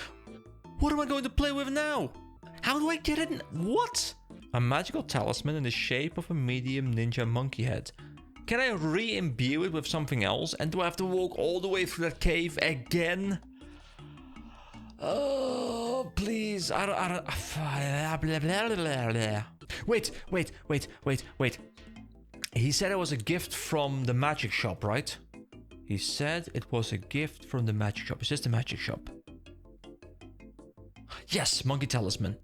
What am I going to play with now? How do I get it? What? A magical talisman in the shape of a medium ninja monkey head. Can I re-imbue it with something else? And do I have to walk all the way through that cave again? Oh, please. I don't. Wait. He said it was a gift from the magic shop, right? He said it was a gift from the magic shop. Is this the magic shop? Yes, monkey talisman.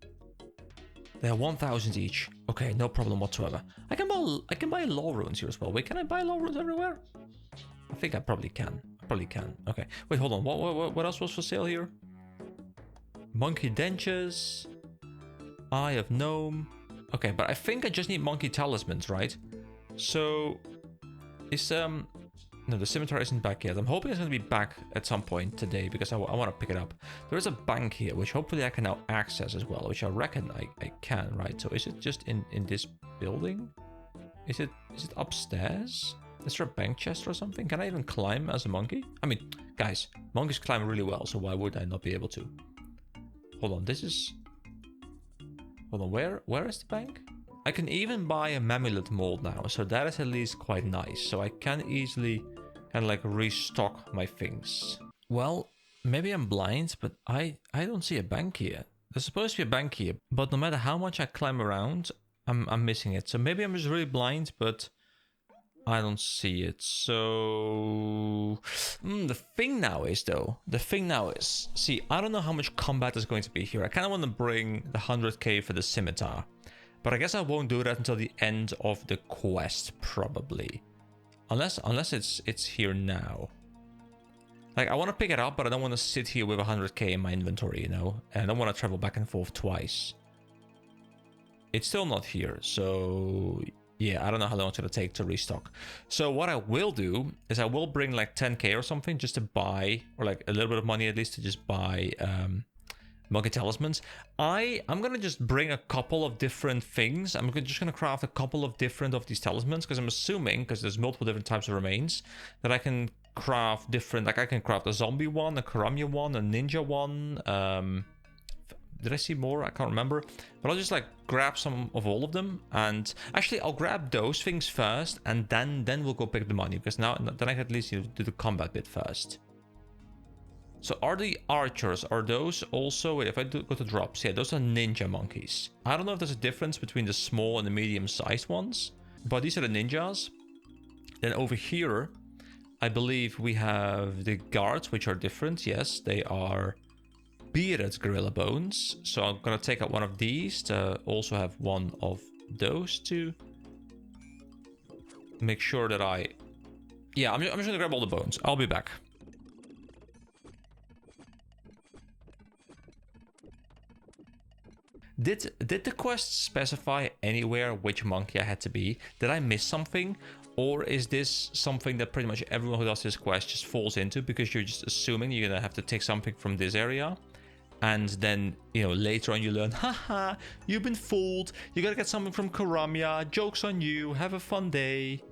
They are 1,000 each. Okay, no problem whatsoever. I can buy law runes here as well. Wait, can I buy law runes everywhere? I think I probably can. Okay. Wait, hold on. What else was for sale here? Monkey dentures. Eye of gnome. Okay, but I think I just need monkey talismans, right? So is no, the scimitar isn't back yet. I'm hoping it's going to be back at some point today because I want to pick it up. There is a bank here, which hopefully I can now access as well, which I reckon I can, right? So is it just in this building? Is it upstairs? Is there a bank chest or something? Can I even climb as a monkey? I mean, guys, monkeys climb really well, so why would I not be able to? Hold on, this is... Hold on, where is the bank? I can even buy a Mamulet mold now, so that is at least quite nice. So I can easily kind of like restock my things. Well, maybe I'm blind, but I don't see a bank here. There's supposed to be a bank here, but no matter how much I climb around, I'm missing it. So maybe I'm just really blind, but I don't see it. So the thing now is, see, I don't know how much combat is going to be here. I kind of want to bring the 100k for the scimitar. But I guess I won't do that until the end of the quest, probably. Unless it's here now. Like, I want to pick it up, but I don't want to sit here with 100k in my inventory, you know? And I don't want to travel back and forth twice. It's still not here, so... Yeah, I don't know how long it's going to take to restock. So what I will do is I will bring like 10k or something just to buy, or like a little bit of money at least to just buy... monkey talismans. I'm gonna just bring a couple of different things. I'm just gonna craft a couple of different of these talismans because I'm assuming, because there's multiple different types of remains, that I can craft different, like I can craft a zombie one, a Karamya one, a ninja one. Did I see more? I can't remember. But I'll just like grab some of all of them, and actually I'll grab those things first, and then we'll go pick the money, because now then I can at least do the combat bit first. So are the archers, are those also, wait, if I go to drops, yeah, those are ninja monkeys. I don't know if there's a difference between the small and the medium-sized ones, but these are the ninjas. Then over here, I believe we have the guards, which are different. Yes, they are bearded gorilla bones. So I'm gonna take out one of these to also have one of those two. Make sure that I'm just gonna grab all the bones. I'll be back. Did the quest specify anywhere which monkey I had to be? Did I miss something? Or is this something that pretty much everyone who does this quest just falls into, because you're just assuming you're gonna have to take something from this area, and then, you know, later on you learn, haha, you've been fooled, you gotta get something from Karamya, joke's on you, have a fun day.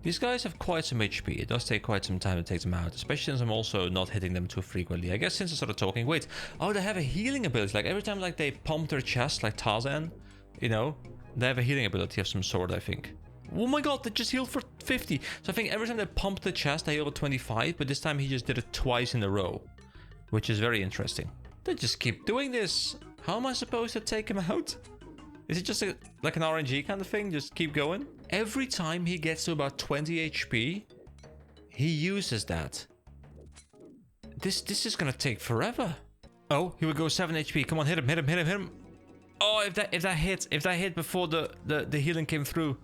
These guys have quite some HP. It does take quite some time to take them out, especially since I'm also not hitting them too frequently. I guess since I started talking, wait, oh, they have a healing ability. Like every time like they pump their chest, like Tarzan, you know, they have a healing ability of some sort, I think. Oh my god, they just healed for 50. So I think every time they pump the chest, they heal for 25, but this time he just did it twice in a row, which is very interesting. They just keep doing this. How am I supposed to take him out? Is it just like an RNG kind of thing? Just keep going? Every time he gets to about 20 HP, he uses that. This is gonna take forever. Oh, here we go, 7 HP. Come on, hit him. Oh, if that hit before the healing came through.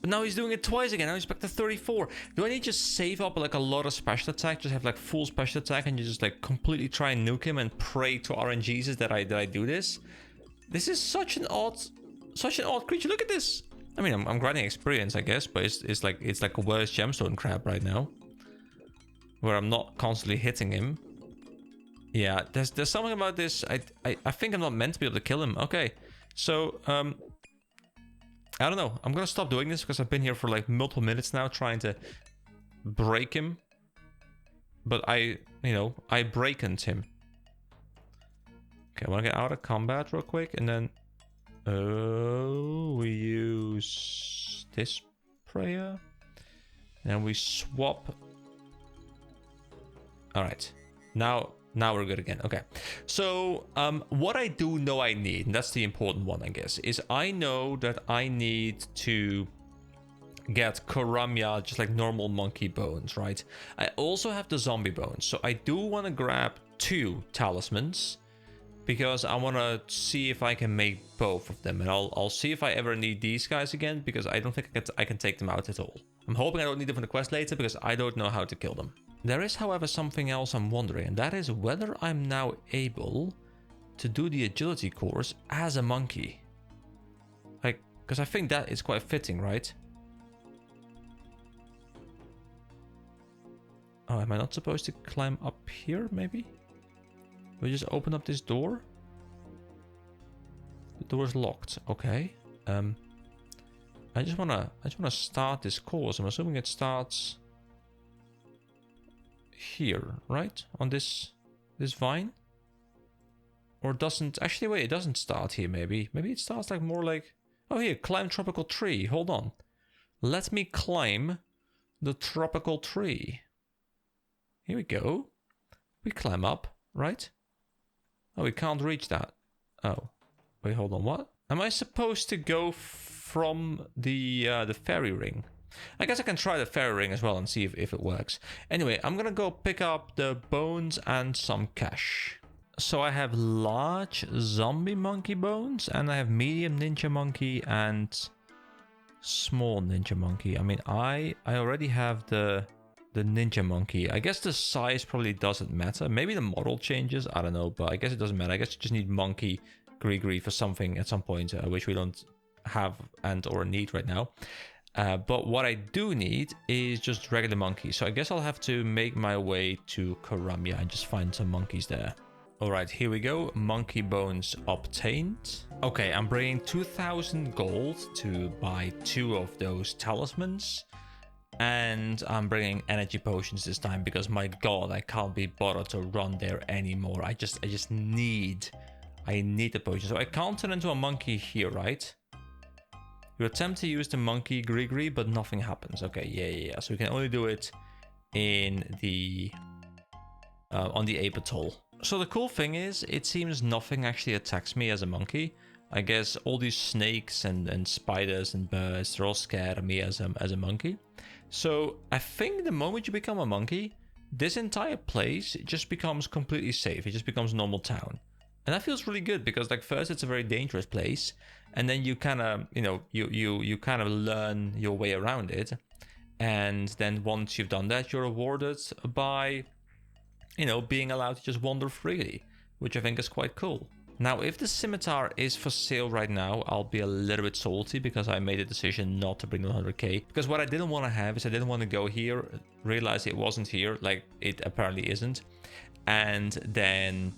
But now he's doing it twice again. Now he's back to 34. Do I need to just save up like a lot of special attack? Just have like full special attack and you just like completely try and nuke him and pray to RNGs that I do this? This is such an odd creature. Look at this. I mean, I'm grinding experience, I guess, but it's like a worse gemstone crab right now, where I'm not constantly hitting him. Yeah, there's something about this. I think I'm not meant to be able to kill him. Okay, so I don't know. I'm gonna stop doing this because I've been here for like multiple minutes now trying to break him, but I breakened him. Okay, I want to get out of combat real quick, and then we use this prayer, and we swap All right. Now we're good again. Okay. So what I do know I need, and that's the important one, I guess, is I know that I need to get Karamya, just like normal monkey bones, right? I also have the zombie bones. So I do want to grab 2 talismans because I want to see if I can make both of them. And I'll see if I ever need these guys again, because I don't think I can take them out at all. I'm hoping I don't need them for the quest later, because I don't know how to kill them. There is, however, something else I'm wondering, and that is whether I'm now able to do the agility course as a monkey. Like, because I think that is quite fitting, right? Oh, am I not supposed to climb up here, maybe? We just open up this door? The door's locked. Okay. I just wanna start this course. I'm assuming it starts here, right? On this vine? Or doesn't... Actually, wait, it doesn't start here, maybe. Maybe it starts like more like... Oh, here, climb tropical tree. Hold on. Let me climb the tropical tree. Here we go. We climb up, right? Oh, we can't reach that. Oh. Wait, hold on, what? Am I supposed to go from the fairy ring? I guess I can try the fairy ring as well and see if it works. Anyway, I'm gonna go pick up the bones and some cash. So I have large zombie monkey bones, and I have medium ninja monkey and small ninja monkey. I mean, I already have the ninja monkey. I guess the size probably doesn't matter. Maybe the model changes, I don't know, but I guess it doesn't matter. I guess you just need monkey gree for something at some point, which we don't have and or need right now. But what I do need is just regular monkeys. So I guess I'll have to make my way to Karamya and just find some monkeys there. All right, here we go. Monkey bones obtained. Okay, I'm bringing 2,000 gold to buy 2 of those talismans. And I'm bringing energy potions this time because, my god, I can't be bothered to run there anymore. I just need the potion. So I can't turn into a monkey here, right? You attempt to use the monkey gree, but nothing happens. Okay, yeah. So we can only do it in the on the ape atol. So the cool thing is, it seems nothing actually attacks me as a monkey. I guess all these snakes and spiders and birds, they're all scared of me as a monkey. So I think the moment you become a monkey, this entire place just becomes completely safe. It just becomes a normal town. And that feels really good because, like, first it's a very dangerous place, and then you kind of, you know, you kind of learn your way around it. And then once you've done that, you're rewarded by, you know, being allowed to just wander freely, which I think is quite cool. Now, if the scimitar is for sale right now, I'll be a little bit salty because I made a decision not to bring the 100k. Because what I didn't want to have is I didn't want to go here, realize it wasn't here, like it apparently isn't, and then,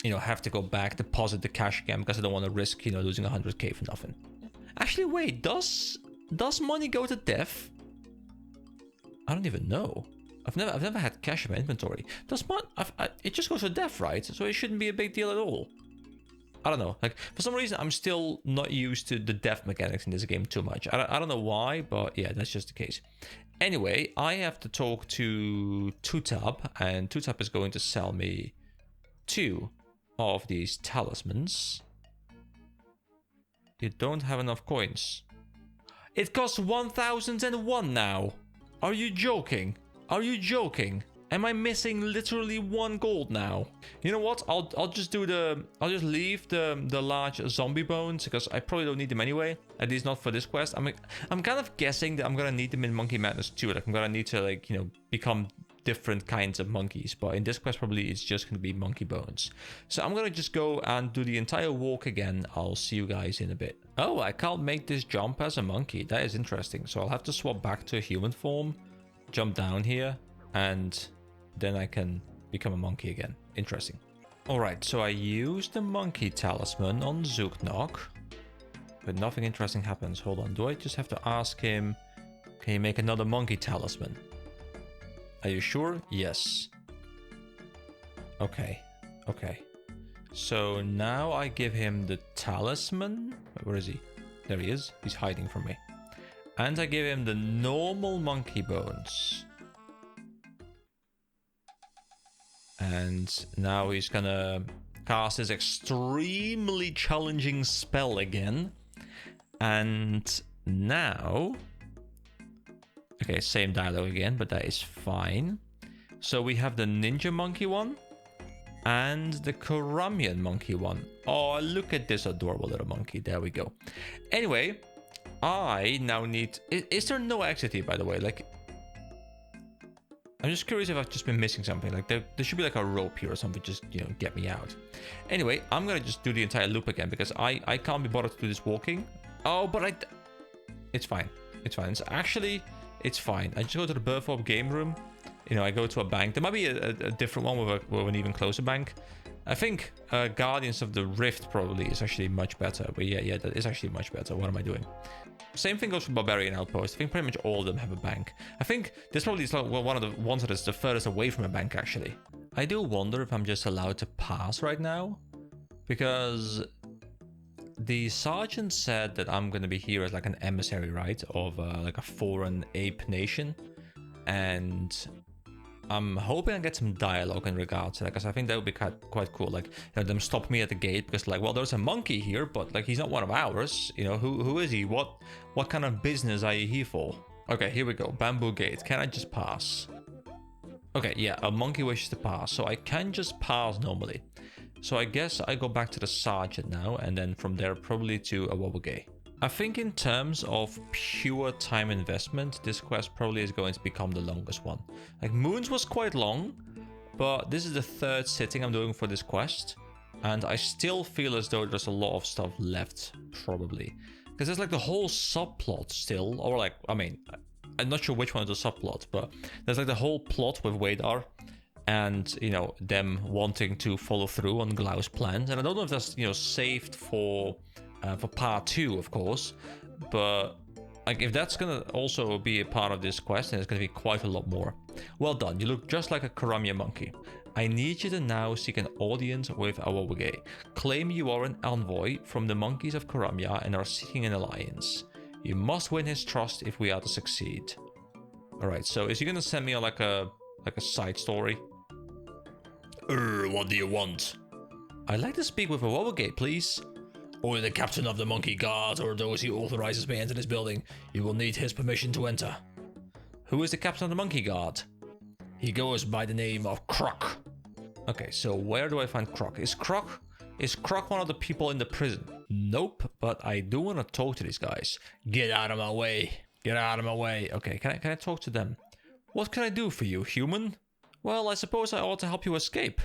you know, have to go back, deposit the cash again because I don't want to risk, you know, losing 100k for nothing. Actually, wait, does money go to death? I don't even know. I've never had cash in my inventory. It just goes to death, right? So it shouldn't be a big deal at all. I don't know. Like, for some reason, I'm still not used to the death mechanics in this game too much. I don't know why, but yeah, that's just the case. Anyway, I have to talk to Tutab, and Tutab is going to sell me 2 of these talismans. You don't have enough coins. It costs 1,001 now. Are you joking? Are you joking? Am I missing literally 1 gold now? You know what? I'll just leave the large zombie bones because I probably don't need them anyway. At least not for this quest. I'm kind of guessing that I'm gonna need them in Monkey Madness too. Like, I'm gonna need to, like, you know, become different kinds of monkeys. But in this quest, probably it's just gonna be monkey bones. So I'm gonna just go and do the entire walk again. I'll see you guys in a bit. Oh, I can't make this jump as a monkey. That is interesting. So I'll have to swap back to a human form, jump down here, and then I can become a monkey again. Interesting. Alright, so I used the monkey talisman on Zooknok, but nothing interesting happens. Hold on, do I just have to ask him, can you make another monkey talisman? Are you sure? Yes. Okay. So now I give him the talisman. Wait, where is he? There he is. He's hiding from me. And I give him the normal monkey bones. And now he's gonna cast his extremely challenging spell again. And now... Okay, same dialogue again, but that is fine. So we have the ninja monkey one and the Koramian monkey one. Oh, look at this adorable little monkey. There we go. Anyway, I now need... Is there no exit here, by the way? Like, I'm just curious if I've just been missing something. Like, there should be like a rope here or something, just, you know, get me out. Anyway, I'm gonna just do the entire loop again because I can't be bothered to do this walking. Oh, but it's fine. It's fine. It's actually... It's fine. I just go to the Burthorpe game room. You know, I go to a bank. There might be a different one with an even closer bank. I think Guardians of the Rift probably is actually much better. But yeah, that is actually much better. What am I doing? Same thing goes for Barbarian Outpost. I think pretty much all of them have a bank. I think this probably is like one of the ones that is the furthest away from a bank, actually. I do wonder if I'm just allowed to pass right now. Because the sergeant said that I'm going to be here as like an emissary, right? Of like a foreign ape nation. And I'm hoping I get some dialogue in regards to that, because I think that would be quite cool. Like, you know, them stop me at the gate because, like, well, there's a monkey here, but like he's not one of ours. You know, who is he? What kind of business are you here for? Okay, here we go. Bamboo gate. Can I just pass? Okay, yeah, a monkey wishes to pass, so I can just pass normally. So I guess I go back to the sergeant now, and then from there probably to a Wobogay. I think in terms of pure time investment, this quest probably is going to become the longest one. Like, Moons was quite long, but this is the third sitting I'm doing for this quest. And I still feel as though there's a lot of stuff left, probably. Because there's like the whole subplot still, or like, I mean, I'm not sure which one is the subplot, but there's like the whole plot with Wadar. And, you know, them wanting to follow through on Glau's plans. And I don't know if that's, you know, saved for part 2, of course, but like if that's gonna also be a part of this quest, then it's gonna be quite a lot more. Well done, you look just like a Karamia monkey. I need you to now seek an audience with Awawage. Claim you are an envoy from the monkeys of Karamia and are seeking an alliance. You must win his trust if we are to succeed. Alright, so is he gonna send me on like a side story? What do you want? I'd like to speak with Awawage, please. Only the captain of the monkey guard or those he authorizes may enter this building. You will need his permission to enter. Who is the captain of the monkey guard? He goes by the name of Croc. Okay, so where do I find Croc? Is Croc one of the people in the prison? Nope, but I do want to talk to these guys. Get out of my way. Get out of my way. Okay, can I talk to them? What can I do for you, human? Well, I suppose I ought to help you escape.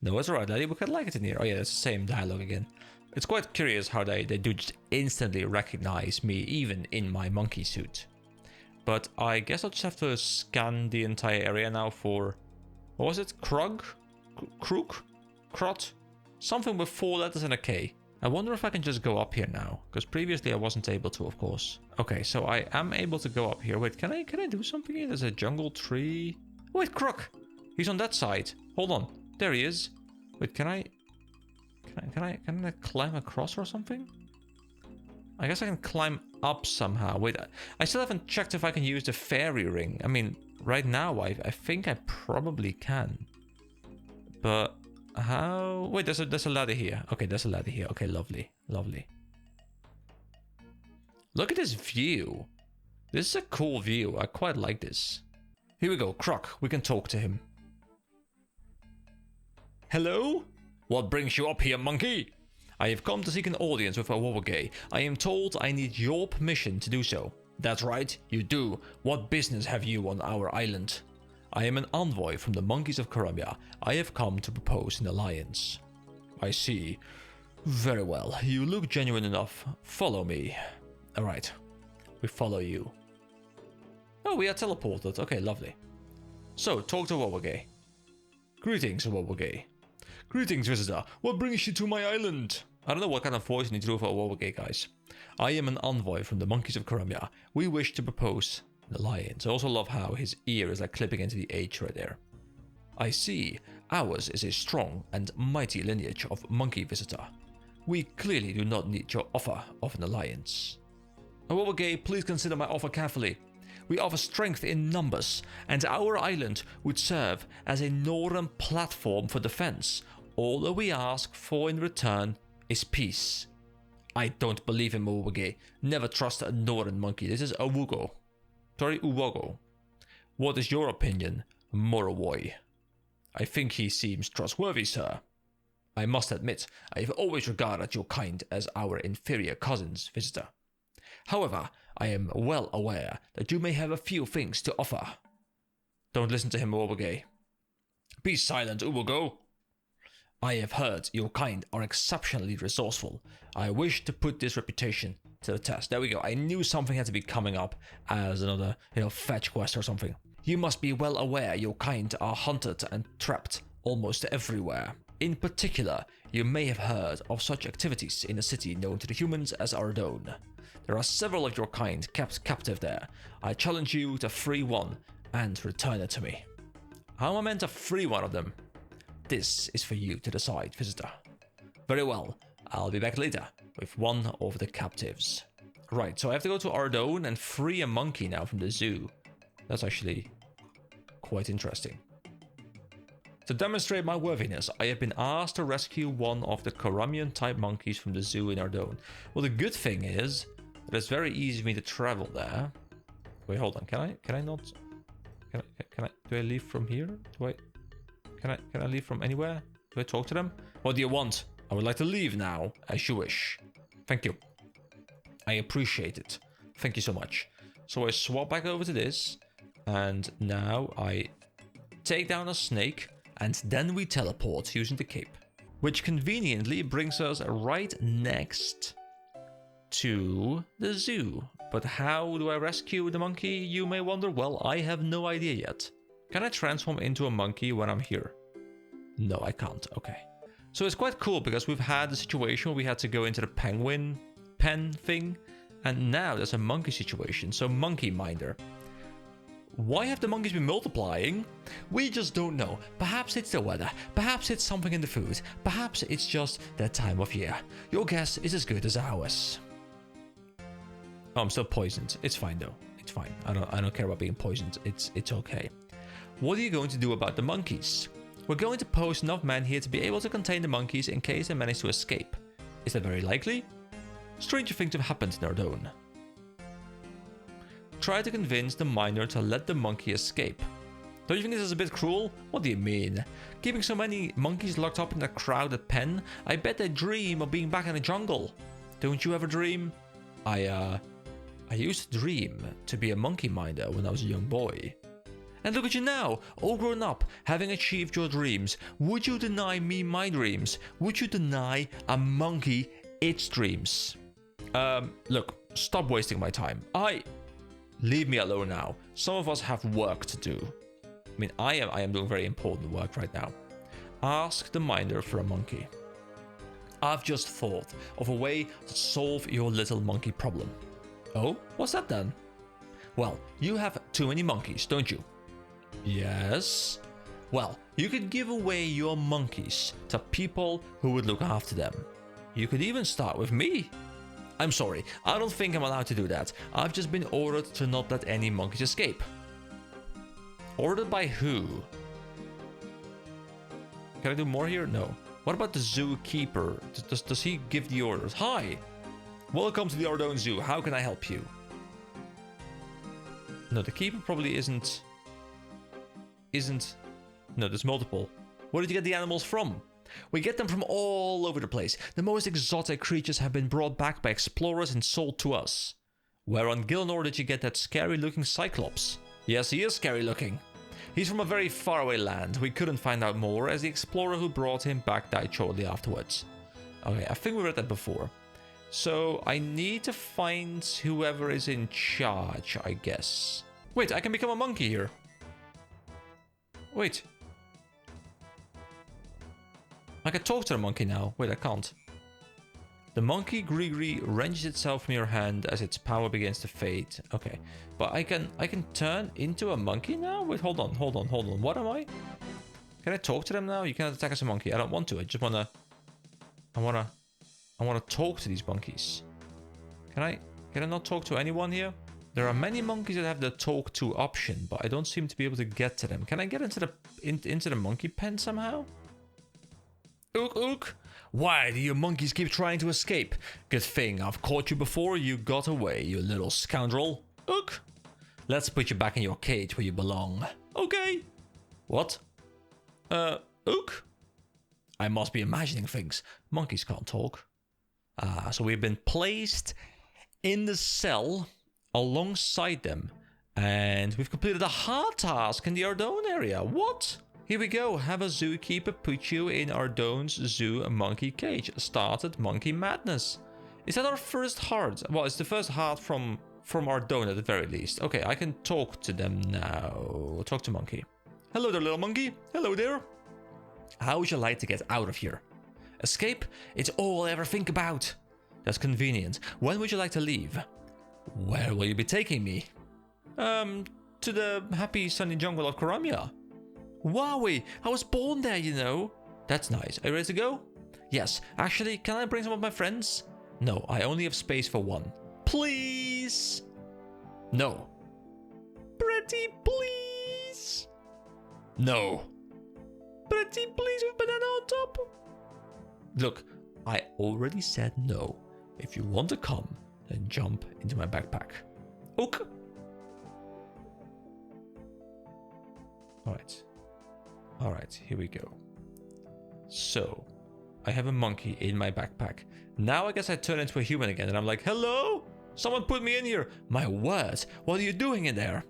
No, it's alright, lady. We could like it in here. Oh yeah, it's the same dialogue again. It's quite curious how they do just instantly recognize me, even in my monkey suit. But I guess I'll just have to scan the entire area now for... What was it? Krug? Krook? Krot? Something with 4 letters and a K. I wonder if I can just go up here now, because previously I wasn't able to, of course. Okay, so I am able to go up here. Wait, can I do something here? There's a jungle tree. Wait, Croc! He's on that side. Hold on. There he is. Wait, can I climb across or something? I guess I can climb up somehow. Wait, I still haven't checked if I can use the fairy ring. I mean, right now I think I probably can. But how? Wait, there's a ladder here. Okay, there's a ladder here. Okay, lovely, lovely. Look at this view. This is a cool view. I quite like this. Here we go, Croc. We can talk to him. Hello? What brings you up here, monkey? I have come to seek an audience with Awawage. I am told I need your permission to do so. That's right, you do. What business have you on our island? I am an envoy from the monkeys of Karamia. I have come to propose an alliance. I see. Very well, you look genuine enough. Follow me. Alright, we follow you. Oh, we are teleported. Okay, lovely. So, talk to Awawage. Greetings, Awawage. Greetings, visitor. What brings you to my island? I don't know what kind of voice you need to do for Awawage, guys. I am an envoy from the monkeys of Karamia. We wish to propose an alliance. I also love how his ear is like clipping into the H right there. I see. Ours is a strong and mighty lineage of monkey visitor. We clearly do not need your offer of an alliance. Awawage, please consider my offer carefully. We offer strength in numbers, and our island would serve as a northern platform for defense. All that we ask for in return is peace. I don't believe in Mowage. Never trust a northern monkey. This is Awugo. Sorry, Uwogo. What is your opinion, Morowoi? I think he seems trustworthy, sir. I must admit, I have always regarded your kind as our inferior cousins, visitor. However, I am well aware that you may have a few things to offer. Don't listen to him, Mowage. Be silent, Uwogo. I have heard your kind are exceptionally resourceful. I wish to put this reputation to the test. There we go. I knew something had to be coming up as another, fetch quest or something. You must be well aware your kind are hunted and trapped almost everywhere. In particular, you may have heard of such activities in a city known to the humans as Ardone. There are several of your kind kept captive there. I challenge you to free one and return it to me. How am I meant to free one of them? This is for you to decide, visitor. Very well, I'll be back later with one of the captives. Right, so I have to go to Ardone and free a monkey now from the zoo. That's actually quite interesting. To demonstrate my worthiness, I have been asked to rescue one of the Karamian-type monkeys from the zoo in Ardone. Well, the good thing is that it's very easy for me to travel there. Wait, hold on. Can I not? Do I leave from here? Can I leave from anywhere? Do I talk to them? What do you want? I would like to leave now, as you wish. Thank you. I appreciate it. Thank you so much. So I swap back over to this, and now I take down a snake, and then we teleport using the cape, which conveniently brings us right next to the zoo. But how do I rescue the monkey, you may wonder? Well, I have no idea yet. Can I transform into a monkey when I'm here? No, I can't. Okay. So it's quite cool because we've had the situation where we had to go into the penguin pen thing, and now there's a monkey situation. So monkey minder. Why have the monkeys been multiplying? We just don't know. Perhaps it's the weather. Perhaps it's something in the food. Perhaps it's just that time of year. Your guess is as good as ours. Oh, I'm still poisoned. It's fine though. It's fine. I don't care about being poisoned. It's okay. What are you going to do about the monkeys? We're going to post enough men here to be able to contain the monkeys in case they manage to escape. Is that very likely? Stranger things have happened in Ardone. Try to convince the miner to let the monkey escape. Don't you think this is a bit cruel? What do you mean? Keeping so many monkeys locked up in a crowded pen? I bet they dream of being back in the jungle. Don't you ever dream? I used to dream to be a monkey minder when I was a young boy. And look at you now, all grown up, having achieved your dreams. Would you deny me my dreams? Would you deny a monkey its dreams? Look, stop wasting my time. Leave me alone now. Some of us have work to do. I mean, I am doing very important work right now. Ask the miner for a monkey. I've just thought of a way to solve your little monkey problem. Oh, what's that then? Well, you have too many monkeys, don't you? Yes. Well, you could give away your monkeys to people who would look after them. You could even start with me. I'm sorry, I don't think I'm allowed to do that. I've just been ordered to not let any monkeys escape. Ordered by who? Can I do more here? No. What about the zookeeper? Does he give the orders? Hi! Welcome to the Ardone Zoo. How can I help you? No, the keeper probably isn't... No, there's multiple. Where did you get the animals from? We get them from all over the place. The most exotic creatures have been brought back by explorers and sold to us. Where on Gilnor did you get that scary-looking Cyclops? Yes, he is scary-looking. He's from a very faraway land. We couldn't find out more, as the explorer who brought him back died shortly afterwards. Okay, I think we read that before. So, I need to find whoever is in charge, I guess. Wait, I can become a monkey here. Wait. I can talk to the monkey now. Wait, I can't. The monkey Grigri wrenches itself from your hand as its power begins to fade. Okay, but I can turn into a monkey now? Wait, hold on. What am I? Can I talk to them now? You cannot attack as a monkey. I don't want to. I just wanna... I wanna talk to these monkeys. Can I not talk to anyone here? There are many monkeys that have the talk to option, but I don't seem to be able to get to them. Can I get into the monkey pen somehow? Ook, ook. Why do you monkeys keep trying to escape? Good thing I've caught you before you got away, you little scoundrel. Ook. Let's put you back in your cage where you belong. Okay. What? Ook? I must be imagining things. Monkeys can't talk. So we've been placed in the cell alongside them. And we've completed a hard task in the Ardone area. What? Here we go. Have a zookeeper put you in Ardone's zoo monkey cage. Started monkey madness. Is that our first heart? Well, it's the first heart from Ardone at the very least. Okay, I can talk to them now. Talk to monkey. Hello there, little monkey. Hello there. How would you like to get out of here? Escape? It's all I ever think about. That's convenient. When would you like to leave? Where will you be taking me? To the happy sunny jungle of Karamia. Wowie, I was born there, you know. That's nice. Are you ready to go? Yes. Actually, can I bring some of my friends? No, I only have space for one. Please? No. Pretty please? No. Pretty please with banana on top? Look, I already said no. If you want to come, then jump into my backpack. Okay. Alright, here we go. So, I have a monkey in my backpack. Now I guess I turn into a human again and I'm like, hello? Someone put me in here. My word, what are you doing in there?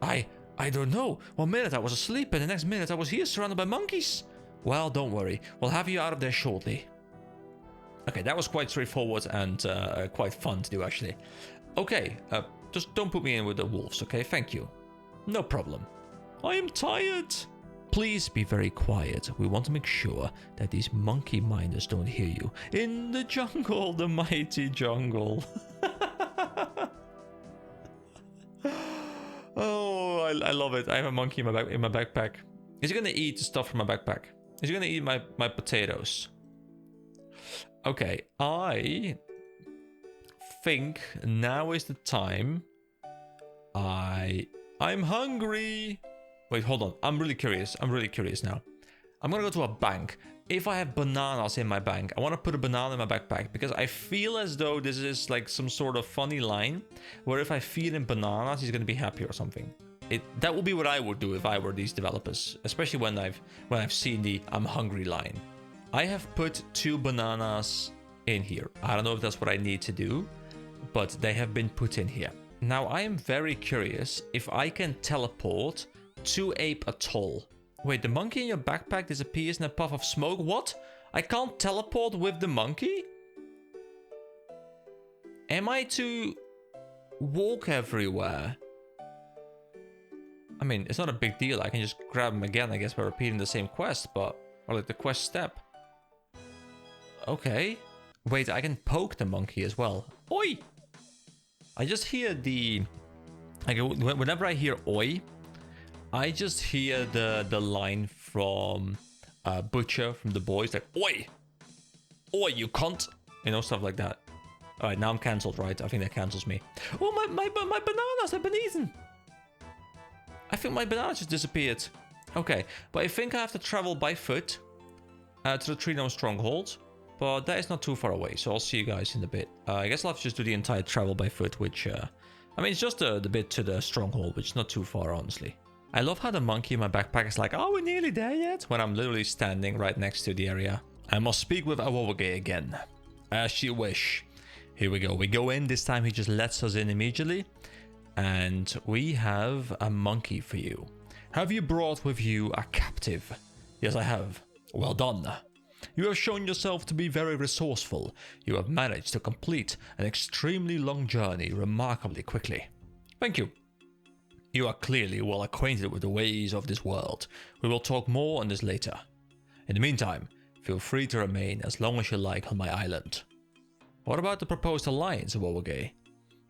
I don't know. 1 minute I was asleep and the next minute I was here surrounded by monkeys. Well, don't worry. We'll have you out of there shortly. Okay, that was quite straightforward and quite fun to do actually. Okay, just don't put me in with the wolves, okay? Thank you. No problem. I am tired. Please be very quiet. We want to make sure that these monkey minders don't hear you. In the jungle, the mighty jungle. Oh, I love it. I have a monkey in my backpack. Is he gonna eat the stuff from my backpack? Is he gonna eat my potatoes? Okay, I think now is the time. I'm hungry. Wait, hold on. I'm really curious now. I'm gonna go to a bank. If I have bananas in my bank, I want to put a banana in my backpack because I feel as though this is like some sort of funny line where if I feed him bananas, he's gonna be happy or something. That would be what I would do if I were these developers, especially when I've seen the I'm hungry line. I have put 2 bananas in here. I don't know if that's what I need to do, but they have been put in here. Now I am very curious if I can teleport to Ape Atol. Wait, the monkey in your backpack disappears in a puff of smoke? What? I can't teleport with the monkey? Am I to walk everywhere? I mean, it's not a big deal. I can just grab him again, I guess, by repeating the same quest, but... Or like the quest step. Okay. Wait, I can poke the monkey as well. Oi! I just hear the... Like, whenever I hear oi, I just hear the line from Butcher from The Boys, like, oi! Oi, you cunt! You know, stuff like that. Alright, now I'm cancelled, right? I think that cancels me. Oh, my bananas have been eaten! I think my banana just disappeared. Okay, but I think I have to travel by foot to the Tree Gnome Stronghold. But that is not too far away, so I'll see you guys in a bit. I guess I'll have to just do the entire travel by foot, which... I mean, it's just the bit to the Stronghold, which is not too far, honestly. I love how the monkey in my backpack is like, are we nearly there yet? When I'm literally standing right next to the area. I must speak with Awowage again. As you wish. Here we go. We go in. This time he just lets us in immediately. And we have a monkey for you. Have you brought with you a captive? Yes, I have. Well done. You have shown yourself to be very resourceful. You have managed to complete an extremely long journey remarkably quickly. Thank you. You are clearly well acquainted with the ways of this world. We will talk more on this later. In the meantime, feel free to remain as long as you like on my island. What about the proposed alliance, Awowage?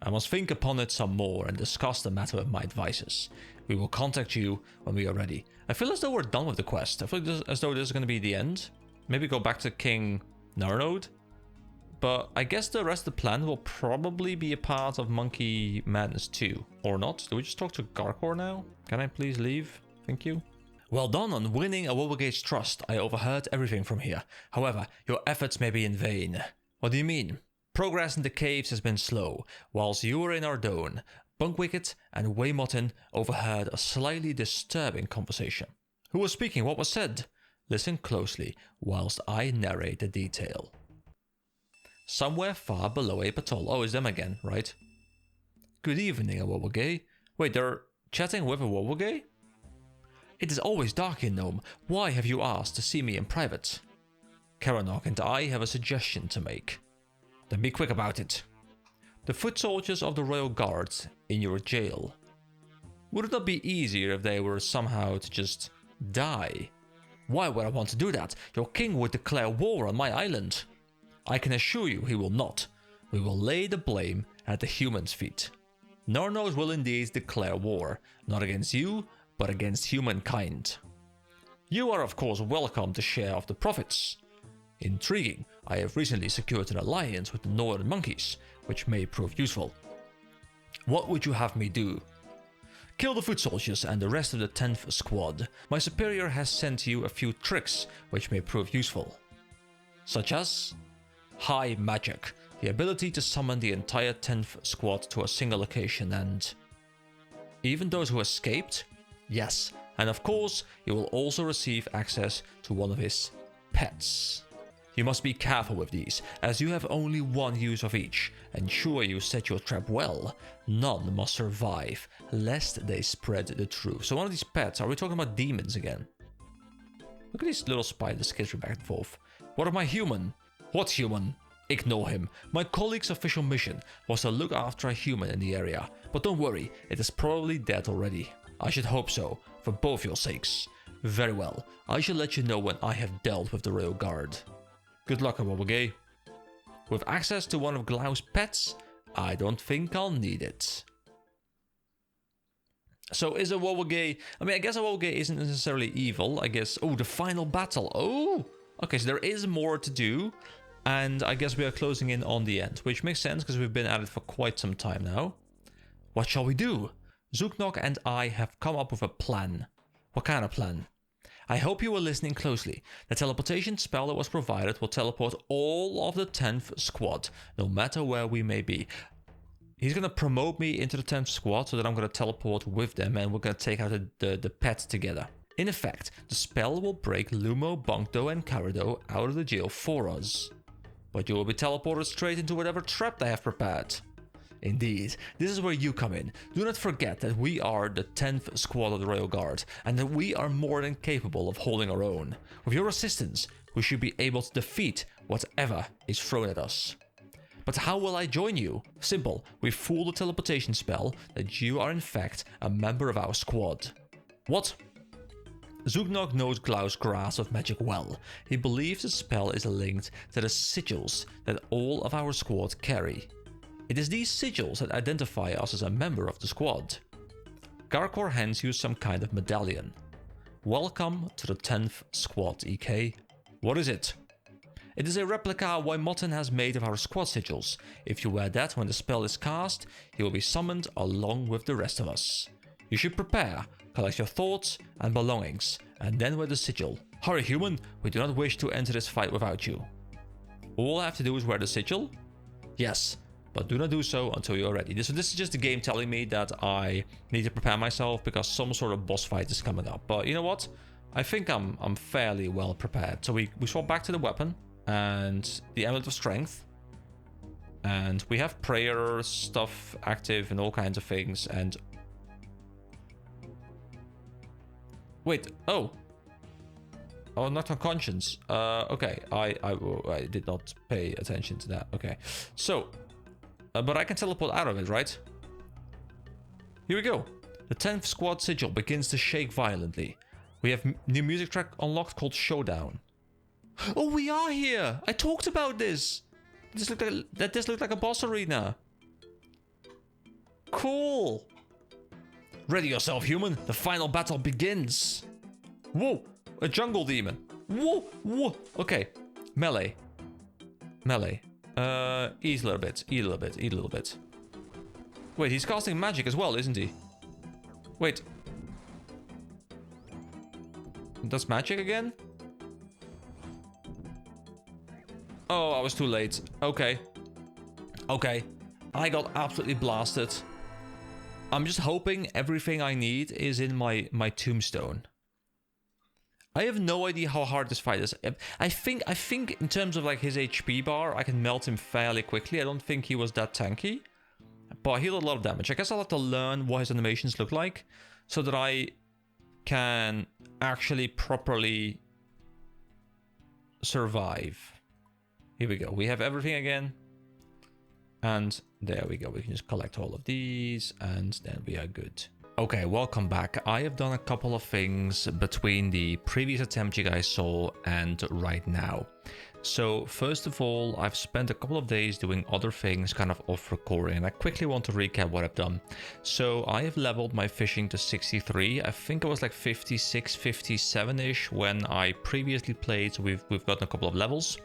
I must think upon it some more and discuss the matter with my advisors. We will contact you when we are ready. I feel as though we're done with the quest. I feel as though this is going to be the end. Maybe go back to King Narnode. But I guess the rest of the plan will probably be a part of Monkey Madness 2. Or not? Do we just talk to Garkor now? Can I please leave? Thank you. Well done on winning Awobage's trust. I overheard everything from here. However, your efforts may be in vain. What do you mean? Progress in the caves has been slow. Whilst you were in Ardone, Bunkwicket and Waymotten overheard a slightly disturbing conversation. Who was speaking? What was said? Listen closely whilst I narrate the detail. Somewhere far below a patrol. Oh, it's them again, right? Good evening, Awobage. Wait, they're chatting with Awobage? It is always dark in Nome. Why have you asked to see me in private? Karanok and I have a suggestion to make. Then be quick about it. The foot soldiers of the Royal Guard in your jail. Would it not be easier if they were somehow to just die? Why would I want to do that? Your king would declare war on my island. I can assure you he will not. We will lay the blame at the humans' feet. Nornos will indeed declare war, not against you, but against humankind. You are of course welcome to share of the profits. Intriguing, I have recently secured an alliance with the Northern Monkeys, which may prove useful. What would you have me do? Kill the foot soldiers and the rest of the 10th squad. My superior has sent you a few tricks which may prove useful. Such as high magic, the ability to summon the entire 10th squad to a single location, and even those who escaped? Yes, and of course you will also receive access to one of his pets. You must be careful with these, as you have only one use of each. Ensure you set your trap well. None must survive, lest they spread the truth. So one of these pets, are we talking about demons again? Look at these little spiders skittering back and forth. What of my human? What human? Ignore him. My colleague's official mission was to look after a human in the area. But don't worry, it is probably dead already. I should hope so, for both your sakes. Very well, I shall let you know when I have dealt with the Royal Guard. Good luck, Awobage. With access to one of Glau's pets, I don't think I'll need it. So is Awobage... I mean, I guess Awobage isn't necessarily evil. I guess... Oh, the final battle. Oh! Okay, so there is more to do. And I guess we are closing in on the end. Which makes sense, because we've been at it for quite some time now. What shall we do? Zooknok and I have come up with a plan. What kind of plan? I hope you were listening closely. The teleportation spell that was provided will teleport all of the 10th squad, no matter where we may be. He's going to promote me into the 10th squad so that I'm going to teleport with them and we're going to take out the pets together. In effect, the spell will break Lumo, Bunkdo and Karido out of the jail for us. But you will be teleported straight into whatever trap they have prepared. Indeed, this is where you come in. Do not forget that we are the 10th squad of the Royal Guard, and that we are more than capable of holding our own. With your assistance, we should be able to defeat whatever is thrown at us. But how will I join you? Simple, we fool the teleportation spell that you are in fact a member of our squad. What? Zooknok knows Glau's grasp of magic well. He believes the spell is linked to the sigils that all of our squad carry. It is these sigils that identify us as a member of the squad. Garkor hands you some kind of medallion. Welcome to the 10th squad, EK. What is it? It is a replica Waymotten has made of our squad sigils. If you wear that when the spell is cast, he will be summoned along with the rest of us. You should prepare, collect your thoughts and belongings, and then wear the sigil. Hurry, human, we do not wish to enter this fight without you. All I have to do is wear the sigil? Yes. But do not do so until you're ready. This is just the game telling me that I need to prepare myself because some sort of boss fight is coming up. But you know what? I think I'm fairly well prepared. So we swap back to the weapon and the Amulet of Strength. And we have prayer stuff active and all kinds of things. And wait, oh, not on conscience. Okay, I did not pay attention to that. Okay, so. But I can teleport out of it, right? Here we go. The 10th squad sigil begins to shake violently. We have new music track unlocked called Showdown. Oh, we are here! I talked about this! This looked like a boss arena. Cool! Ready yourself, human. The final battle begins. Whoa! A jungle demon. Whoa! Whoa! Okay. Melee. Melee. Eat a little bit, eat a little bit, eat a little bit. Wait, he's casting magic as well, isn't he? Wait. That's magic again? Oh, I was too late. Okay. Okay. I got absolutely blasted. I'm just hoping everything I need is in my tombstone. I have no idea how hard this fight is. I think in terms of like his HP bar, I can melt him fairly quickly. I don't think he was that tanky. But he did a lot of damage. I guess I'll have to learn what his animations look like so that I can actually properly survive. Here we go. We have everything again. And there we go. We can just collect all of these and then we are good. Okay, welcome back. I have done a couple of things between the previous attempt you guys saw and right now. So first of all, I've spent a couple of days doing other things kind of off recording, and I quickly want to recap what I've done. So I have leveled my fishing to 63. I think it was like 56, 57-ish when I previously played, so we've gotten a couple of levels.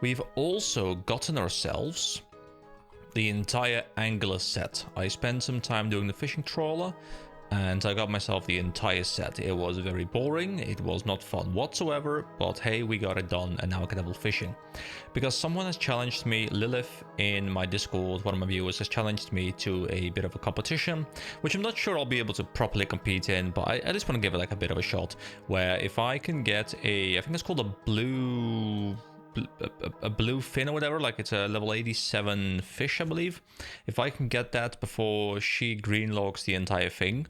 We've also gotten ourselves the entire angler set. I spent some time doing the fishing trawler and I got myself the entire set. It was very boring, it was not fun whatsoever, but hey, we got it done and now I can level fishing. Because someone has challenged me, Lilith in my Discord, one of my viewers has challenged me to a bit of a competition, which I'm not sure I'll be able to properly compete in, but I just want to give it like a bit of a shot, where if I can get a, I think it's called a blue fin or whatever, like it's a level 87 fish, I believe. If I can get that before she green logs the entire thing,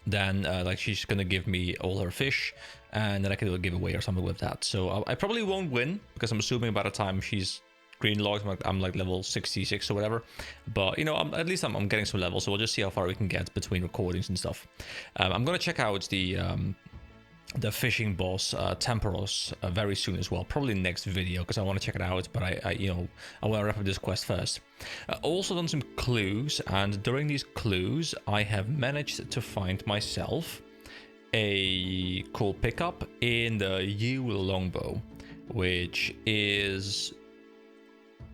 then like she's gonna give me all her fish and then I can do a giveaway or something with that. So I probably won't win because I'm assuming by the time she's green logged I'm like level 66 or whatever, but you know, at least I'm getting some levels, so we'll just see how far we can get between recordings and stuff. I'm gonna check out the fishing boss Temporos very soon as well, probably next video because I want to check it out, but I you know, I want to wrap up this quest first. Also done some clues, and during these clues I have managed to find myself a cool pickup in the yew longbow, which is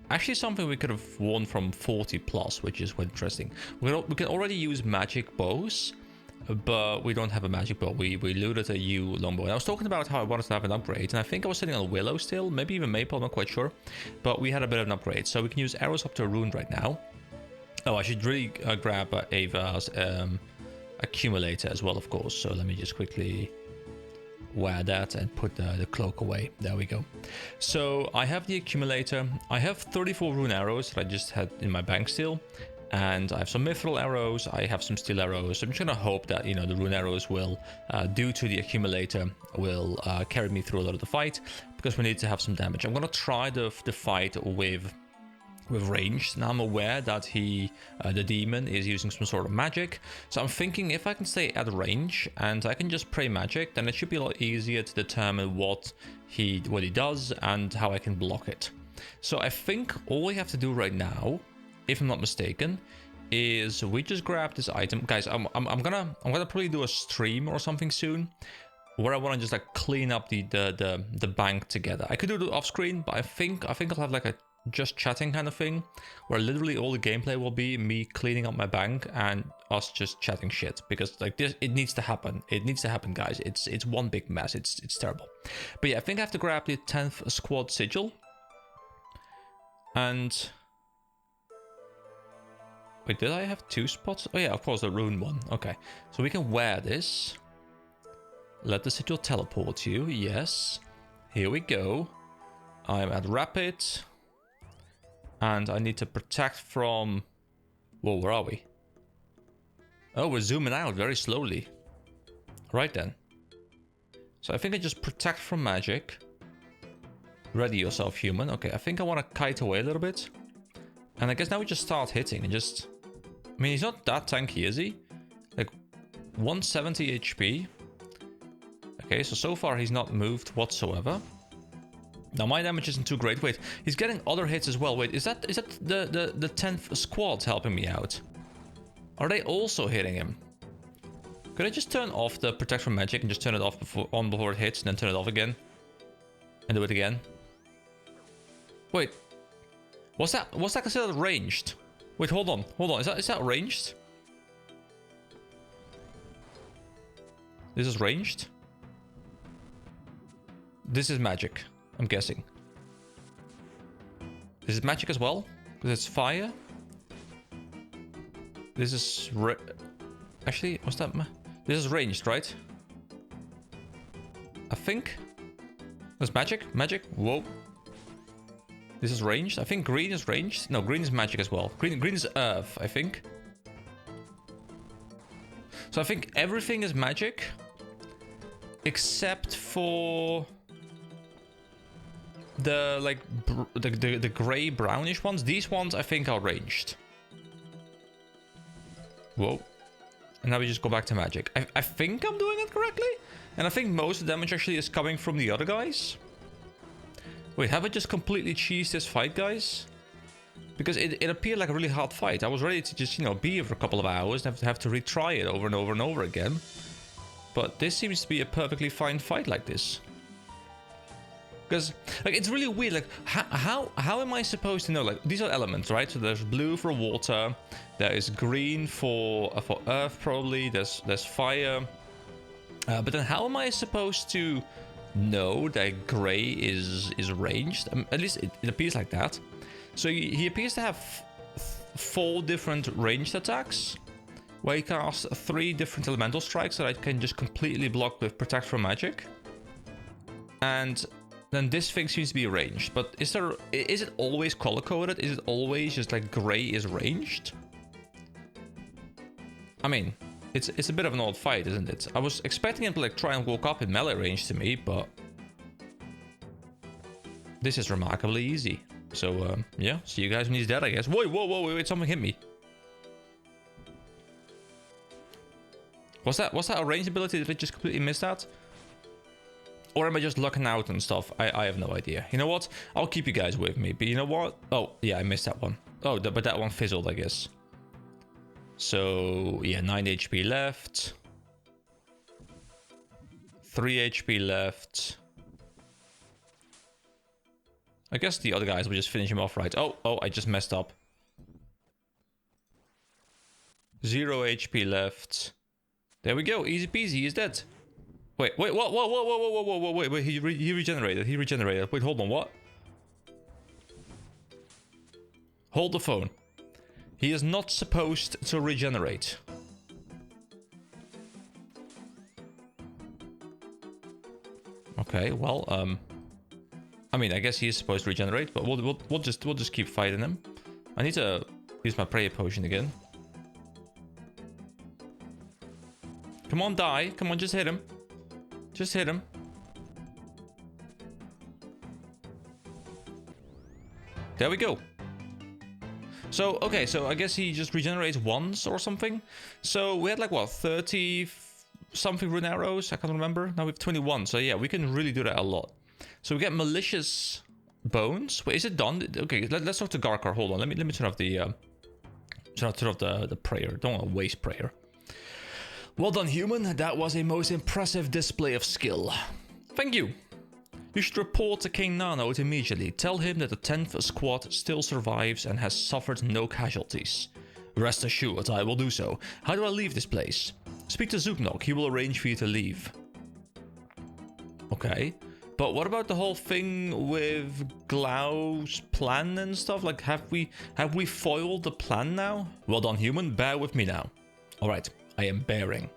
actually something we could have won from 40 plus, which is quite interesting. We can already use magic bows, but we don't have a magic bow. We looted a yew longbow. And I was talking about how I wanted to have an upgrade, and I think I was sitting on willow still, maybe even maple, I'm not quite sure, but we had a bit of an upgrade, so we can use arrows up to a rune right now. Oh, I should really grab Ava's accumulator as well, of course, so let me just quickly wear that and put the cloak away. There we go. So I have the accumulator. I have 34 rune arrows that I just had in my bank still, and I have some mithril arrows, I have some steel arrows. I'm just gonna hope that, you know, the rune arrows will, due to the accumulator, will carry me through a lot of the fight, because we need to have some damage. I'm gonna try the fight with range. Now I'm aware that the demon is using some sort of magic, so I'm thinking if I can stay at range and I can just pray magic, then it should be a lot easier to determine what he does and how I can block it. So I think all we have to do right now, if I'm not mistaken, is we just grab this item. Guys, I'm gonna probably do a stream or something soon where I want to just like clean up the bank together. I could do it off screen, but I think I'll have like a just chatting kind of thing where literally all the gameplay will be me cleaning up my bank and us just chatting shit, because like this, it needs to happen. It needs to happen, guys. It's one big mess. It's terrible. But yeah, I think I have to grab the 10th squad sigil. And wait, did I have 2 spots? Oh yeah, of course, the rune one. Okay, so we can wear this. Let the sigil teleport you. Yes. Here we go. I'm at rapid. And I need to protect from... Whoa, where are we? Oh, we're zooming out very slowly. Right then. So I think I just protect from magic. Ready yourself, human. Okay, I think I want to kite away a little bit. And I guess now we just start hitting and just... I mean, he's not that tanky, is he? Like, 170 HP. Okay, so far he's not moved whatsoever. Now my damage isn't too great. Wait, he's getting other hits as well. Wait, is that the 10th squad helping me out? Are they also hitting him? Could I just turn off the protect from magic and just turn it off before it hits, and then turn it off again? And do it again? Wait. Was that considered ranged? Wait, hold on. Is that ranged? This is ranged? This is magic, I'm guessing. This is magic as well? Because it's fire? This is... Actually, what's that? This is ranged, right? I think. That's magic? Magic? Whoa. This is ranged? I think green is ranged. No, green is magic as well. Green is earth, I think. So I think everything is magic. Except for... the, like, the gray brownish ones. These ones, I think, are ranged. Whoa. And now we just go back to magic. I think I'm doing it correctly. And I think most of the damage actually is coming from the other guys. Wait, have I just completely cheesed this fight, guys? Because it appeared like a really hard fight. I was ready to just, you know, be here for a couple of hours and have to retry it over and over and over again. But this seems to be a perfectly fine fight like this. Because, like, it's really weird. Like, how am I supposed to know? Like, these are elements, right? So there's blue for water. There is green for earth, probably. There's fire. But then how am I supposed to know that gray is ranged? At least it appears like that. So he appears to have 4 different ranged attacks, where he casts 3 different elemental strikes that I can just completely block with Protect from Magic. And then this thing seems to be ranged. But is it always color-coded? Is it always just like gray is ranged? I mean, it's a bit of an odd fight, isn't it? I was expecting him to like try and walk up in melee range to me, but this is remarkably easy. So yeah, see you guys when he's dead, I guess. Wait, something hit me. Was that a ranged ability? Did I just completely miss that? Or am I just lucking out and stuff? I have no idea. You know what? I'll keep you guys with me. But you know what? Oh, yeah, I missed that one. Oh, but that one fizzled, I guess. So, yeah, 9 HP left. 3 HP left. I guess the other guys will just finish him off, right? Oh, I just messed up. 0 HP left. There we go. Easy peasy. He's dead. Wait, whoa, wait, he regenerated. Wait, hold on, what? Hold the phone. He is not supposed to regenerate. Okay, well, I mean, I guess he is supposed to regenerate, but we'll just keep fighting him. I need to use my prayer potion again. Come on, die. Come on, just hit him. Just hit him. There we go. So, okay, so I guess he just regenerates once or something. So we had like, what, 30 something rune arrows? I can't remember. Now we have 21. So yeah, we can really do that a lot. So we get malicious bones. Wait, is it done? Okay, let's talk to Garkar. Hold on. Let me turn off the the prayer. Don't want to waste prayer. Well done, human. That was a most impressive display of skill. Thank you. You should report to King Nanot immediately. Tell him that the 10th squad still survives and has suffered no casualties. Rest assured, I will do so. How do I leave this place? Speak to Zooknok. He will arrange for you to leave. Okay. But what about the whole thing with Glau's plan and stuff? Like, have we foiled the plan now? Well done, human. Bear with me now. All right. I am bearing.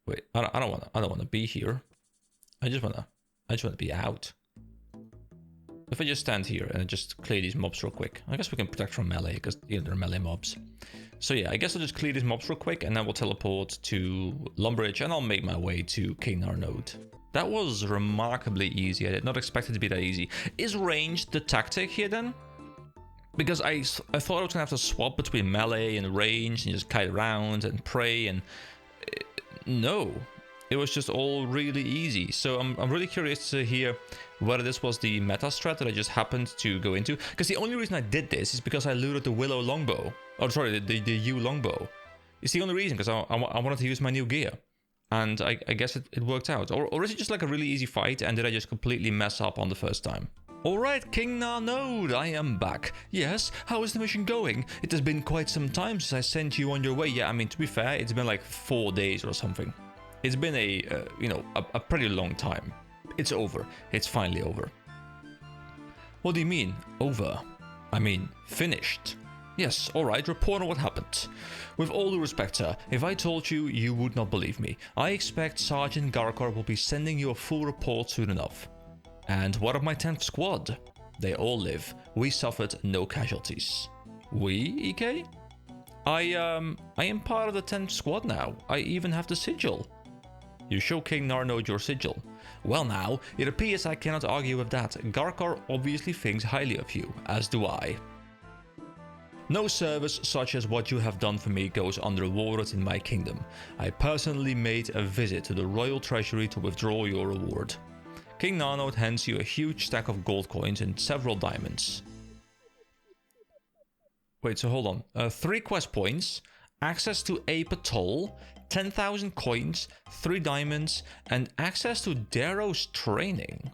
Wait, I don't want to be here. I just want to be out. If I just stand here and just clear these mobs real quick. I guess we can protect from melee because they're melee mobs. So yeah, I guess I'll just clear these mobs real quick and then we'll teleport to Lumbridge and I'll make my way to King Nanot. That was remarkably easy. I did not expect it to be that easy. Is ranged the tactic here then? Because I thought I was gonna have to swap between melee and range and just kite around and pray and no, it was just all really easy. So I'm really curious to hear whether this was the meta strat that I just happened to go into. Because the only reason I did this is because I looted the Willow longbow. Oh, sorry, the Yew longbow. It's the only reason because I wanted to use my new gear, and I guess it worked out. Or is it just like a really easy fight and did I just completely mess up on the first time? Alright, King Narnode, I am back. Yes, how is the mission going? It has been quite some time since I sent you on your way. Yeah, I mean, to be fair, it's been like 4 days or something. It's been a pretty long time. It's over. It's finally over. What do you mean, over? I mean, finished. Yes, alright, report on what happened. With all due respect, sir, if I told you, you would not believe me. I expect Sergeant Garkar will be sending you a full report soon enough. And what of my 10th squad? They all live. We suffered no casualties. We, EK? I am part of the 10th squad now. I even have the sigil. You show King Narnode your sigil. Well now, it appears I cannot argue with that. Garkar obviously thinks highly of you, as do I. No service such as what you have done for me goes unrewarded in my kingdom. I personally made a visit to the royal treasury to withdraw your reward. King Narnode hands you a huge stack of gold coins and several diamonds. Wait, so hold on. 3 quest points, access to atol, 10,000 coins, 3 diamonds, and access to Darrow's training.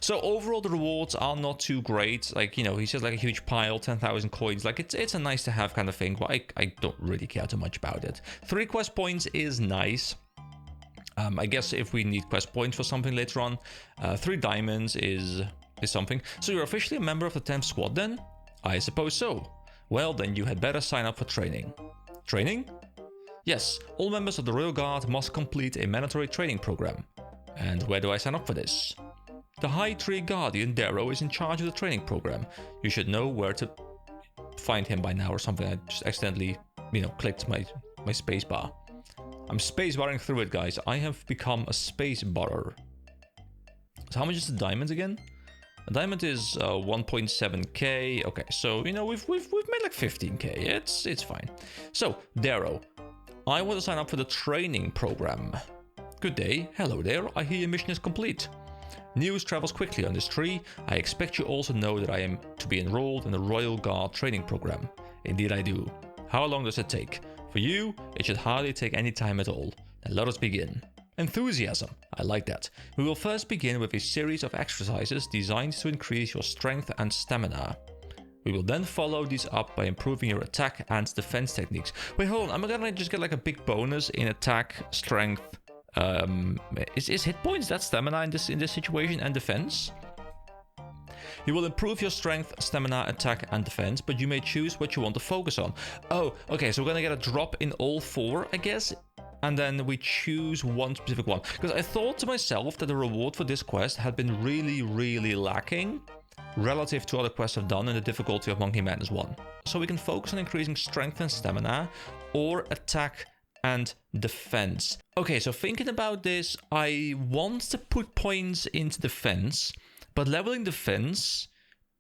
So overall the rewards are not too great. Like, you know, he says like a huge pile, 10,000 coins. Like it's a nice to have kind of thing, but I don't really care too much about it. 3 quest points is nice. I guess if we need quest points for something later on, 3 diamonds is something. So you're officially a member of the 10th squad then? I suppose so. Well, then you had better sign up for training. Training? Yes, all members of the Royal Guard must complete a mandatory training program. And where do I sign up for this? The High Tree Guardian, Darrow, is in charge of the training program. You should know where to find him by now or something. I just accidentally, clicked my space bar. I'm space barring through it, guys. I have become a space barrer. So how much is the diamonds again? A diamond is 1.7k. Okay, so we've made like 15k. It's fine. So Darrow, I want to sign up for the training program. Good day. Hello there. I hear your mission is complete. News travels quickly on this tree. I expect you also know that I am to be enrolled in the Royal Guard training program. Indeed I do. How long does it take? For you, it should hardly take any time at all. Then let us begin. Enthusiasm. I like that. We will first begin with a series of exercises designed to increase your strength and stamina. We will then follow these up by improving your attack and defense techniques. Wait, hold on. I'm gonna just get like a big bonus in attack, strength. Is hit points that stamina in this situation and defense? You will improve your strength, stamina, attack, and defense, but you may choose what you want to focus on. Oh, okay, so we're gonna get a drop in all 4, I guess, and then we choose one specific one. Because I thought to myself that the reward for this quest had been really, really lacking relative to other quests I've done in the difficulty of Monkey Madness 1. So we can focus on increasing strength and stamina, or attack and defense. Okay, so thinking about this, I want to put points into defense, but leveling defense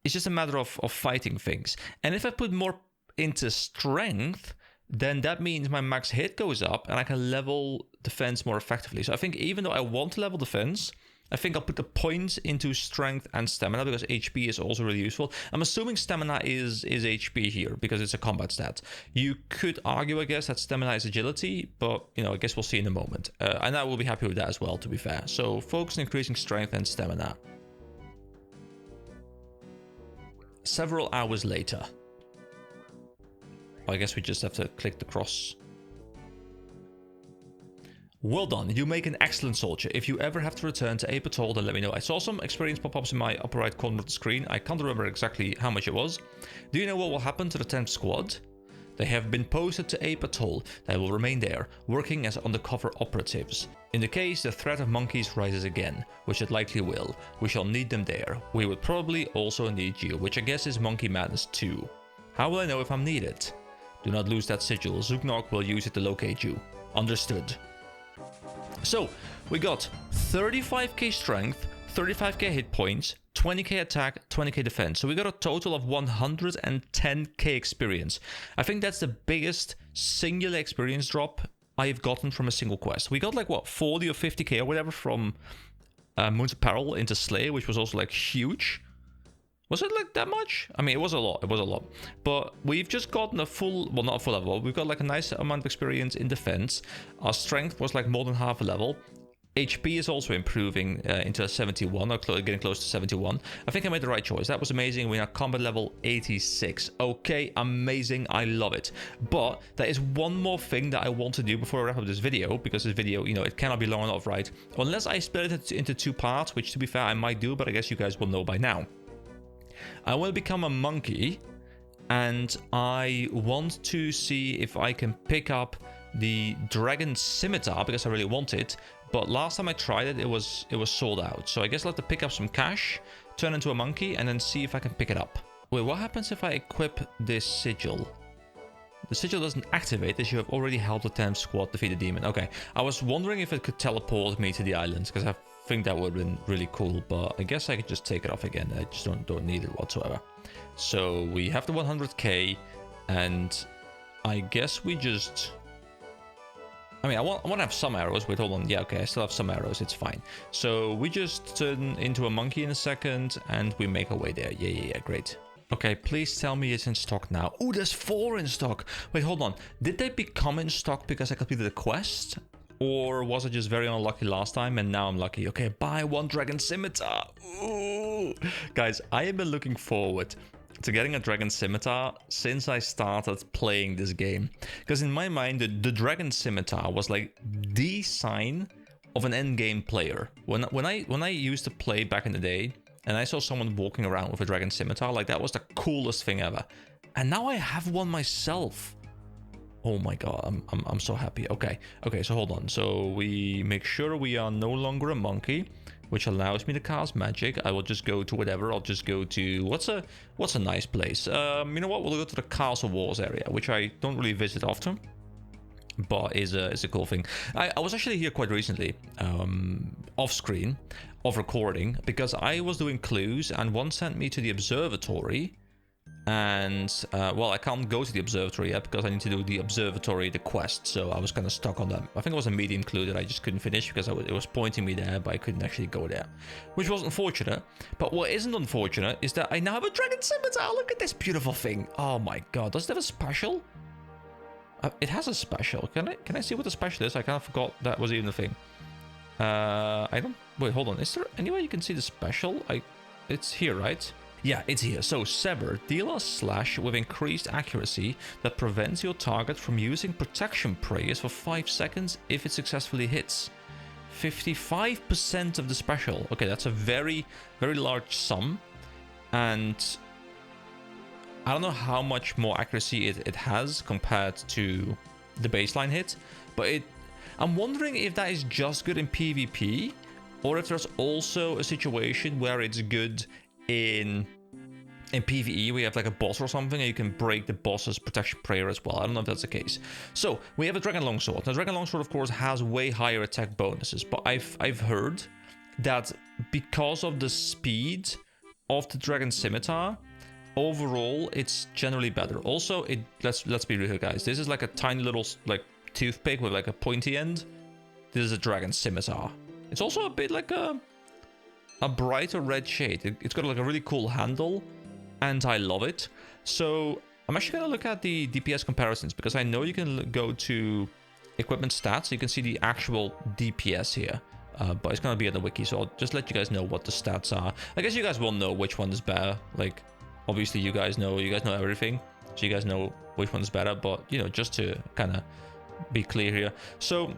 is just a matter of fighting things. And if I put more into strength, then that means my max hit goes up and I can level defense more effectively. So I think even though I want to level defense, I think I'll put the points into strength and stamina because HP is also really useful. I'm assuming stamina is HP here because it's a combat stat. You could argue, I guess, that stamina is agility, but, I guess we'll see in a moment. And I will be happy with that as well, to be fair. So focus on increasing strength and stamina. Several hours later. I guess we just have to click the cross. Well done, you make an excellent soldier. If you ever have to return to Apatol, then let me know. I saw some experience pop-ups in my upper right corner of the screen. I can't remember exactly how much it was. Do you know what will happen to the 10th squad? They have been posted to Apatol. They will remain there, working as undercover operatives. In the case the threat of monkeys rises again, which it likely will, we shall need them there. We would probably also need you, which I guess is Monkey Madness 2. How will I know if I'm needed? Do not lose that sigil. Zuknok will use it to locate you. Understood. So, we got 35k strength, 35k hit points, 20k attack, 20k defense. So we got a total of 110k experience. I think that's the biggest singular experience drop I've gotten from a single quest. We got like, what, 40 or 50k or whatever from Moon's Apparel into Slay, which was also like huge. Was it like that much? I mean, it was a lot. It was a lot. But we've just gotten a full, well, not a full level. We've got like a nice amount of experience in defense. Our strength was like more than half a level. HP is also improving into a 71, or getting close to 71. I think I made the right choice. That was amazing. We're at combat level 86. Okay, amazing. I love it. But there is one more thing that I want to do before I wrap up this video, because this video, you know, it cannot be long enough, right? Unless I split it into 2 parts, which to be fair, I might do, but I guess you guys will know by now. I will become a monkey, and I want to see if I can pick up the dragon scimitar, because I really want it. But last time I tried it, it was sold out. So I guess I'll have to pick up some cash, turn into a monkey, and then see if I can pick it up. Wait, what happens if I equip this sigil? The sigil doesn't activate as you have already helped the 10th squad defeat the demon. Okay, I was wondering if it could teleport me to the islands, because I think that would have been really cool. But I guess I could just take it off again. I just don't need it whatsoever. So we have the 100k, and I guess we just... I mean, I want to have some arrows. Wait, hold on. Yeah, okay, I still have some arrows. It's fine. So we just turn into a monkey in a second, and we make our way there. Yeah, great. Okay, please tell me it's in stock now. Oh, there's 4 in stock. Wait, hold on. Did they become in stock because I completed the quest? Or was I just very unlucky last time, and now I'm lucky? Okay, buy 1 dragon scimitar. Ooh. Guys, I have been looking forward to getting a dragon scimitar since I started playing this game, because in my mind the dragon scimitar was like the sign of an end game player. When I used to play back in the day and I saw someone walking around with a dragon scimitar, like that was the coolest thing ever. And now I have one myself. Oh my god, I'm so happy. Okay, so hold on. So we make sure we are no longer a monkey, which allows me to cast magic. I will just go to whatever. I'll just go to... What's a nice place? You know what? We'll go to the Castle Walls area, which I don't really visit often, but is a cool thing. I was actually here quite recently, off screen, of recording, because I was doing clues, and one sent me to the observatory. And well, I can't go to the observatory yet because I need to do the observatory, the quest, so I was kind of stuck on that. I think it was a medium clue that I just couldn't finish because it was pointing me there, but I couldn't actually go there, which was unfortunate. But what isn't unfortunate is that I now have a dragon scimitar. Look at this beautiful thing. Oh my god, does it have a special? It has a special. Can I see what the special is? I kind of forgot that was even a thing. I don't... Wait, hold on. Is there any way you can see the special? It's here, right? Yeah, it's here. So, Sever. Deal a slash with increased accuracy that prevents your target from using protection prayers for 5 seconds if it successfully hits. 55% of the special. Okay, that's a very, very large sum. And I don't know how much more accuracy it has compared to the baseline hit. But I'm wondering if that is just good in PvP, or if there's also a situation where it's good in PvE, we have like a boss or something, and you can break the boss's protection prayer as well. I don't know if that's the case. So we have a dragon longsword. Now, dragon longsword, of course, has way higher attack bonuses, but I've heard that because of the speed of the dragon scimitar, overall it's generally better. Also, let's be real, guys. This is like a tiny little like toothpick with like a pointy end. This is a dragon scimitar. It's also a bit like a brighter red shade. It's got like a really cool handle, and I love it. So I'm actually going to look at the DPS comparisons, because I know you can go to equipment stats. You can see the actual DPS here, but it's going to be at the wiki, so I'll just let you guys know what the stats are. I guess you guys will know which one is better. Like, obviously you guys know everything, so you guys know which one is better, but you know, just to kind of be clear here. So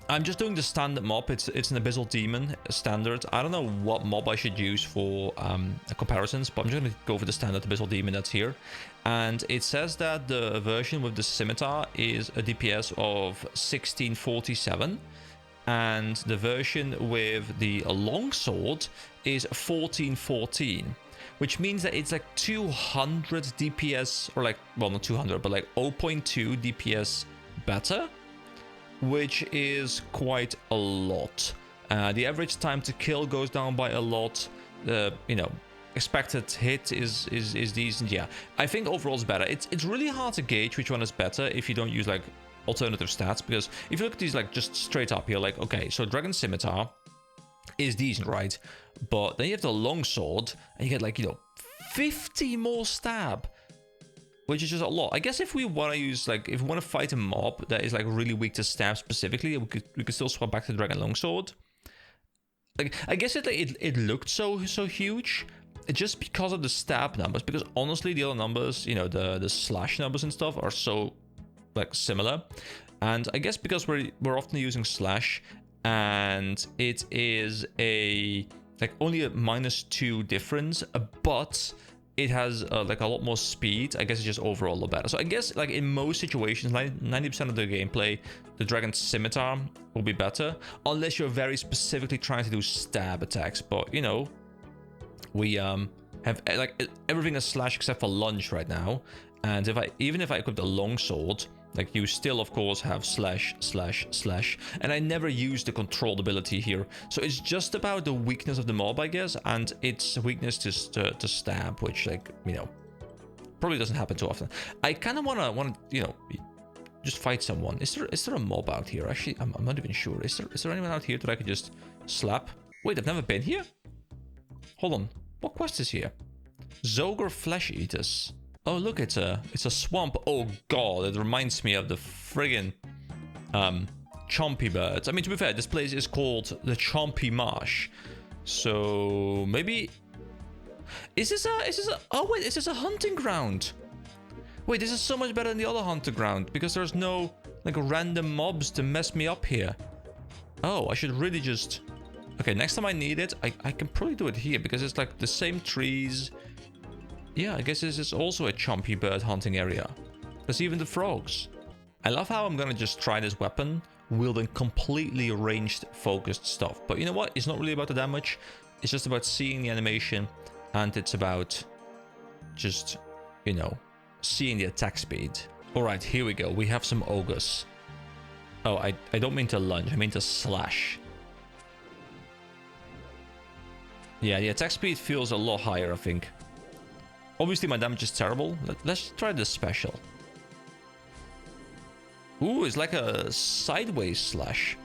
I'm just doing the standard mob. It's an Abyssal Demon standard. I don't know what mob I should use for comparisons, but I'm just going to go for the standard Abyssal Demon that's here. And it says that the version with the scimitar is a DPS of 1647, and the version with the longsword is 1414, which means that it's like 200 DPS, or like, well, not 200, but like 0.2 DPS better, which is quite a lot. The average time to kill goes down by a lot. You know, expected hit is decent. Yeah, I think overall it's better. It's really hard to gauge which one is better if you don't use like alternative stats, because if you look at these like just straight up, you're like, okay, so dragon scimitar is decent, right? But then you have the longsword, and you get like, you know, 50 more stab. which is just a lot. I guess if we want to use, like, if we want to fight a mob that is like really weak to stab specifically, we could still swap back to the Dragon Longsword. Like, I guess it looked so huge just because of the stab numbers, because honestly the other numbers, you know, the slash numbers and stuff are so like similar. And I guess because we're often using slash, and it is a like only a -2 difference, but it has like a lot more speed. I guess it's just overall a lot better. So I guess like in most situations, 90% of the gameplay, the Dragon Scimitar will be better, unless you're very specifically trying to do stab attacks. But you know, we have like everything is slash except for lunge right now. And even if I equip the longsword, like you still of course have slash, and I never use the controlled ability here. So it's just about the weakness of the mob, I guess, and its weakness to stab, which, like, you know, probably doesn't happen too often. I kind of want to you know, just fight someone. Is there a mob out here? Actually, I'm not even sure. Is there anyone out here that I could just slap? Wait, I've never been here. Hold on, what quest is here? Zogre Flesh Eaters. Oh, look, it's a swamp. Oh god, it reminds me of the friggin' chompy birds. I mean, to be fair, this place is called the Chompy Marsh, so maybe is this a oh wait, is this a hunting ground? Wait, this is so much better than the other hunting ground because there's no like random mobs to mess me up here. Oh, I should really just, okay, next time I need it, I can probably do it here because it's like the same trees. Yeah, I guess this is also a chompy bird hunting area. There's even the frogs. I love how I'm gonna just try this weapon wielding completely ranged focused stuff. But you know what? It's not really about the damage. It's just about seeing the animation, and it's about just, you know, seeing the attack speed. Alright, here we go. We have some ogres. Oh, I don't mean to lunge, I mean to slash. Yeah, the attack speed feels a lot higher, I think. Obviously, my damage is terrible. Let's try the special. Ooh, it's like a sideways slash.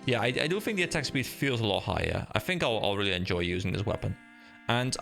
Yeah, I do think the attack speed feels a lot higher. I think I'll really enjoy using this weapon. And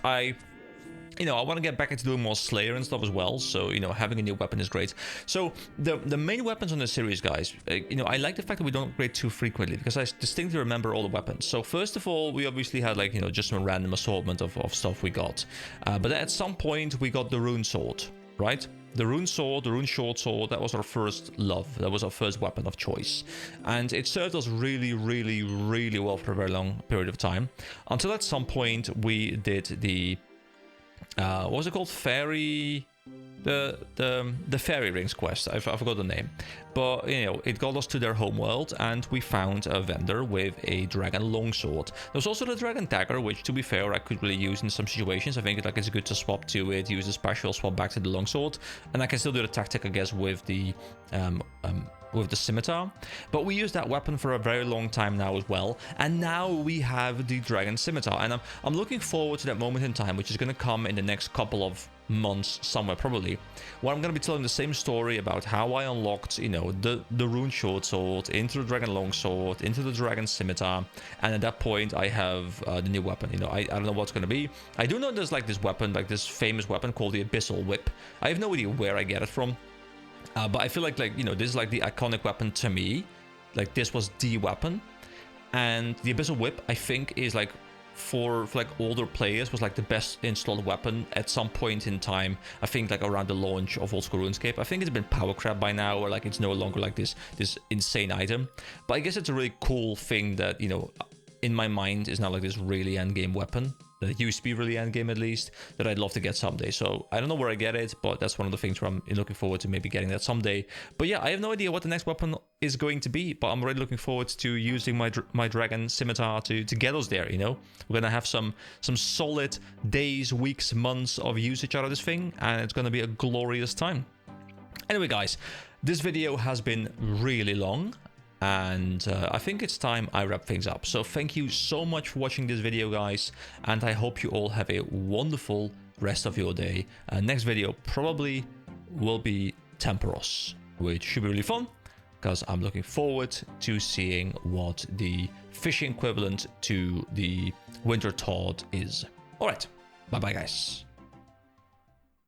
you know, I want to get back into doing more Slayer and stuff as well. So, you know, having a new weapon is great. So, the main weapons on the series, guys, you know, I like the fact that we don't upgrade too frequently because I distinctly remember all the weapons. So, first of all, we obviously had, like, you know, just some random assortment of stuff we got. But at some point, we got the Rune Sword, right? The Rune Sword, the Rune Short Sword, that was our first love. That was our first weapon of choice. And it served us really, really, really well for a very long period of time. Until at some point, we did the what was it called? Fairy, the Fairy Rings quest. I forgot the name, but you know, it got us to their homeworld, and we found a vendor with a Dragon Longsword. There's also the Dragon Dagger, which, to be fair, I could really use in some situations. I think like it's good to swap to it, use the special, swap back to the Longsword, and I can still do the tactic, I guess, with the scimitar. But we used that weapon for a very long time now as well, and now we have the Dragon Scimitar, and I'm looking forward to that moment in time, which is going to come in the next couple of months somewhere probably, where I'm going to be telling the same story about how I unlocked, you know, the Rune Short Sword into the Dragon Longsword, into the Dragon Scimitar, and at that point I have the new weapon. You know, I don't know what's going to be. I do know there's like this weapon, like this famous weapon called the Abyssal Whip. I have no idea where I get it from. But I feel like, you know, this is like the iconic weapon to me. Like, this was the weapon. And the Abyssal Whip, I think, is like, for like older players, was like the best installed weapon at some point in time. I think like around the launch of Old School RuneScape. I think it's been power crap by now, or like it's no longer like this insane item. But I guess it's a really cool thing that, you know, in my mind is now like this really endgame weapon. That it used to be really endgame, at least, that I'd love to get someday. So I don't know where I get it, but that's one of the things where I'm looking forward to maybe getting that someday. But yeah, I have no idea what the next weapon is going to be, but I'm really looking forward to using my Dragon Scimitar to get us there, you know? We're gonna have some solid days, weeks, months of usage out of this thing, and it's gonna be a glorious time. Anyway, guys, this video has been really long, and I think it's time I wrap things up. So thank you so much for watching this video, guys, and I hope you all have a wonderful rest of your day. Next video probably will be Temperos, which should be really fun, because I'm looking forward to seeing what the fishing equivalent to the Winter Todd is. Alright, bye bye, guys.